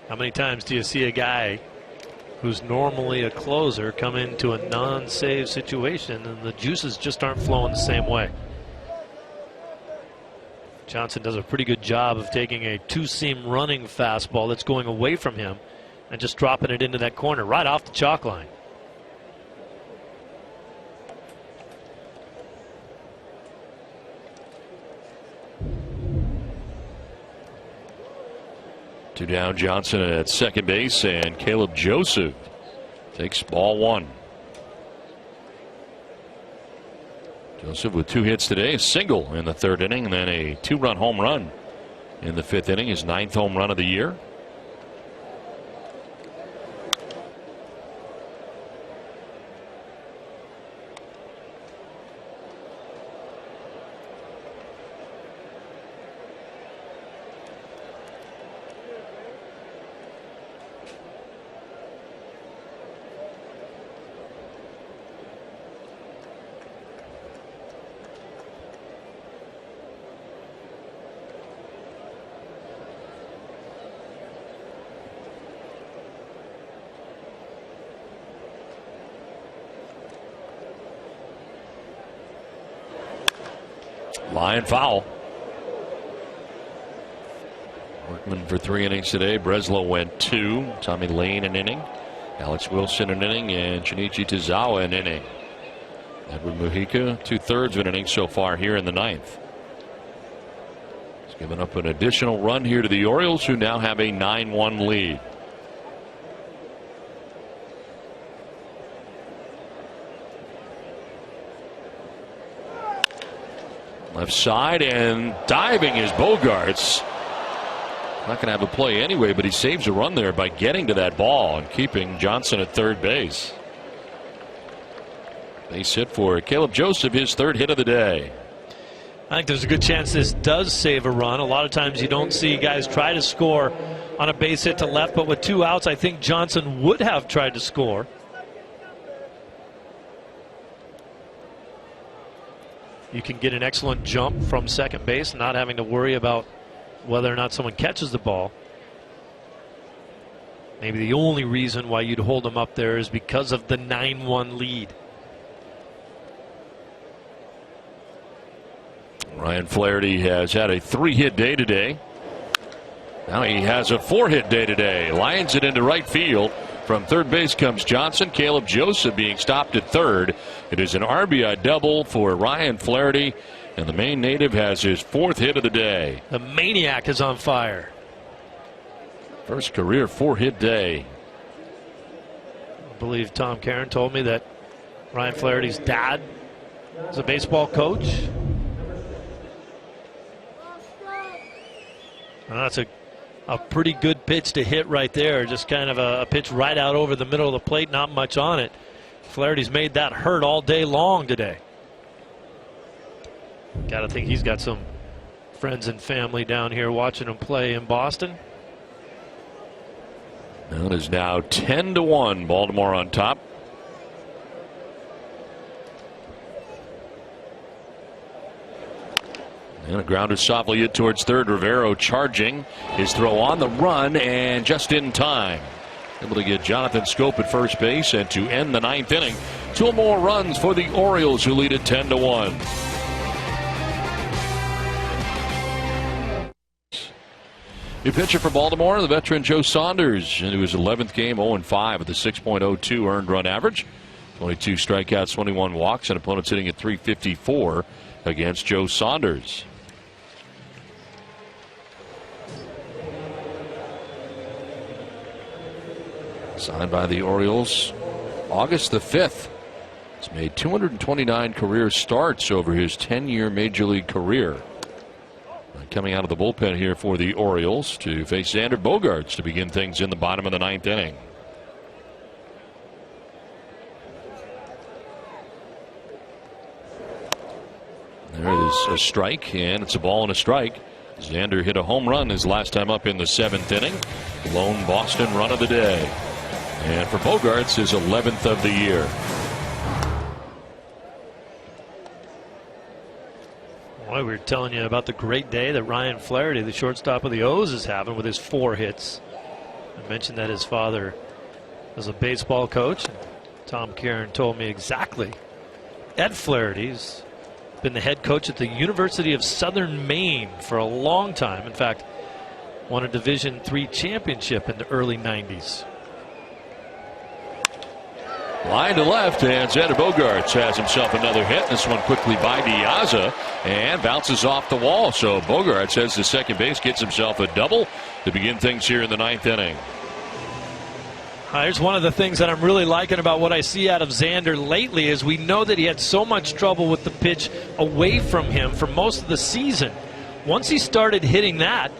How many times do you see a guy who's normally a closer come into a non-save situation and the juices just aren't flowing the same way? Johnson does a pretty good job of taking a 2-seam running fastball that's going away from him and just dropping it into that corner right off the chalk line. Two down, Johnson at second base, and Caleb Joseph takes ball 1. Joseph with 2 hits today, a single in the 3rd inning, and then a 2-run home run in the 5th inning, his 9th home run of the year. Line foul. Workman for 3 innings today. Breslow went 2. Tommy Lane an inning. Alex Wilson an inning, and Shinichi Tozawa an inning. Edward Mujica 2/3 of an inning so far here in the 9th. He's given up an additional run here to the Orioles, who now have a 9-1 lead. Left side, and diving is Bogaerts. Not going to have a play anyway, but he saves a run there by getting to that ball and keeping Johnson at third base. Base hit for Caleb Joseph, his 3rd hit of the day. I think there's a good chance this does save a run. A lot of times you don't see guys try to score on a base hit to left, but with 2 outs, I think Johnson would have tried to score. You can get an excellent jump from second base, not having to worry about whether or not someone catches the ball. Maybe the only reason why you'd hold him up there is because of the 9-1 lead. Ryan Flaherty has had a 3-hit day today. Now he has a 4-hit day today. Lines it into right field. From third base comes Johnson. Caleb Joseph being stopped at third. It is an RBI double for Ryan Flaherty, and the Maine native has his 4th hit of the day. The maniac is on fire. First career 4-hit day. I believe Tom Caron told me that Ryan Flaherty's dad is a baseball coach. And that's a pretty good pitch to hit right there. Just kind of a pitch right out over the middle of the plate, not much on it. Flaherty's made that hurt all day long today. Got to think he's got some friends and family down here watching him play in Boston. Well, it is now 10-1. Baltimore on top. And a grounder softly hit towards third. Rivero charging. His throw on the run and just in time. Able to get Jonathan Scope at first base, and to end the ninth inning, 2 more runs for the Orioles, who lead it 10-1. New pitcher for Baltimore, the veteran Joe Saunders, into his 11th game, 0-5 with a 6.02 earned run average, 22 strikeouts, 21 walks, and opponents hitting at .354 against Joe Saunders. Signed by the Orioles August the 5th. He's made 229 career starts over his 10-year Major League career. Coming out of the bullpen here for the Orioles to face Xander Bogaerts to begin things in the bottom of the ninth inning. There is a strike, and it's a ball and a strike. Xander hit a home run his last time up in the 7th inning. Lone Boston run of the day. And for Bogaerts, his 11th of the year. Boy, we were telling you about the great day that Ryan Flaherty, the shortstop of the O's, is having with his 4 hits. I mentioned that his father was a baseball coach. Tom Kieran told me exactly. Ed Flaherty's been the head coach at the University of Southern Maine for a long time. In fact, won a Division III championship in the early 90s. Line to left, and Xander Bogaerts has himself another hit. This one quickly by Diaza and bounces off the wall. So Bogaerts heads to second base, gets himself a double to begin things here in the ninth inning. Here's one of the things that I'm really liking about what I see out of Xander lately is we know that he had so much trouble with the pitch away from him for most of the season. Once he started hitting that,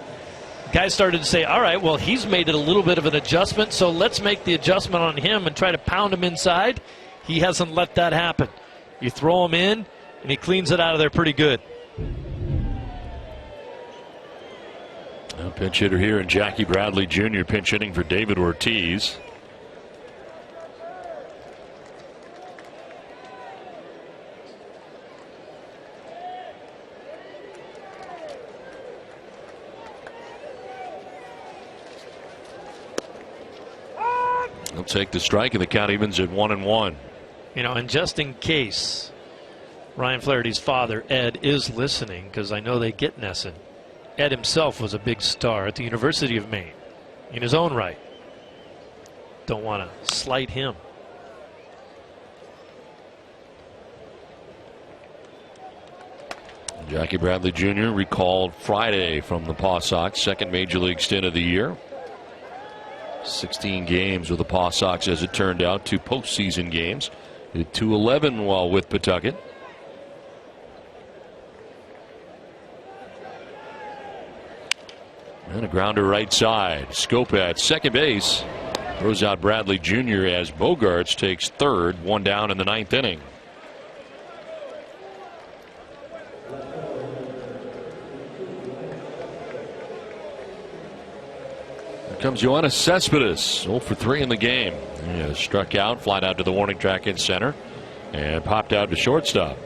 guys started to say, all right, well, he's made it a little bit of an adjustment, so let's make the adjustment on him and try to pound him inside. He hasn't let that happen. You throw him in, and he cleans it out of there pretty good. A pinch hitter here, and Jackie Bradley Jr. pinch hitting for David Ortiz. He'll take the strike, and the count evens at 1-1. You know, and just in case Ryan Flaherty's father, Ed, is listening, because I know they get Nesson. Ed himself was a big star at the University of Maine in his own right. Don't want to slight him. Jackie Bradley Jr. recalled Friday from the Paw Sox, second Major League stint of the year. 16 games with the Paw Sox, as it turned out, 2 postseason games. Hit .211 while with Pawtucket. And a grounder right side. Scope at second base. Throws out Bradley Jr. as Bogaerts takes third, 1 down in the ninth inning. Comes Yoenis Cespedes, 0 for 3 in the game. He struck out, flied out to the warning track in center, and popped out to shortstop.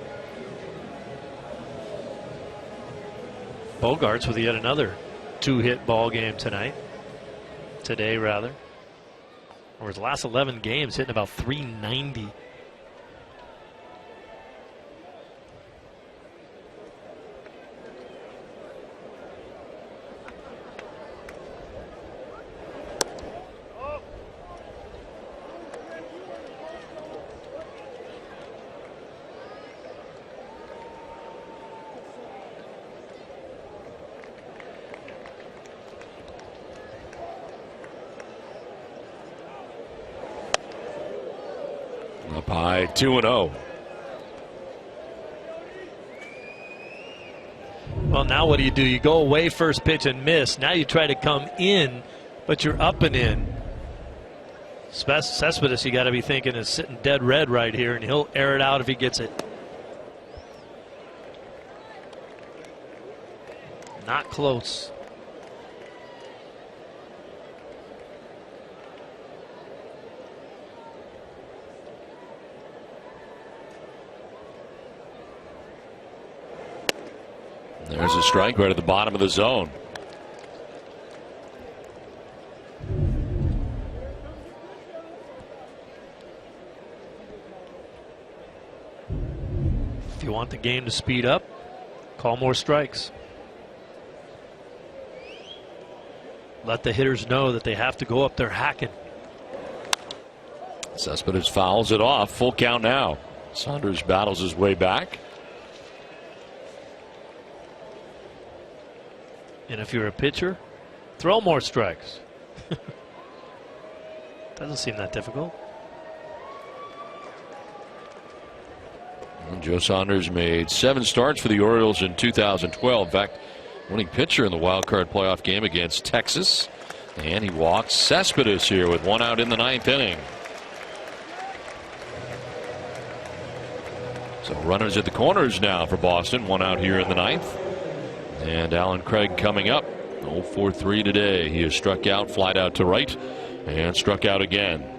Bogaerts with yet another 2-hit ball game tonight. Today, rather. Over his last 11 games, hitting about .390. Up high, 2-0. Well, now what do? You go away first pitch and miss. Now you try to come in, but you're up and in. Cespedes, you got to be thinking, is sitting dead red right here, and he'll air it out if he gets it. Not close. There's a strike right at the bottom of the zone. If you want the game to speed up, call more strikes. Let the hitters know that they have to go up there hacking. Cespedes fouls it off. Full count now. Saunders battles his way back. And if you're a pitcher, throw more strikes. Doesn't seem that difficult. And Joe Saunders made 7 starts for the Orioles in 2012. In fact, winning pitcher in the wild card playoff game against Texas. And he walks Cespedes here with 1 out in the 9th inning. So runners at the corners now for Boston. 1 out here in the 9th. And Alan Craig coming up. 0-for-3 today. He has struck out, flied out to right, and struck out again.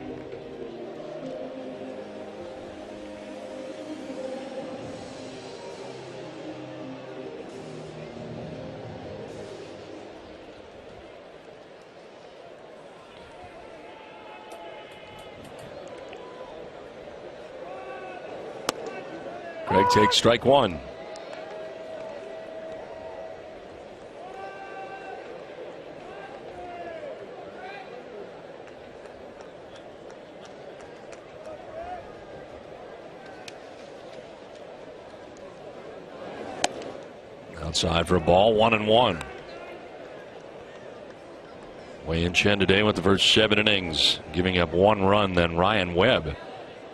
Craig takes strike 1. Outside for a ball, 1-1. Wei-Yin Chen today with the first 7 innings, giving up 1 run. Then Ryan Webb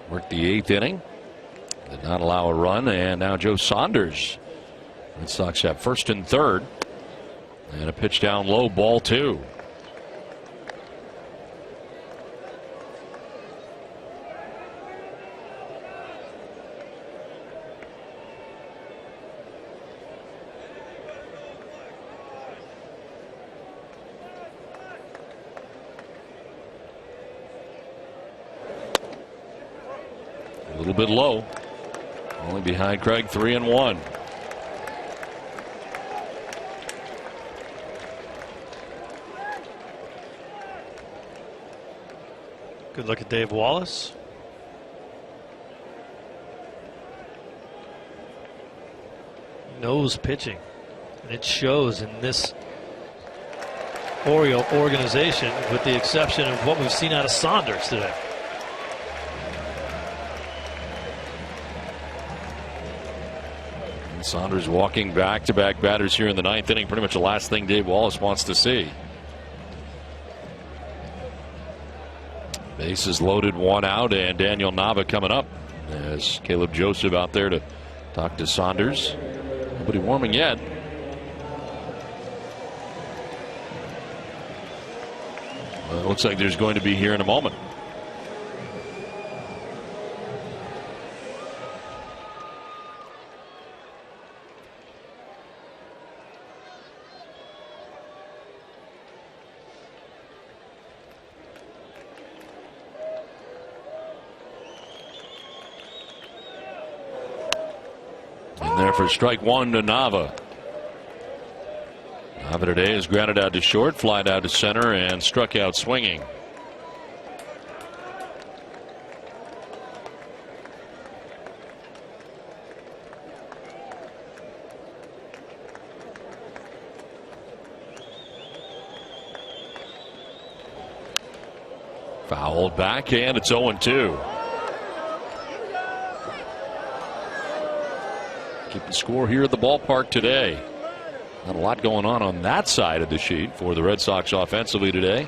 worked the 8th inning, did not allow a run, and now Joe Saunders. Red Sox have first and third, and a pitch down low, ball 2. A little bit low. Only behind Craig, 3-1. Good look at Dave Wallace. Knows pitching. And it shows in this Oriole organization, with the exception of what we've seen out of Saunders today. Saunders walking back-to-back batters here in the 9th inning. Pretty much the last thing Dave Wallace wants to see. Bases loaded, 1 out, and Daniel Nava coming up as Caleb Joseph out there to talk to Saunders. Nobody warming yet. Well, it looks like there's going to be here in a moment. For strike 1 to Nava. Nava today is grounded out to short, flied out to center, and struck out swinging. Fouled back, and it's 0-2. Keep the score here at the ballpark today. Not a lot going on that side of the sheet for the Red Sox offensively today.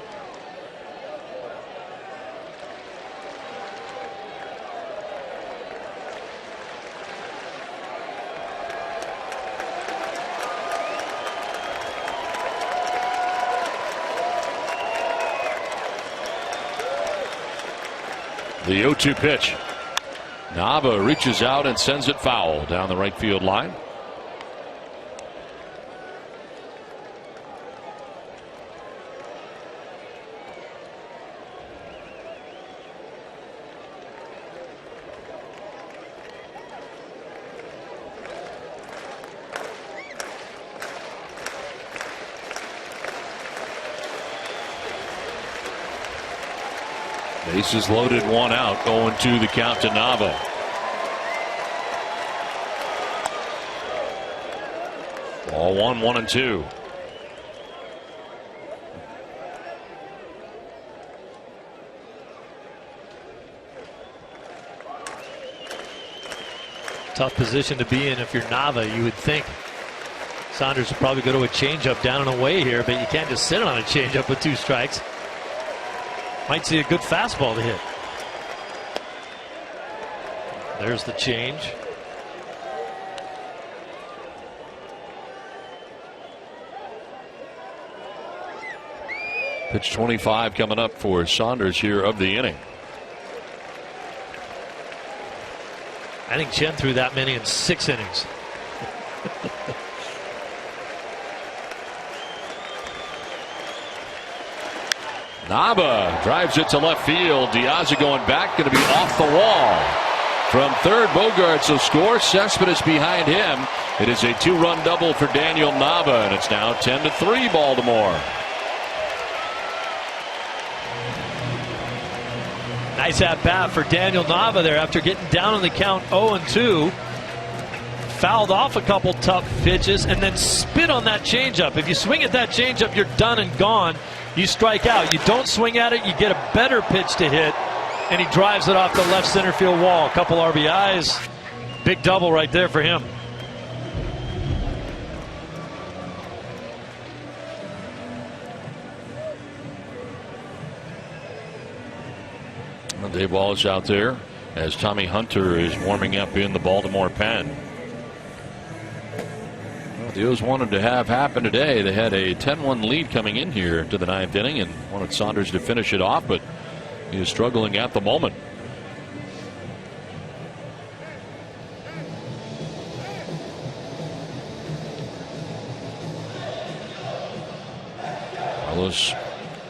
The 0-2 pitch. Nava reaches out and sends it foul down the right field line. Bases loaded, one out, 0-2 the count to Nava. Ball 1, 1-2. Tough position to be in if you're Nava. You would think Saunders would probably go to a changeup down and away here, but you can't just sit on a changeup with 2 strikes. Might see a good fastball to hit. There's the change. Pitch 25 coming up for Saunders here of the inning. I think Chen threw that many in 6 innings. Nava drives it to left field. Diaz going back, going to be off the wall. From third, Bogaerts will score. Cespedes behind him. It is a 2-run double for Daniel Nava, and it's now 10-3 Baltimore. Nice at bat for Daniel Nava there after getting down on the count 0-2. Fouled off a couple tough pitches and then spit on that changeup. If you swing at that changeup, you're done and gone. You strike out. You don't swing at it, you get a better pitch to hit, and he drives it off the left center field wall. A couple RBIs. Big double right there for him. Dave Wallace out there as Tommy Hunter is warming up in the Baltimore pen. Well, the O's wanted to have happen today. They had a 10-1 lead coming in here to the 9th inning and wanted Saunders to finish it off, but he is struggling at the moment. Carlos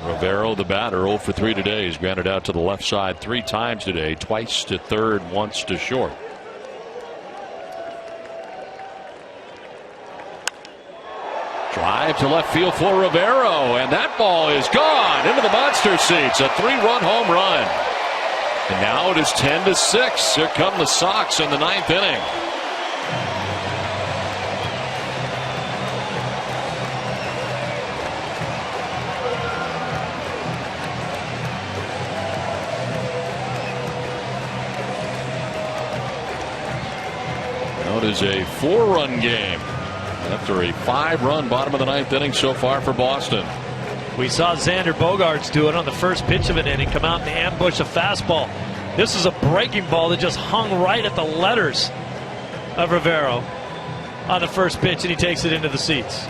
Rivero, the batter, 0 for 3 today. He's grounded out to the left side 3 times today, twice to third, once to short. Drive to left field for Rivero, and that ball is gone into the monster seats. A 3-run home run. And now it is 10-6. Here come the Sox in the 9th inning. It is a 4-run game after a 5-run bottom of the 9th inning so far for Boston. We saw Xander Bogaerts do it on the first pitch of an inning, come out and ambush a fastball. This is a breaking ball that just hung right at the letters of Rivero on the first pitch, and he takes it into the seats.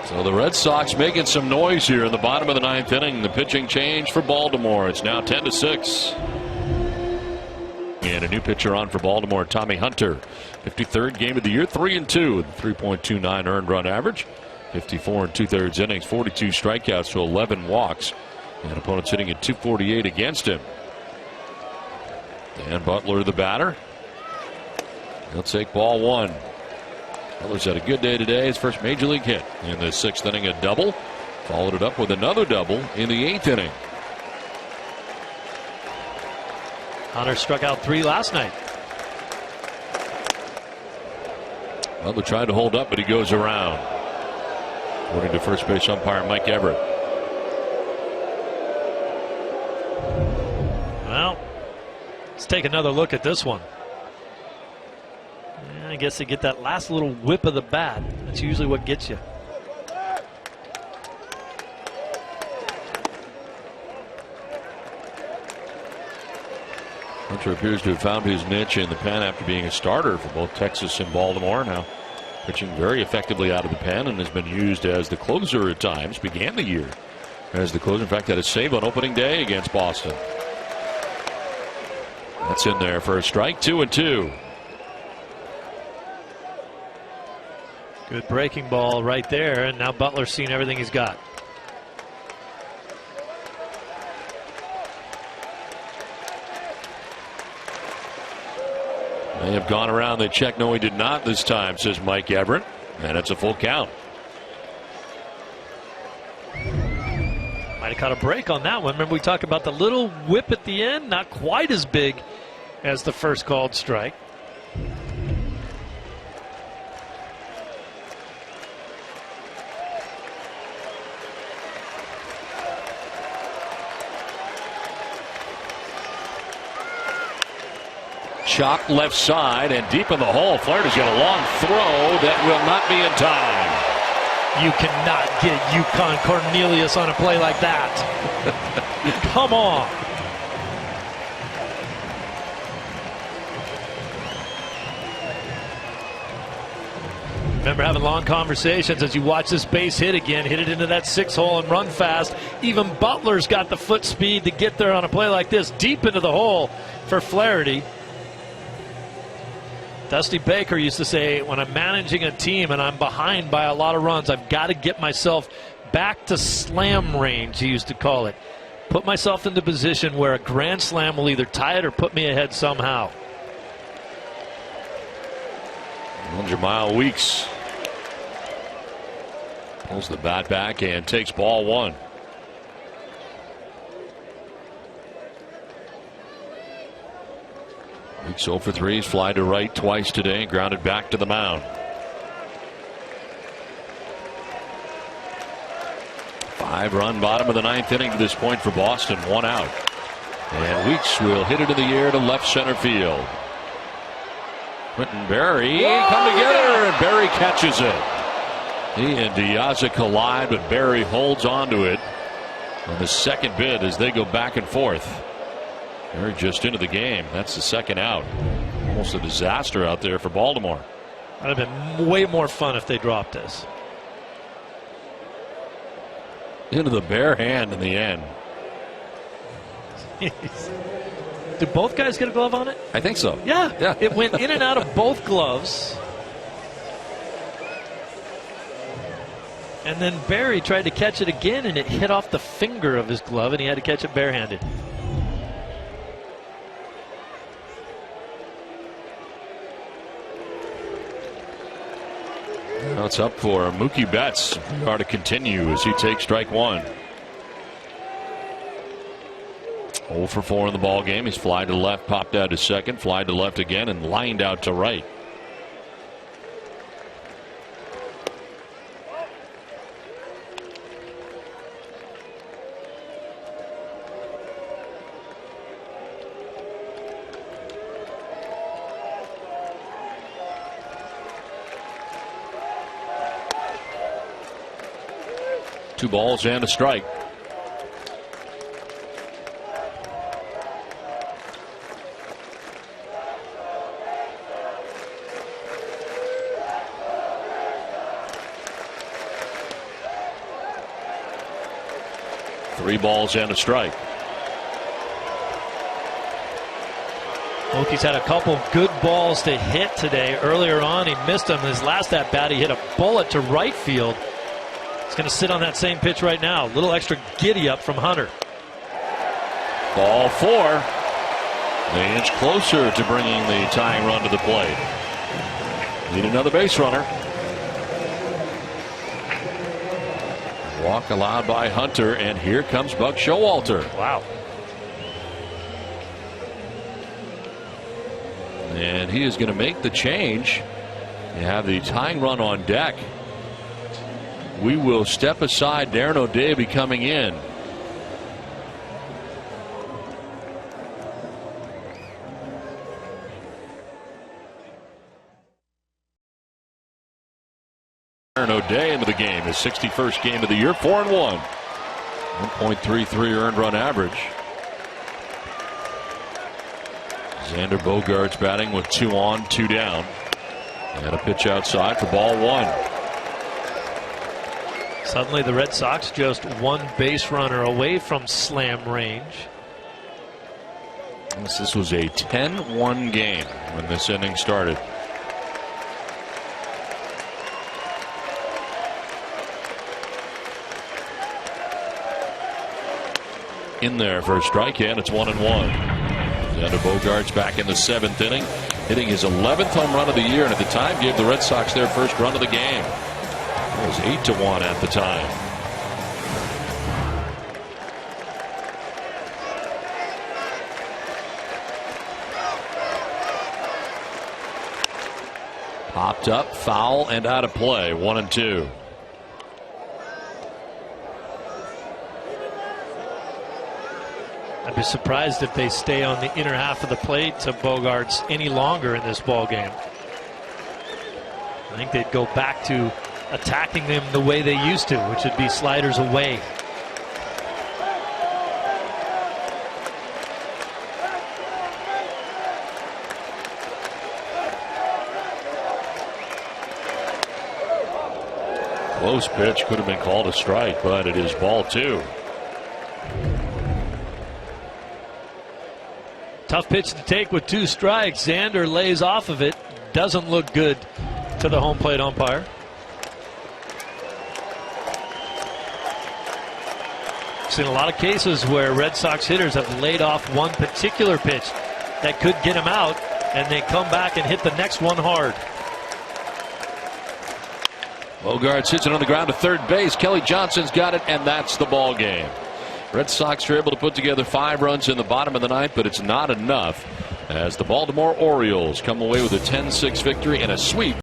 So the Red Sox making some noise here in the bottom of the 9th inning. The pitching change for Baltimore. It's now 10-6. And a new pitcher on for Baltimore, Tommy Hunter. 53rd game of the year, 3-2 with 3.29 earned run average. 54 2/3 innings, 42 strikeouts, so 11 walks. And opponents hitting at 248 against him. Dan Butler, the batter. He'll take ball 1. Butler's had a good day today. His first major league hit in the 6th inning, a double. Followed it up with another double in the 8th inning. Hunter struck out 3 last night. Butler tried to hold up, but he goes around. According to first base umpire Mike Everett. Well, let's take another look at this one. I guess they get that last little whip of the bat. That's usually what gets you. Hunter appears to have found his niche in the pen after being a starter for both Texas and Baltimore. Now pitching very effectively out of the pen and has been used as the closer at times. Began the year as the closer. In fact, had a save on opening day against Boston. That's in there for a strike. 2-2. Good breaking ball right there, and now Butler's seen everything he's got. They have gone around. They check. No, he did not this time, says Mike Everett. And it's a full count. Might have caught a break on that one. Remember we talked about the little whip at the end, not quite as big as the first called strike. Chop left side and deep in the hole. Flaherty's got a long throw that will not be in time. You cannot get Yukon Cornelius on a play like that. Come on. Remember having long conversations as you watch this base hit again, hit it into that 6-hole and run fast. Even Butler's got the foot speed to get there on a play like this, deep into the hole for Flaherty. Dusty Baker used to say, when I'm managing a team and I'm behind by a lot of runs, I've got to get myself back to slam range, he used to call it. Put myself into position where a grand slam will either tie it or put me ahead somehow. Jermile Weeks pulls the bat back and takes ball one. Weeks 0 for 3. He's fly to right twice today, grounded back to the mound. 5-run bottom of the 9th inning to this point for Boston. 1 out. And Weeks will hit it in the air to left center field. Quentin Berry come together, and Berry catches it. He and Diaz collide, but Berry holds on to it on the second bid as they go back and forth. Berry just into the game. That's the second out. Almost a disaster out there for Baltimore. That would have been way more fun if they dropped this. Into the bare hand in the end. Did both guys get a glove on it? I think so. Yeah. It went in and out of both gloves. And then Berry tried to catch it again, and it hit off the finger of his glove, and he had to catch it barehanded. Now it's up for Mookie Betts. To continue as he takes strike one. 0 for 4 in the ball game. He's fly to left, popped out to second, fly to left again, and lined out to right. Two balls and a strike. Three balls and a strike. Mookie's had a couple good balls to hit today. Earlier on, he missed them. His last at bat, he hit a bullet to right field. He's going to sit on that same pitch right now. A little extra giddy up from Hunter. Ball 4. They inch closer to bringing the tying run to the plate. Need another base runner. Walk allowed by Hunter, and here comes Buck Showalter. Wow. And he is going to make the change. You have the tying run on deck. We will step aside. Darren O'Day be coming in. Darren O'Day into the game. His 61st game of the year. 4-1. 1.33 earned run average. Xander Bogaerts batting with 2 on, 2 down. And a pitch outside for ball 1. Suddenly the Red Sox just one base runner away from slam range. This was a 10-1 game when this inning started. In there for a strike, and it's 1-1. Xander Bogaerts back in the 7th inning, hitting his 11th home run of the year, and at the time gave the Red Sox their first run of the game. It was 8-1 at the time. Popped up, foul, and out of play. 1-2. I'd be surprised if they stay on the inner half of the plate to Bogaerts any longer in this ball game. I think they'd go back to attacking them the way they used to, which would be sliders away. Close pitch, could have been called a strike, but it is ball 2. Tough pitch to take with 2 strikes. Xander lays off of it. Doesn't look good to the home plate umpire. Seen a lot of cases where Red Sox hitters have laid off one particular pitch that could get them out, and they come back and hit the next one hard. Bogaerts hits it on the ground to third base. Kelly Johnson's got it, and that's the ball game. Red Sox are able to put together 5 runs in the bottom of the 9th, but it's not enough as the Baltimore Orioles come away with a 10-6 victory and a sweep.